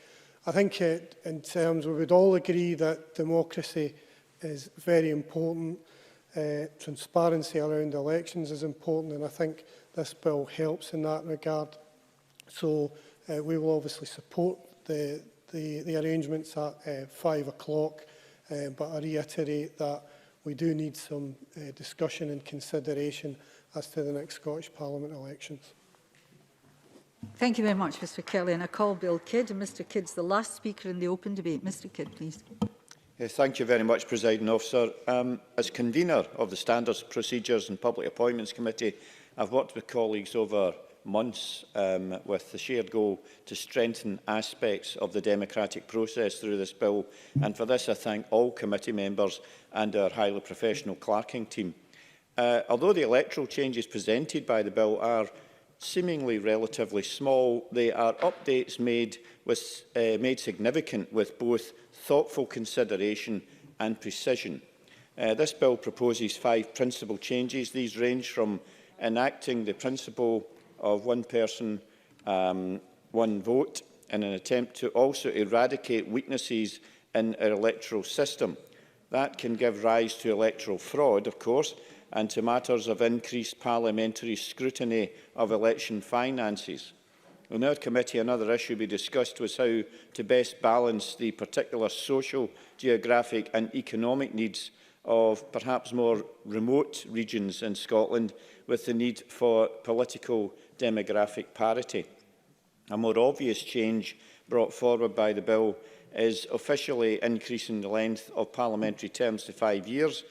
I think in terms, we would all agree that democracy is very important. Transparency around elections is important, and I think this bill helps in that regard. So we will obviously support the arrangements at 5 o'clock, but I reiterate that we do need some discussion and consideration as to the next Scottish Parliament elections. Thank you very much, Mr Kelly. And I call Bill Kidd, and Mr Kidd's the last speaker in the open debate. Mr Kidd, please. Thank you very much, Presiding Officer. As convener of the Standards, Procedures and Public Appointments Committee, I've worked with colleagues over months with the shared goal to strengthen aspects of the democratic process through this bill, and for this I thank all committee members and our highly professional clerking team. Although the electoral changes presented by the bill are seemingly relatively small, they are updates made significant with both thoughtful consideration and precision. This bill proposes 5 principal changes. These range from enacting the principle of one person, one vote, in an attempt to also eradicate weaknesses in our electoral system. That can give rise to electoral fraud, of course, and to matters of increased parliamentary scrutiny of election finances. In our committee, another issue we discussed was how to best balance the particular social, geographic and economic needs of perhaps more remote regions in Scotland with the need for political demographic parity. A more obvious change brought forward by the bill is officially increasing the length of parliamentary terms to 5 years.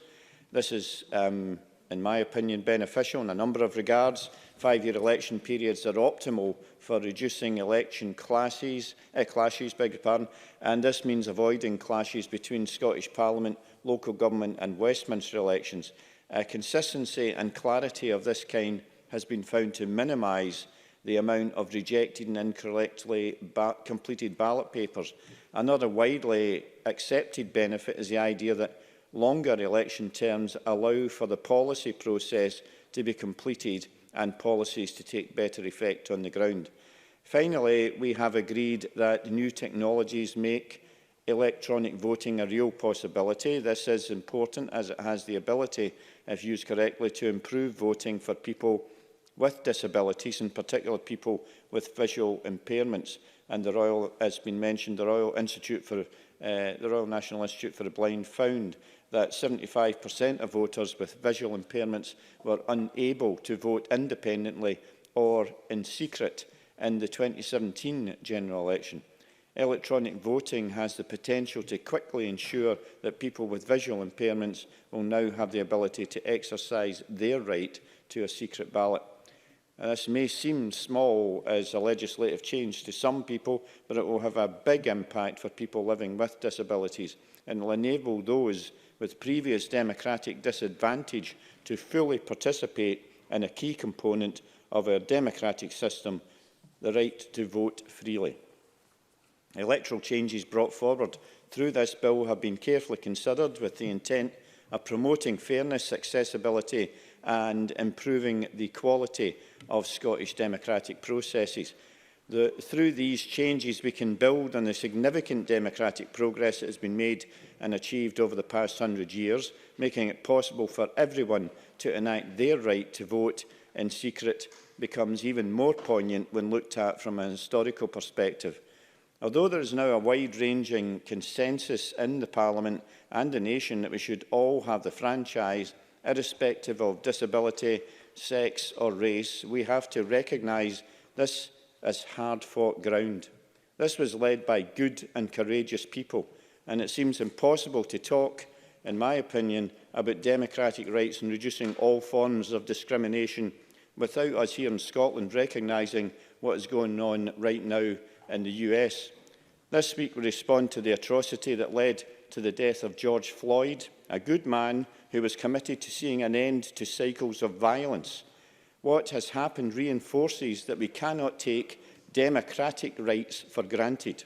This is, in my opinion, beneficial in a number of regards. 5-year election periods are optimal for reducing election clashes, and this means avoiding clashes between Scottish Parliament, local government and Westminster elections. Consistency and clarity of this kind has been found to minimise the amount of rejected and incorrectly completed ballot papers. Another widely accepted benefit is the idea that longer election terms allow for the policy process to be completed and policies to take better effect on the ground. Finally, we have agreed that new technologies make electronic voting a real possibility. This is important as it has the ability, if used correctly, to improve voting for people with disabilities, in particular people with visual impairments. And the Royal, as been mentioned, the Royal National Institute for the Blind found that 75% of voters with visual impairments were unable to vote independently or in secret in the 2017 general election. Electronic voting has the potential to quickly ensure that people with visual impairments will now have the ability to exercise their right to a secret ballot. This may seem small as a legislative change to some people, but it will have a big impact for people living with disabilities and will enable those with previous democratic disadvantage to fully participate in a key component of our democratic system, the right to vote freely. Electoral changes brought forward through this bill have been carefully considered with the intent of promoting fairness, accessibility and improving the quality of Scottish democratic processes. Through these changes, we can build on the significant democratic progress that has been made and achieved over the past 100 years, making it possible for everyone to enact their right to vote in secret becomes even more poignant when looked at from a historical perspective. Although there is now a wide-ranging consensus in the Parliament and the nation that we should all have the franchise, irrespective of disability, sex or race, we have to recognise this as hard-fought ground. This was led by good and courageous people, and it seems impossible to talk, in my opinion, about democratic rights and reducing all forms of discrimination without us here in Scotland recognising what is going on right now in the US. This week we respond to the atrocity that led to the death of George Floyd, a good man who was committed to seeing an end to cycles of violence. What has happened reinforces that we cannot take democratic rights for granted.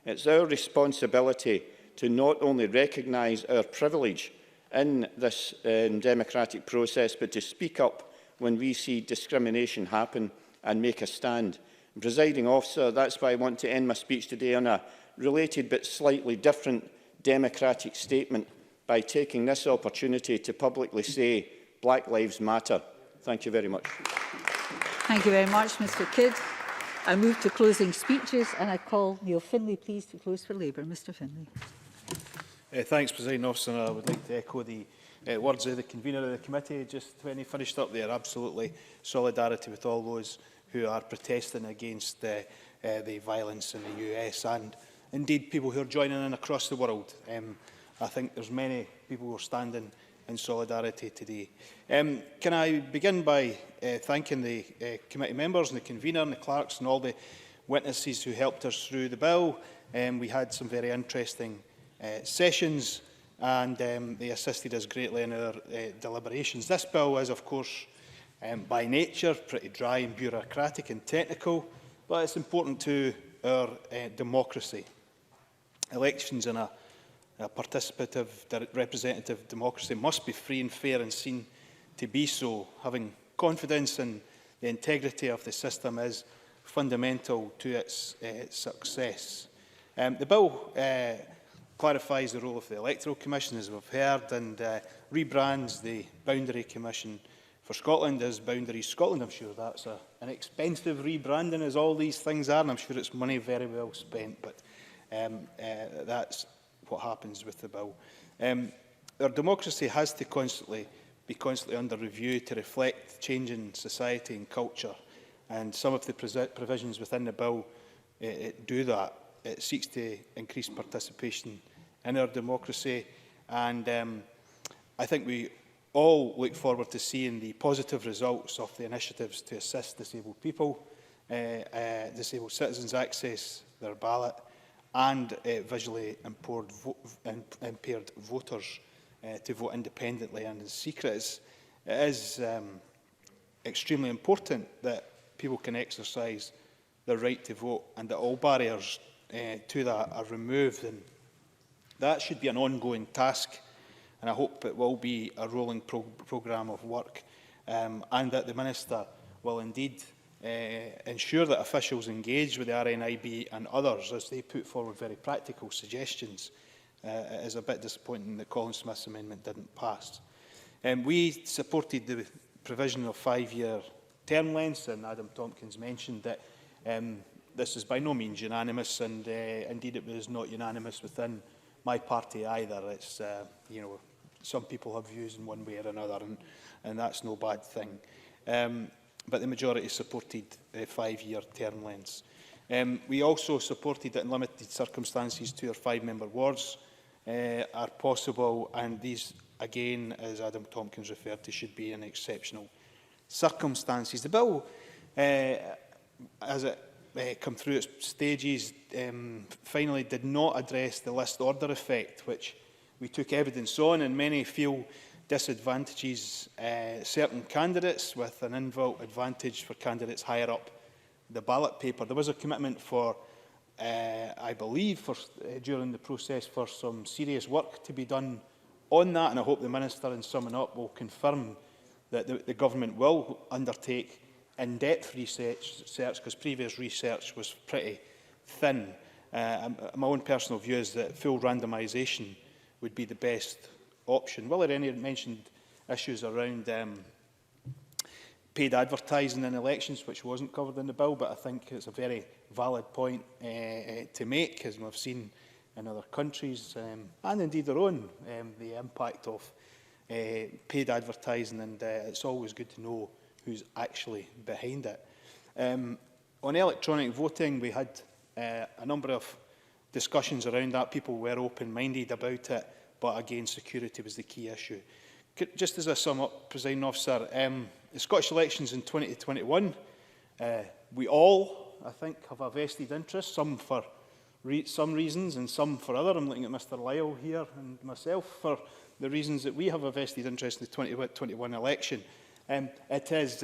It's our responsibility to not only recognise our privilege in this democratic process, but to speak up when we see discrimination happen and make a stand. Presiding Officer, that's why I want to end my speech today on a related but slightly different democratic statement by taking this opportunity to publicly say Black Lives Matter. Thank you very much. Thank you very much, Mr Kidd. I move to closing speeches and I call Neil Findlay, please, to close for Labour. Mr Findlay. Thanks, Presiding Officer. I would like to echo the words of the convener of the committee just when he finished up there. Absolutely solidarity with all those who are protesting against the violence in the US and indeed people who are joining in across the world. I think there's many people who are standing in solidarity today. Can I begin by thanking the committee members and the convener and the clerks and all the witnesses who helped us through the bill. We had some very interesting sessions and they assisted us greatly in our deliberations. This bill is, of course, by nature pretty dry and bureaucratic and technical, but it's important to our democracy. Elections in a participative, representative democracy must be free and fair and seen to be so. Having confidence in the integrity of the system is fundamental to its success. The bill clarifies the role of the Electoral Commission, as we've heard, and rebrands the Boundary Commission for Scotland as Boundaries Scotland. I'm sure that's an expensive rebranding, as all these things are, and I'm sure it's money very well spent, but that's what happens with the bill. Our democracy has to be constantly under review to reflect changing society and culture, and some of the provisions within the bill do that. It seeks to increase participation in our democracy, and I think we all look forward to seeing the positive results of the initiatives to assist disabled people, disabled citizens access their ballot, and visually impaired voters to vote independently and in secret. It is extremely important that people can exercise their right to vote and that all barriers to that are removed. And that should be an ongoing task, and I hope it will be a rolling programme of work, and that the Minister will indeed ensure that officials engage with the RNIB and others as they put forward very practical suggestions. It is a bit disappointing that Colin Smith's amendment didn't pass. We supported the provision of 5-year term lengths, and Adam Tompkins mentioned that this is by no means unanimous, and indeed it was not unanimous within my party either. It's, you know, some people have views in one way or another, and that's no bad thing. But the majority supported 5-year term lengths. We also supported that in limited circumstances 2 or 5-member wards are possible, and these, again, as Adam Tompkins referred to, should be in exceptional circumstances. The bill, as it come through its stages, finally did not address the list order effect, which we took evidence on, and many feel disadvantages certain candidates with an inbuilt advantage for candidates higher up the ballot paper. There was a commitment for, I believe, during the process for some serious work to be done on that, and I hope the Minister, in summing up, will confirm that the government will undertake in-depth research, because previous research was pretty thin. My own personal view is that full randomisation would be the best option. Will there any mentioned issues around paid advertising in elections, which wasn't covered in the bill, but I think it's a very valid point to make, as we've seen in other countries, and indeed their own, the impact of paid advertising, and it's always good to know who's actually behind it. On electronic voting, we had a number of discussions around that. People were open-minded about it, but again, security was the key issue. Just as a sum up, Presiding Officer, the Scottish elections in 2021, we all, I think, have a vested interest, some for some reasons and some for other. I'm looking at Mr Lyle here and myself for the reasons that we have a vested interest in the 2021 election. It is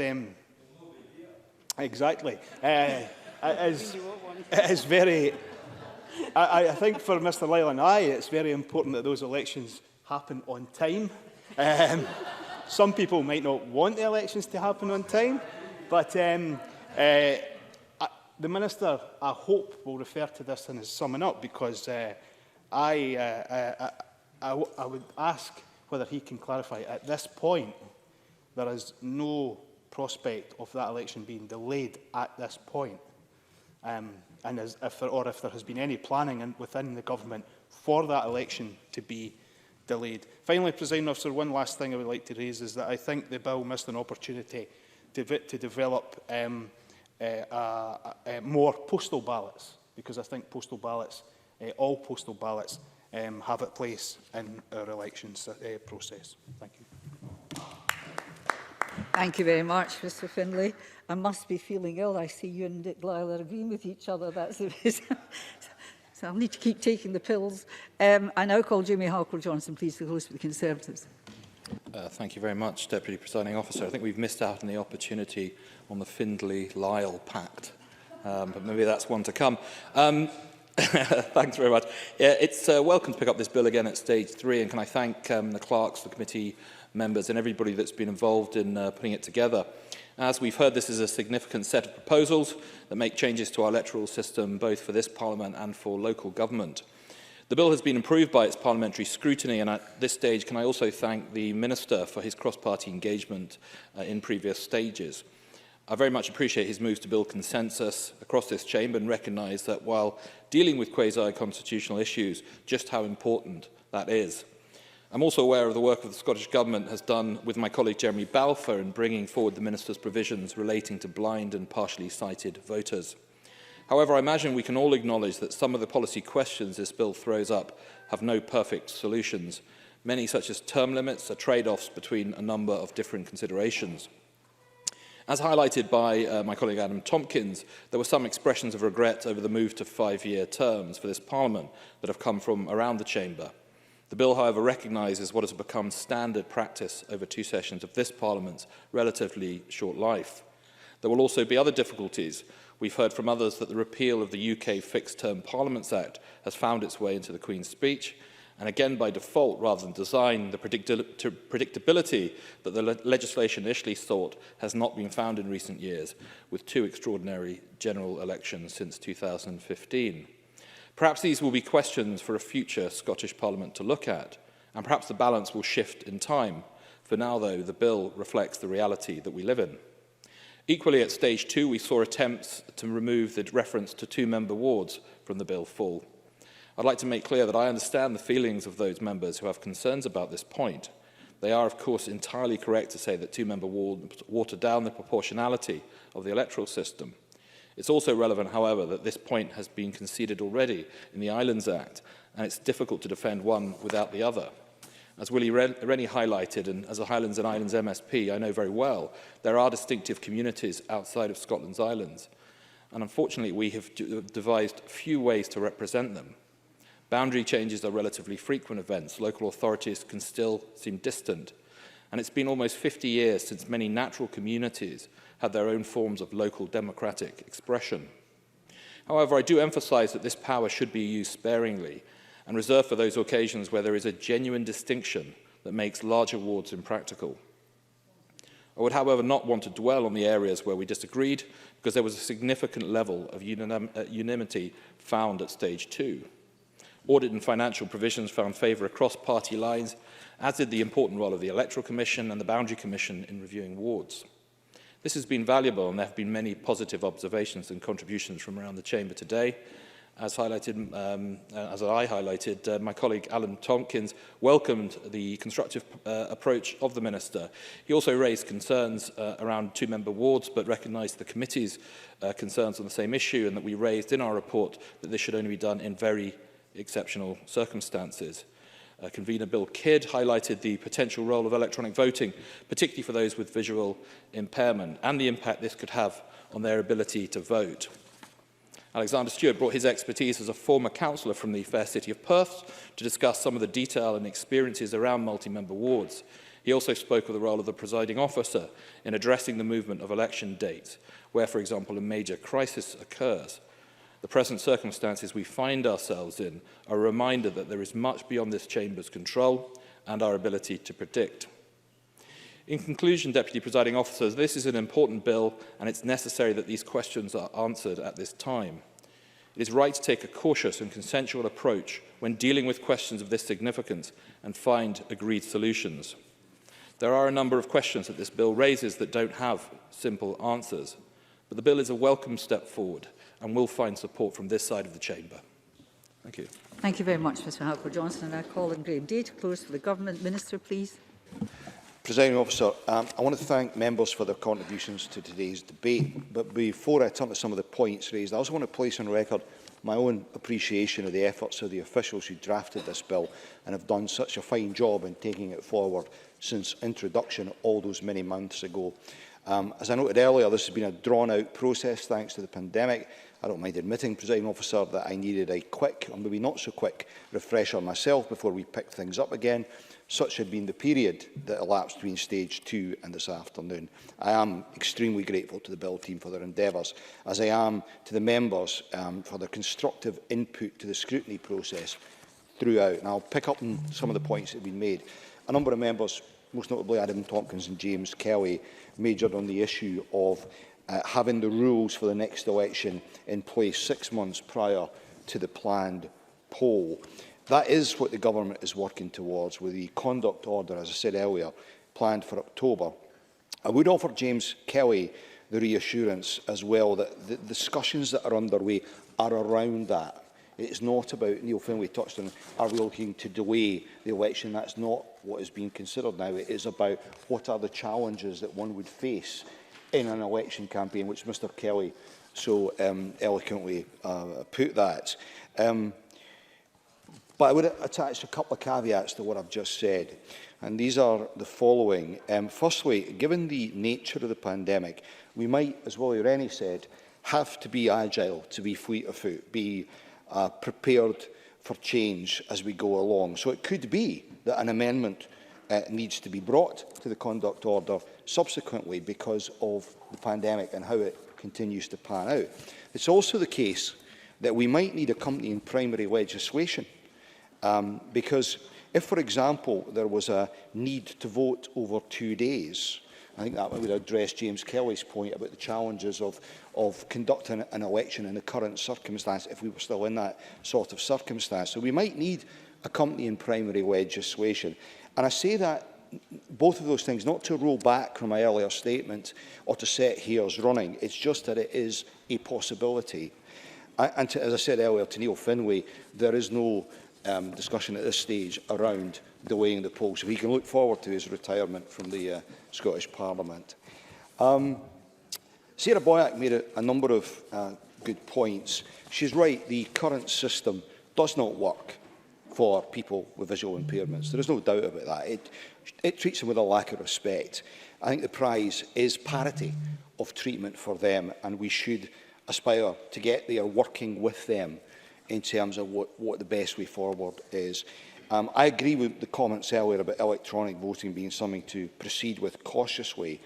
exactly. It is very. I think for Mr Lyle and I, it's very important that those elections happen on time. Some people might not want the elections to happen on time, but the Minister, I hope, will refer to this in his summing up, because I would ask whether he can clarify at this point there is no prospect of that election being delayed at this point, and if there has been any planning within the government for that election to be delayed. Finally, Presiding Officer, one last thing I would like to raise is that I think the bill missed an opportunity to develop more postal ballots, because I think postal ballots, all postal ballots, have a place in our elections process. Thank you. Thank you very much, Mr Findlay. I must be feeling ill. I see you and Dick Lyle are agreeing with each other. That's the reason. So I'll need to keep taking the pills. I now call Jamie Harcourt-Johnson, please, the host of the Conservatives. Thank you very much, Deputy Presiding Officer. I think we've missed out on the opportunity on the Findlay-Lyle Pact, but maybe that's one to come. Thanks very much. Yeah, it's welcome to pick up this bill again at stage 3, and can I thank the clerks, the committee members and everybody that's been involved in putting it together. As we've heard, this is a significant set of proposals that make changes to our electoral system, both for this Parliament and for local government. The bill has been improved by its parliamentary scrutiny, and at this stage can I also thank the Minister for his cross-party engagement in previous stages. I very much appreciate his moves to build consensus across this chamber and recognise that while dealing with quasi-constitutional issues, just how important that is. I'm also aware of the work that the Scottish Government has done with my colleague Jeremy Balfour in bringing forward the Minister's provisions relating to blind and partially sighted voters. However, I imagine we can all acknowledge that some of the policy questions this bill throws up have no perfect solutions. Many, such as term limits, are trade-offs between a number of different considerations. As highlighted by my colleague Adam Tompkins, there were some expressions of regret over the move to 5-year terms for this Parliament that have come from around the Chamber. The bill, however, recognises what has become standard practice over 2 sessions of this Parliament's relatively short life. There will also be other difficulties. We've heard from others that the repeal of the UK Fixed-Term Parliaments Act has found its way into the Queen's speech, and again by default rather than design, the predictability that the legislation initially sought has not been found in recent years, with 2 extraordinary general elections since 2015. Perhaps these will be questions for a future Scottish Parliament to look at, and perhaps the balance will shift in time. For now, though, the bill reflects the reality that we live in. Equally, at stage 2, we saw attempts to remove the reference to 2-member wards from the bill fall. I'd like to make clear that I understand the feelings of those members who have concerns about this point. They are, of course, entirely correct to say that 2-member wards water down the proportionality of the electoral system. It's also relevant, however, that this point has been conceded already in the Islands Act, and it's difficult to defend one without the other. As Willie Rennie highlighted, and as a Highlands and Islands MSP, I know very well, there are distinctive communities outside of Scotland's islands, and unfortunately we have devised few ways to represent them. Boundary changes are relatively frequent events. Local authorities can still seem distant, and it's been almost 50 years since many natural communities had their own forms of local democratic expression. However, I do emphasise that this power should be used sparingly and reserved for those occasions where there is a genuine distinction that makes larger wards impractical. I would, however, not want to dwell on the areas where we disagreed, because there was a significant level of unanimity found at stage 2. Audit and financial provisions found favour across party lines, as did the important role of the Electoral Commission and the Boundary Commission in reviewing wards. This has been valuable, and there have been many positive observations and contributions from around the Chamber today. As I highlighted, my colleague Alan Tompkins welcomed the constructive approach of the Minister. He also raised concerns around two-member wards, but recognised the committee's concerns on the same issue, and that we raised in our report that this should only be done in very exceptional circumstances. Convener Bill Kidd highlighted the potential role of electronic voting, particularly for those with visual impairment, and the impact this could have on their ability to vote. Alexander Stewart brought his expertise as a former councillor from the fair city of Perth to discuss some of the detail and experiences around multi-member wards. He also spoke of the role of the presiding officer in addressing the movement of election dates, where, for example, a major crisis occurs. The present circumstances we find ourselves in are a reminder that there is much beyond this Chamber's control and our ability to predict. In conclusion, Deputy Presiding Officers, this is an important bill, and it's necessary that these questions are answered at this time. It is right to take a cautious and consensual approach when dealing with questions of this significance and find agreed solutions. There are a number of questions that this bill raises that don't have simple answers, but the bill is a welcome step forward and will find support from this side of the Chamber. Thank you. Thank you very much, Mr Halford-Johnson. And I call on Graeme Day to close for the Government. Minister, please. Presiding Officer, I want to thank members for their contributions to today's debate. But before I turn to some of the points raised, I also want to place on record my own appreciation of the efforts of the officials who drafted this bill and have done such a fine job in taking it forward since introduction all those many months ago. As I noted earlier, this has been a drawn-out process thanks to the pandemic. I don't mind admitting, Presiding Officer, that I needed a quick, or maybe not so quick, refresher myself before we picked things up again. Such had been the period that elapsed between stage 2 and this afternoon. I am extremely grateful to the Bill team for their endeavours, as I am to the members for their constructive input to the scrutiny process throughout. And I'll pick up on some of the points that have been made. A number of members, most notably Adam Tompkins and James Kelly, majored on the issue of having the rules for the next election in place 6 months prior to the planned poll. That is what the Government is working towards, with the conduct order, as I said earlier, planned for October. I would offer James Kelly the reassurance as well that the discussions that are underway are around that. It's not about, Neil Finlay touched on, are we looking to delay the election? That's not what is being considered now. It is about what are the challenges that one would face in an election campaign, which Mr Kelly so eloquently put that. But I would attach a couple of caveats to what I've just said, and these are the following. Firstly, given the nature of the pandemic, we might, as Willie Rennie said, have to be agile, to be fleet of foot, be prepared for change as we go along. So it could be that an amendment needs to be brought to the conduct order subsequently because of the pandemic and how it continues to pan out. It's also the case that we might need accompanying primary legislation because if, for example, there was a need to vote over 2 days, I think that would address James Kelly's point about the challenges of conducting an election in the current circumstance if we were still in that sort of circumstance. So we might need accompanying primary legislation. And I say that, both of those things, not to roll back from my earlier statement or to set hairs running. It's just that it is a possibility. And as I said earlier to Neil Finlay, there is no discussion at this stage around delaying the poll. So he can look forward to his retirement from the Scottish Parliament. Sarah Boyack made a number of good points. She's right, the current system does not work for people with visual impairments. There is no doubt about that. It treats them with a lack of respect. I think the prize is parity of treatment for them, and we should aspire to get there working with them in terms of what the best way forward is. I agree with the comments earlier about electronic voting being something to proceed with cautiously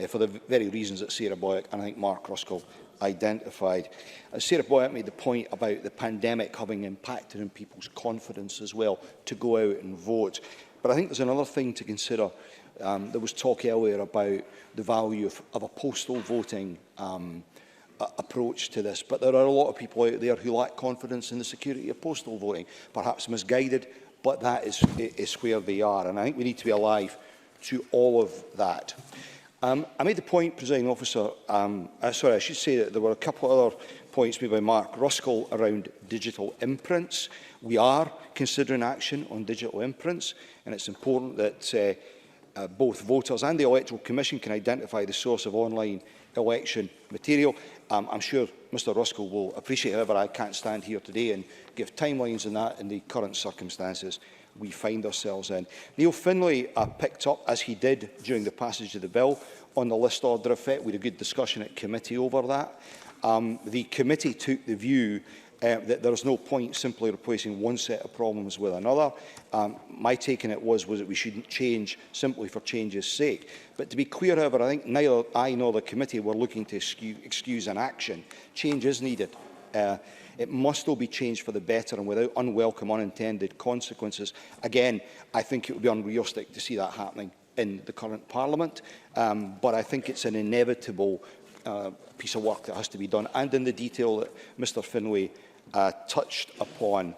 for the very reasons that Sarah Boyack and I think Mark Ruskell identified. Sarah Boyack made the point about the pandemic having impacted on people's confidence as well to go out and vote. But I think there's another thing to consider There was talk earlier about the value of a postal voting approach to this, but there are a lot of people out there who lack confidence in the security of postal voting, perhaps misguided, but that is where they are, and I think we need to be alive to all of that. I made the point, Presiding Officer, sorry, I should say that there were a couple of other points made by Mark Ruskell around digital imprints. We are considering action on digital imprints, and it's important that both voters and the Electoral Commission can identify the source of online election material. I'm sure Mr Ruskell will appreciate, however, I can't stand here today and give timelines on that in the current circumstances we find ourselves in. Neil Findlay picked up, as he did during the passage of the bill, on the list order effect. We had a good discussion at committee over that. The committee took the view that there is no point simply replacing one set of problems with another. My take on it was that we shouldn't change simply for change's sake. But to be clear, however, I think neither I nor the committee were looking to excuse an action. Change is needed. It must all be changed for the better and without unwelcome unintended consequences. Again, I think it would be unrealistic to see that happening in the current Parliament, but I think it's an inevitable piece of work that has to be done, and in the detail that Mr Findlay touched upon.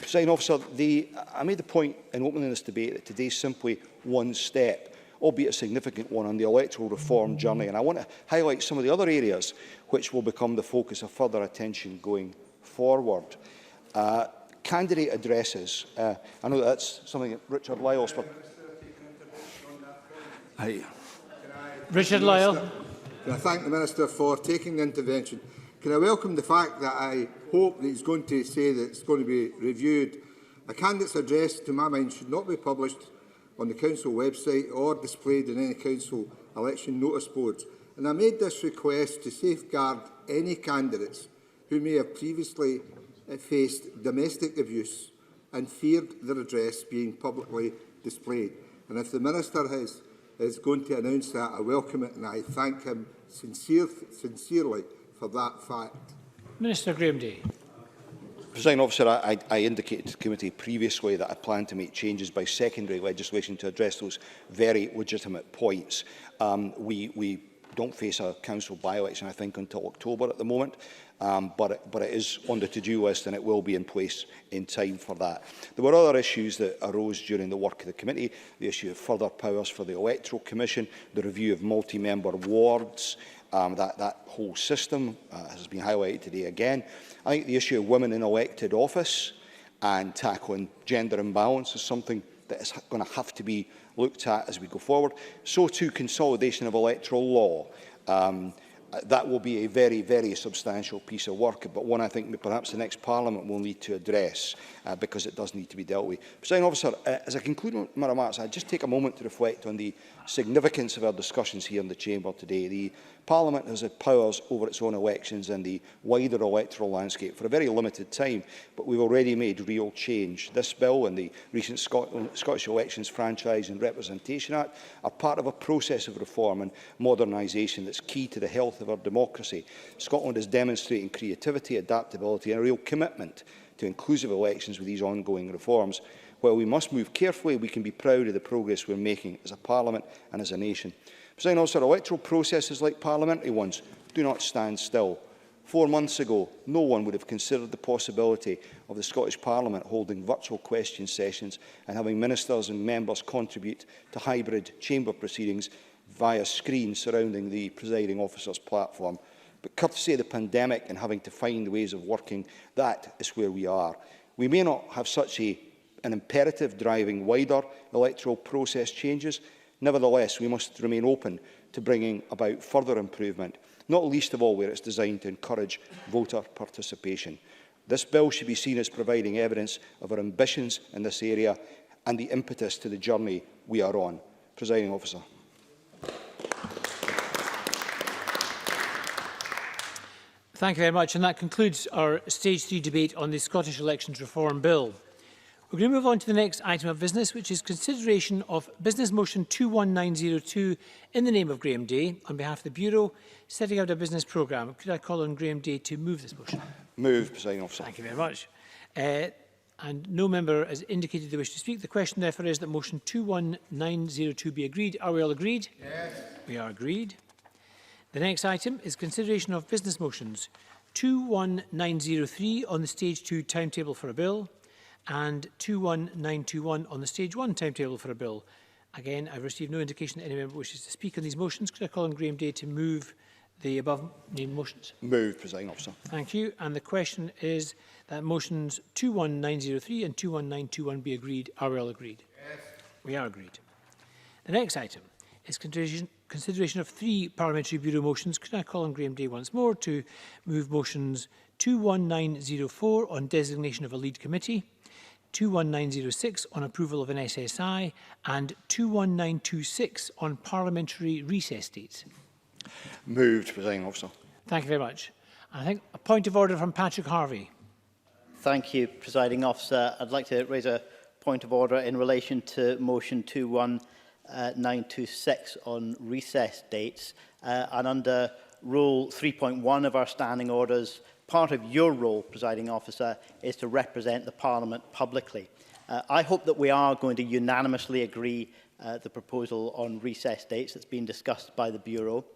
Presiding Officer, I made the point in opening this debate that today is simply one step, albeit a significant one, on the electoral reform journey, and I want to highlight some of the other areas which will become the focus of further attention going forward. Candidate addresses. I know that's something that Richard Lyle's... Richard Lyle. Can I thank the Minister for taking the intervention? Can I welcome the fact that I hope that he's going to say that it's going to be reviewed? A candidate's address, to my mind, should not be published on the Council website or displayed in any Council election notice boards. And I made this request to safeguard any candidates who may have previously faced domestic abuse and feared their address being publicly displayed. And if the Minister is going to announce that, I welcome it and I thank him sincerely for that fact. Minister Graeme Day. Presiding Officer, I indicated to the committee previously that I plan to make changes by secondary legislation to address those very legitimate points. We don't face a council by-election, I think, until October at the moment, but it is on the to-do list and it will be in place in time for that. There were other issues that arose during the work of the committee: the issue of further powers for the Electoral Commission, the review of multi-member wards. That whole system has been highlighted today again. I think the issue of women in elected office and tackling gender imbalance is something that is going to have to be looked at as we go forward. So too consolidation of electoral law. That will be a very, very substantial piece of work, but one I think perhaps the next Parliament will need to address because it does need to be dealt with. Presiding Officer, as I conclude my remarks, I'd just take a moment to reflect on the significance of our discussions here in the Chamber today. The Parliament has had powers over its own elections and the wider electoral landscape for a very limited time, but we've already made real change. This bill and the recent Scottish Elections Franchise and Representation Act are part of a process of reform and modernisation that's key to the health of our democracy. Scotland is demonstrating creativity, adaptability and a real commitment to inclusive elections with these ongoing reforms. While we must move carefully, we can be proud of the progress we're making as a Parliament and as a nation. Presiding Officer, electoral processes like parliamentary ones do not stand still. 4 months ago, no one would have considered the possibility of the Scottish Parliament holding virtual question sessions and having ministers and members contribute to hybrid chamber proceedings via screens surrounding the presiding officer's platform. But courtesy of the pandemic and having to find ways of working, that is where we are. We may not have such an imperative driving wider electoral process changes. Nevertheless, we must remain open to bringing about further improvement, not least of all where it's designed to encourage voter participation. This bill should be seen as providing evidence of our ambitions in this area and the impetus to the journey we are on. Presiding Officer. Thank you very much. And that concludes our Stage 3 debate on the Scottish Elections Reform Bill. We're going to move on to the next item of business, which is consideration of Business Motion 21902 in the name of Graeme Day, on behalf of the Bureau, setting out a business programme. Could I call on Graeme Day to move this motion? Move, Presiding Officer. Thank you very much. and no member has indicated they wish to speak. The question therefore is that motion 21902 be agreed. Are we all agreed? Yes. We are agreed. The next item is consideration of business motions 21903 on the stage 2 timetable for a bill and 21921 on the stage 1 timetable for a bill. Again, I've received no indication that any member wishes to speak on these motions. Could I call on Graeme Day to move the above named motions? Moved, Presiding Officer. Thank you. And the question is that motions 21903 and 21921 be agreed. Are we all agreed? Yes. We are agreed. The next item is consideration of 3 Parliamentary Bureau motions. Could I call on Graeme Day once more to move motions 21904 on designation of a lead committee, 21906 on approval of an SSI and 21926 on parliamentary recess dates? Moved, Presiding Officer. Thank you very much. I think a point of order from Patrick Harvey. Thank you, Presiding Officer. I'd like to raise a point of order in relation to motion 21926 on recess dates. And under Rule 3.1 of our standing orders, part of your role, Presiding Officer, is to represent the Parliament publicly. I hope that we are going to unanimously agree the proposal on recess dates that's been discussed by the Bureau.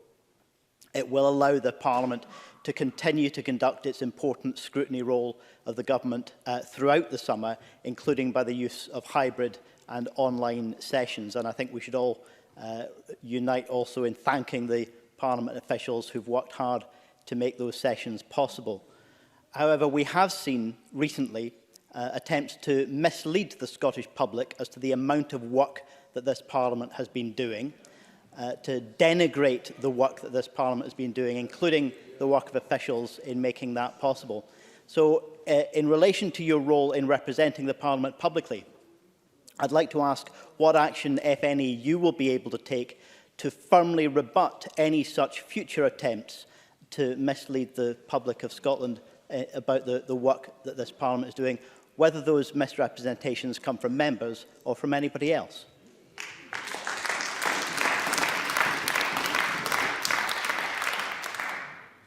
It will allow the Parliament to continue to conduct its important scrutiny role of the Government throughout the summer, including by the use of hybrid and online sessions. And I think we should all unite also in thanking the Parliament officials who've worked hard to make those sessions possible. However, we have seen recently attempts to mislead the Scottish public as to the amount of work that this Parliament has been doing, to denigrate the work that this Parliament has been doing, including the work of officials in making that possible. So, in relation to your role in representing the Parliament publicly, I'd like to ask what action, if any, you will be able to take to firmly rebut any such future attempts to mislead the public of Scotland about the work that this Parliament is doing, whether those misrepresentations come from members or from anybody else.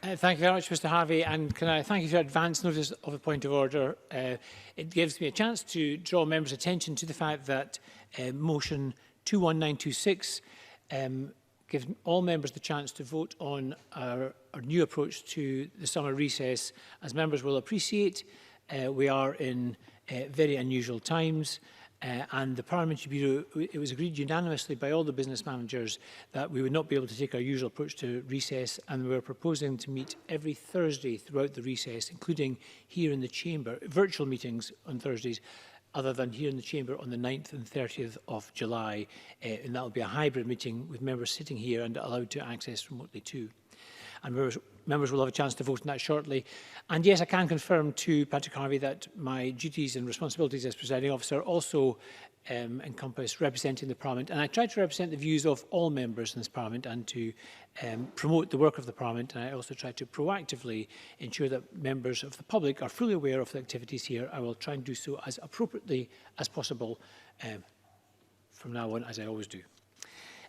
Thank you very much, Mr Harvey, and can I thank you for advance notice of a point of order. It gives me a chance to draw members' attention to the fact that motion 21926 gives all members the chance to vote on our new approach to the summer recess. As members will appreciate, we are in very unusual times. And the Parliamentary Bureau, it was agreed unanimously by all the business managers that we would not be able to take our usual approach to recess, and we were proposing to meet every Thursday throughout the recess, including here in the Chamber, virtual meetings on Thursdays, other than here in the Chamber on the 9th and 30th of July. And that will be a hybrid meeting with members sitting here and allowed to access remotely too. And members will have a chance to vote on that shortly. And yes, I can confirm to Patrick Harvey that my duties and responsibilities as presiding officer also encompass representing the Parliament. And I try to represent the views of all members in this Parliament and to promote the work of the Parliament. And I also try to proactively ensure that members of the public are fully aware of the activities here. I will try and do so as appropriately as possible from now on, as I always do.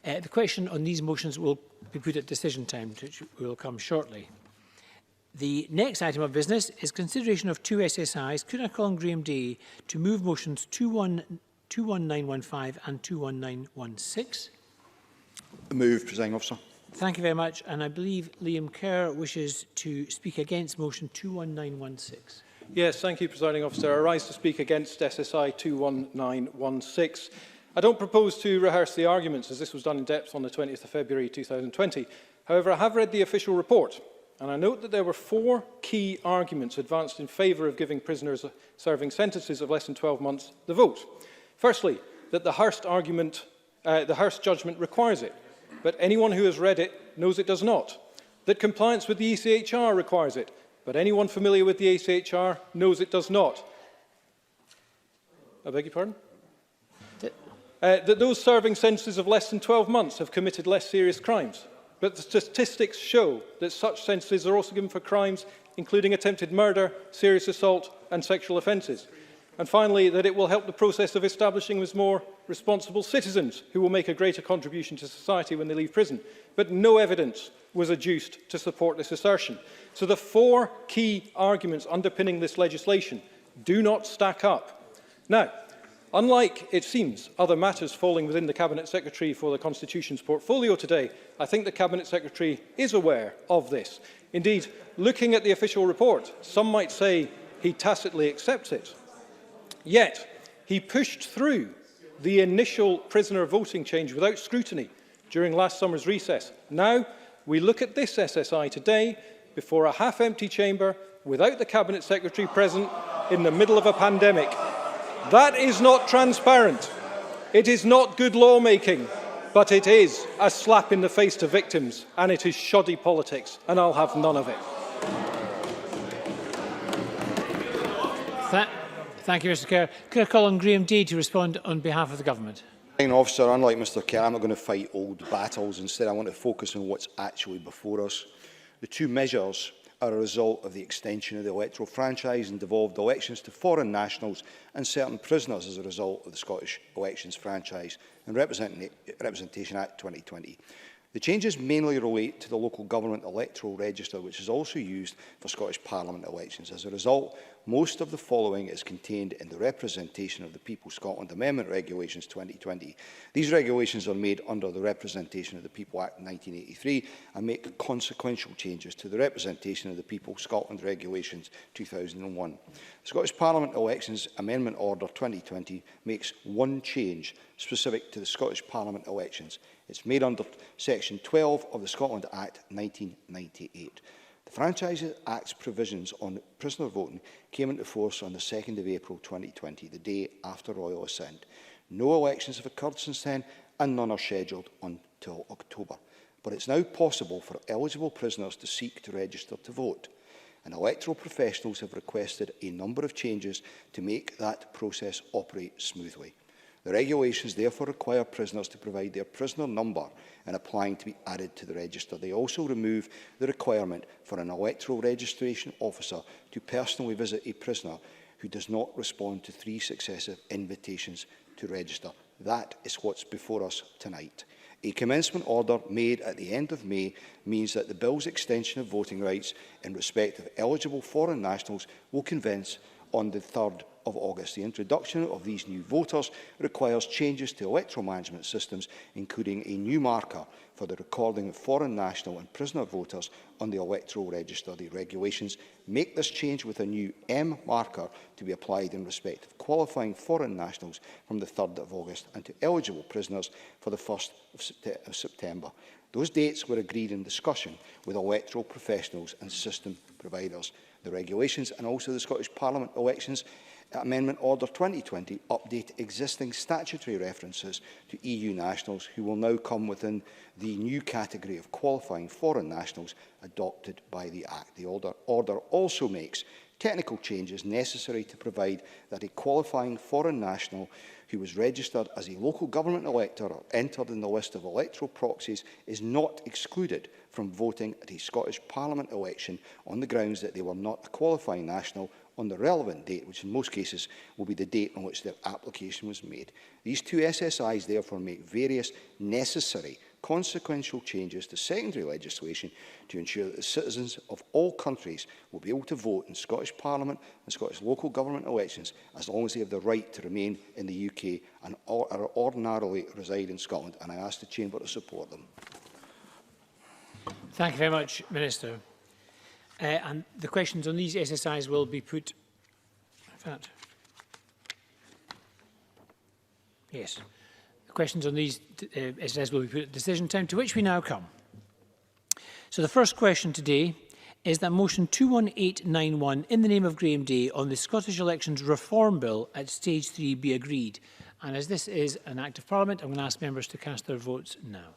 The question on these motions will be put at decision time, which will come shortly. The next item of business is consideration of 2 SSIs. Could I call on Graeme Day to move motions 21915 and 21916? Moved, Presiding Officer. Thank you very much. And I believe Liam Kerr wishes to speak against motion 21916. Yes, thank you, Presiding Officer. I rise to speak against SSI 21916. I don't propose to rehearse the arguments, as this was done in depth on the 20th of February 2020. However, I have read the official report, and I note that there were 4 key arguments advanced in favour of giving prisoners serving sentences of less than 12 months the vote. Firstly, that the Hurst judgment requires it, but anyone who has read it knows it does not. That compliance with the ECHR requires it, but anyone familiar with the ECHR knows it does not. I beg your pardon? That those serving sentences of less than 12 months have committed less serious crimes. But the statistics show that such sentences are also given for crimes including attempted murder, serious assault and sexual offences. And finally, that it will help the process of establishing as more responsible citizens who will make a greater contribution to society when they leave prison. But no evidence was adduced to support this assertion. So the 4 key arguments underpinning this legislation do not stack up Now, unlike, it seems, other matters falling within the Cabinet Secretary for the Constitution's portfolio today, I think the Cabinet Secretary is aware of this. Indeed, looking at the official report, some might say he tacitly accepts it. Yet, he pushed through the initial prisoner voting change without scrutiny during last summer's recess. Now, we look at this SSI today before a half-empty chamber without the Cabinet Secretary present in the middle of a pandemic. That is not transparent. It is not good lawmaking, but it is a slap in the face to victims, and it is shoddy politics, and I'll have none of it. Thank you, Mr Kerr. Could I call on Graeme Day to respond on behalf of the Government? Officer, unlike Mr Kerr, I'm not going to fight old battles. Instead, I want to focus on what's actually before us. The two measures are a result of the extension of the electoral franchise and devolved elections to foreign nationals and certain prisoners as a result of the Scottish Elections Franchise and Representation Act 2020. The changes mainly relate to the local government electoral register, which is also used for Scottish Parliament elections. As a result, most of the following is contained in the Representation of the People Scotland Amendment Regulations 2020. These regulations are made under the Representation of the People Act 1983 and make consequential changes to the Representation of the People Scotland Regulations 2001. The Scottish Parliament Elections Amendment Order 2020 makes one change specific to the Scottish Parliament elections. It's made under Section 12 of the Scotland Act 1998. The Franchise Act's provisions on prisoner voting came into force on the 2nd of April 2020, the day after royal assent. No elections have occurred since then, and none are scheduled until October. But it's now possible for eligible prisoners to seek to register to vote, and electoral professionals have requested a number of changes to make that process operate smoothly. The regulations therefore require prisoners to provide their prisoner number in applying to be added to the register. They also remove the requirement for an electoral registration officer to personally visit a prisoner who does not respond to 3 successive invitations to register. That is what's before us tonight. A commencement order made at the end of May means that the Bill's extension of voting rights in respect of eligible foreign nationals will commence on the 3rd of August. The introduction of these new voters requires changes to electoral management systems, including a new marker for the recording of foreign national and prisoner voters on the electoral register. The regulations make this change with a new M marker to be applied in respect of qualifying foreign nationals from the 3rd of August and to eligible prisoners for the 1st of September. Those dates were agreed in discussion with electoral professionals and system providers. The regulations and also the Scottish Parliament Elections Amendment Order 2020 update existing statutory references to EU nationals who will now come within the new category of qualifying foreign nationals adopted by the Act. The order also makes technical changes necessary to provide that a qualifying foreign national who was registered as a local government elector or entered in the list of electoral proxies is not excluded from voting at a Scottish Parliament election on the grounds that they were not a qualifying national on the relevant date, which in most cases will be the date on which their application was made. These two SSIs therefore make various necessary consequential changes to secondary legislation to ensure that the citizens of all countries will be able to vote in Scottish Parliament and Scottish local government elections as long as they have the right to remain in the UK and ordinarily reside in Scotland. And I ask the Chamber to support them. Thank you very much, Minister. And the questions on these SSIs will be put. In fact, yes, the questions on these SSIs will be put at decision time, to which we now come. So the first question today is that motion 21891 in the name of Graeme Day on the Scottish Elections Reform Bill at stage 3 be agreed. And as this is an Act of Parliament, I'm going to ask members to cast their votes now.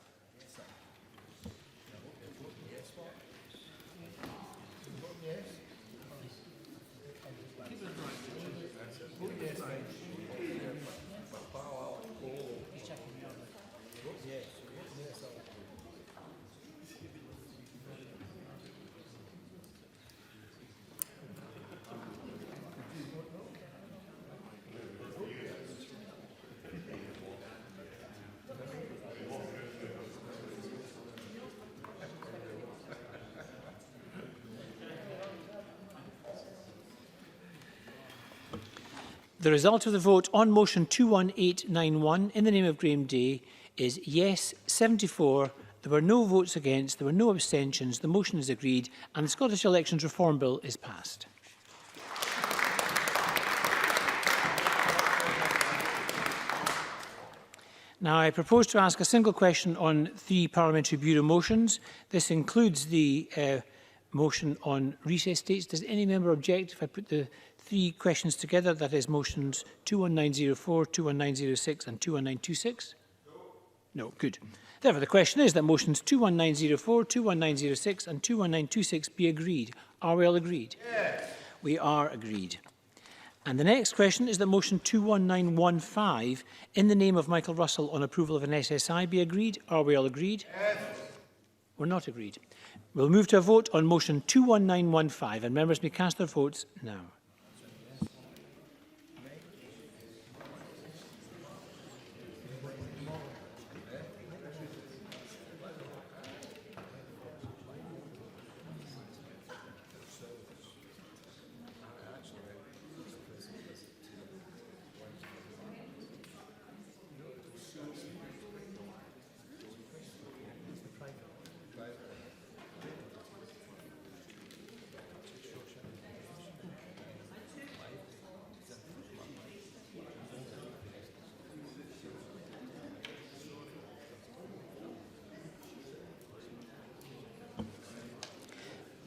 The result of the vote on motion 21891 in the name of Graeme Day is yes 74. There were no votes against, there were no abstentions. The motion is agreed and the Scottish Elections Reform Bill is passed. Now, I propose to ask a single question on 3 Parliamentary Bureau motions. This includes the motion on recess dates. Does any member object if I put the 3 questions together? That is motions 21904, 21906 and 21926? No, good. Therefore, the question is that motions 21904, 21906 and 21926 be agreed. Are we all agreed? Yes. We are agreed. And the next question is that motion 21915 in the name of Michael Russell on approval of an SSI be agreed. Are we all agreed? Yes. We're not agreed. We'll move to a vote on motion 21915 and members may cast their votes now.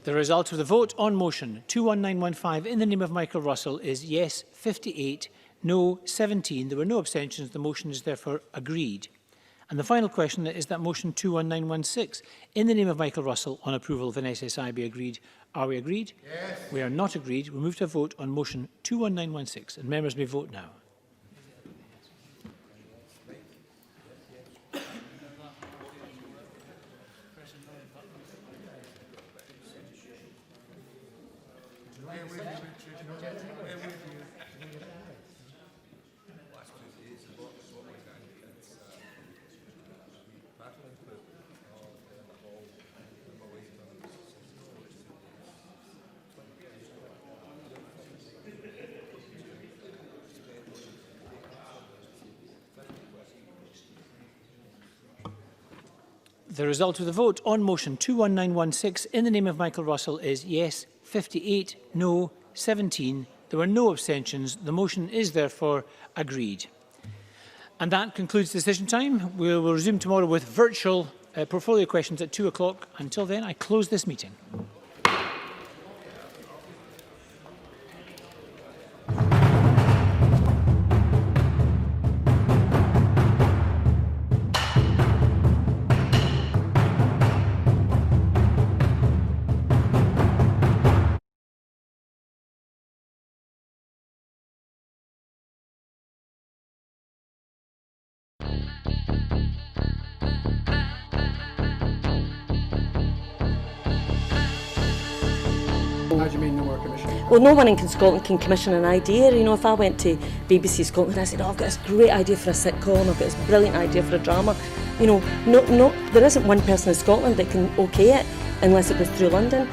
The result of the vote on motion 21915 in the name of Michael Russell is yes 58, no 17. There were no abstentions. The motion is therefore agreed. And the final question is that motion 21916 in the name of Michael Russell on approval of an SSI be agreed. Are we agreed? Yes. We are not agreed. We'll move to a vote on motion 21916 and members may vote now. The result of the vote on motion 21916 in the name of Michael Russell is yes 58, no 17. There were no abstentions. The motion is therefore agreed. And that concludes decision time. We will resume tomorrow with virtual portfolio questions at 2 o'clock. Until then, I close this meeting. How do you mean no more commission? Well, no one in Scotland can commission an idea. You know, if I went to BBC Scotland and I said, oh, I've got this great idea for a sitcom, I've got this brilliant idea for a drama, you know, there isn't one person in Scotland that can okay it unless it goes through London.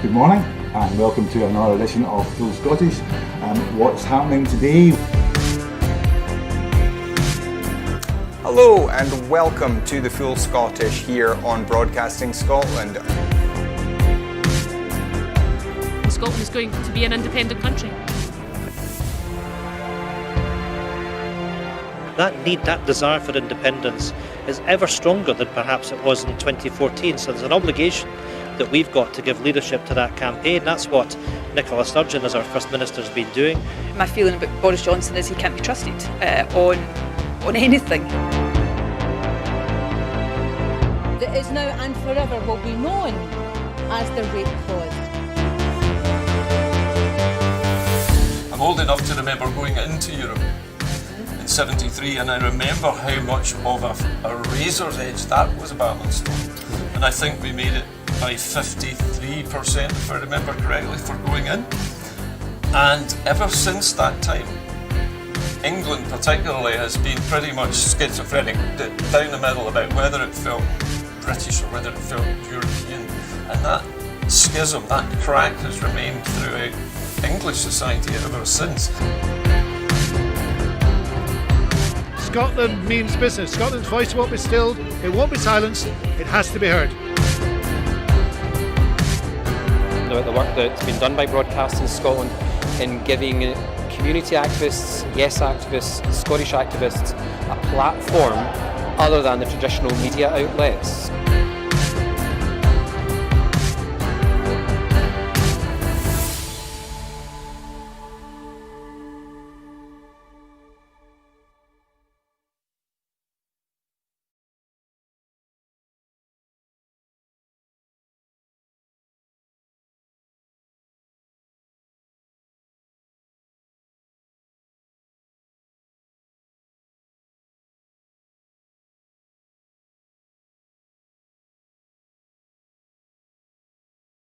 Good morning and welcome to another edition of Full Scottish. What's happening today? Hello and welcome to the Full Scottish here on Broadcasting Scotland. Scotland is going to be an independent country. That need, that desire for independence is ever stronger than perhaps it was in 2014. So there's an obligation that we've got to give leadership to that campaign. That's what Nicola Sturgeon, as our First Minister, has been doing. My feeling about Boris Johnson is he can't be trusted on anything. That is now and forever will be known as the rape clause. I'm old enough to remember going into Europe in '73, and I remember how much of a razor's edge that was a battling stone. And I think we made it by 53%, if I remember correctly, for going in. And ever since that time, England particularly has been pretty much schizophrenic, down the middle about whether it felt British or whether it felt European. And that schism, that crack has remained throughout English society ever since. Scotland means business. Scotland's voice won't be stilled, it won't be silenced, it has to be heard. About the work that's been done by Broadcasting Scotland in giving community activists, yes activists, Scottish activists a platform other than the traditional media outlets.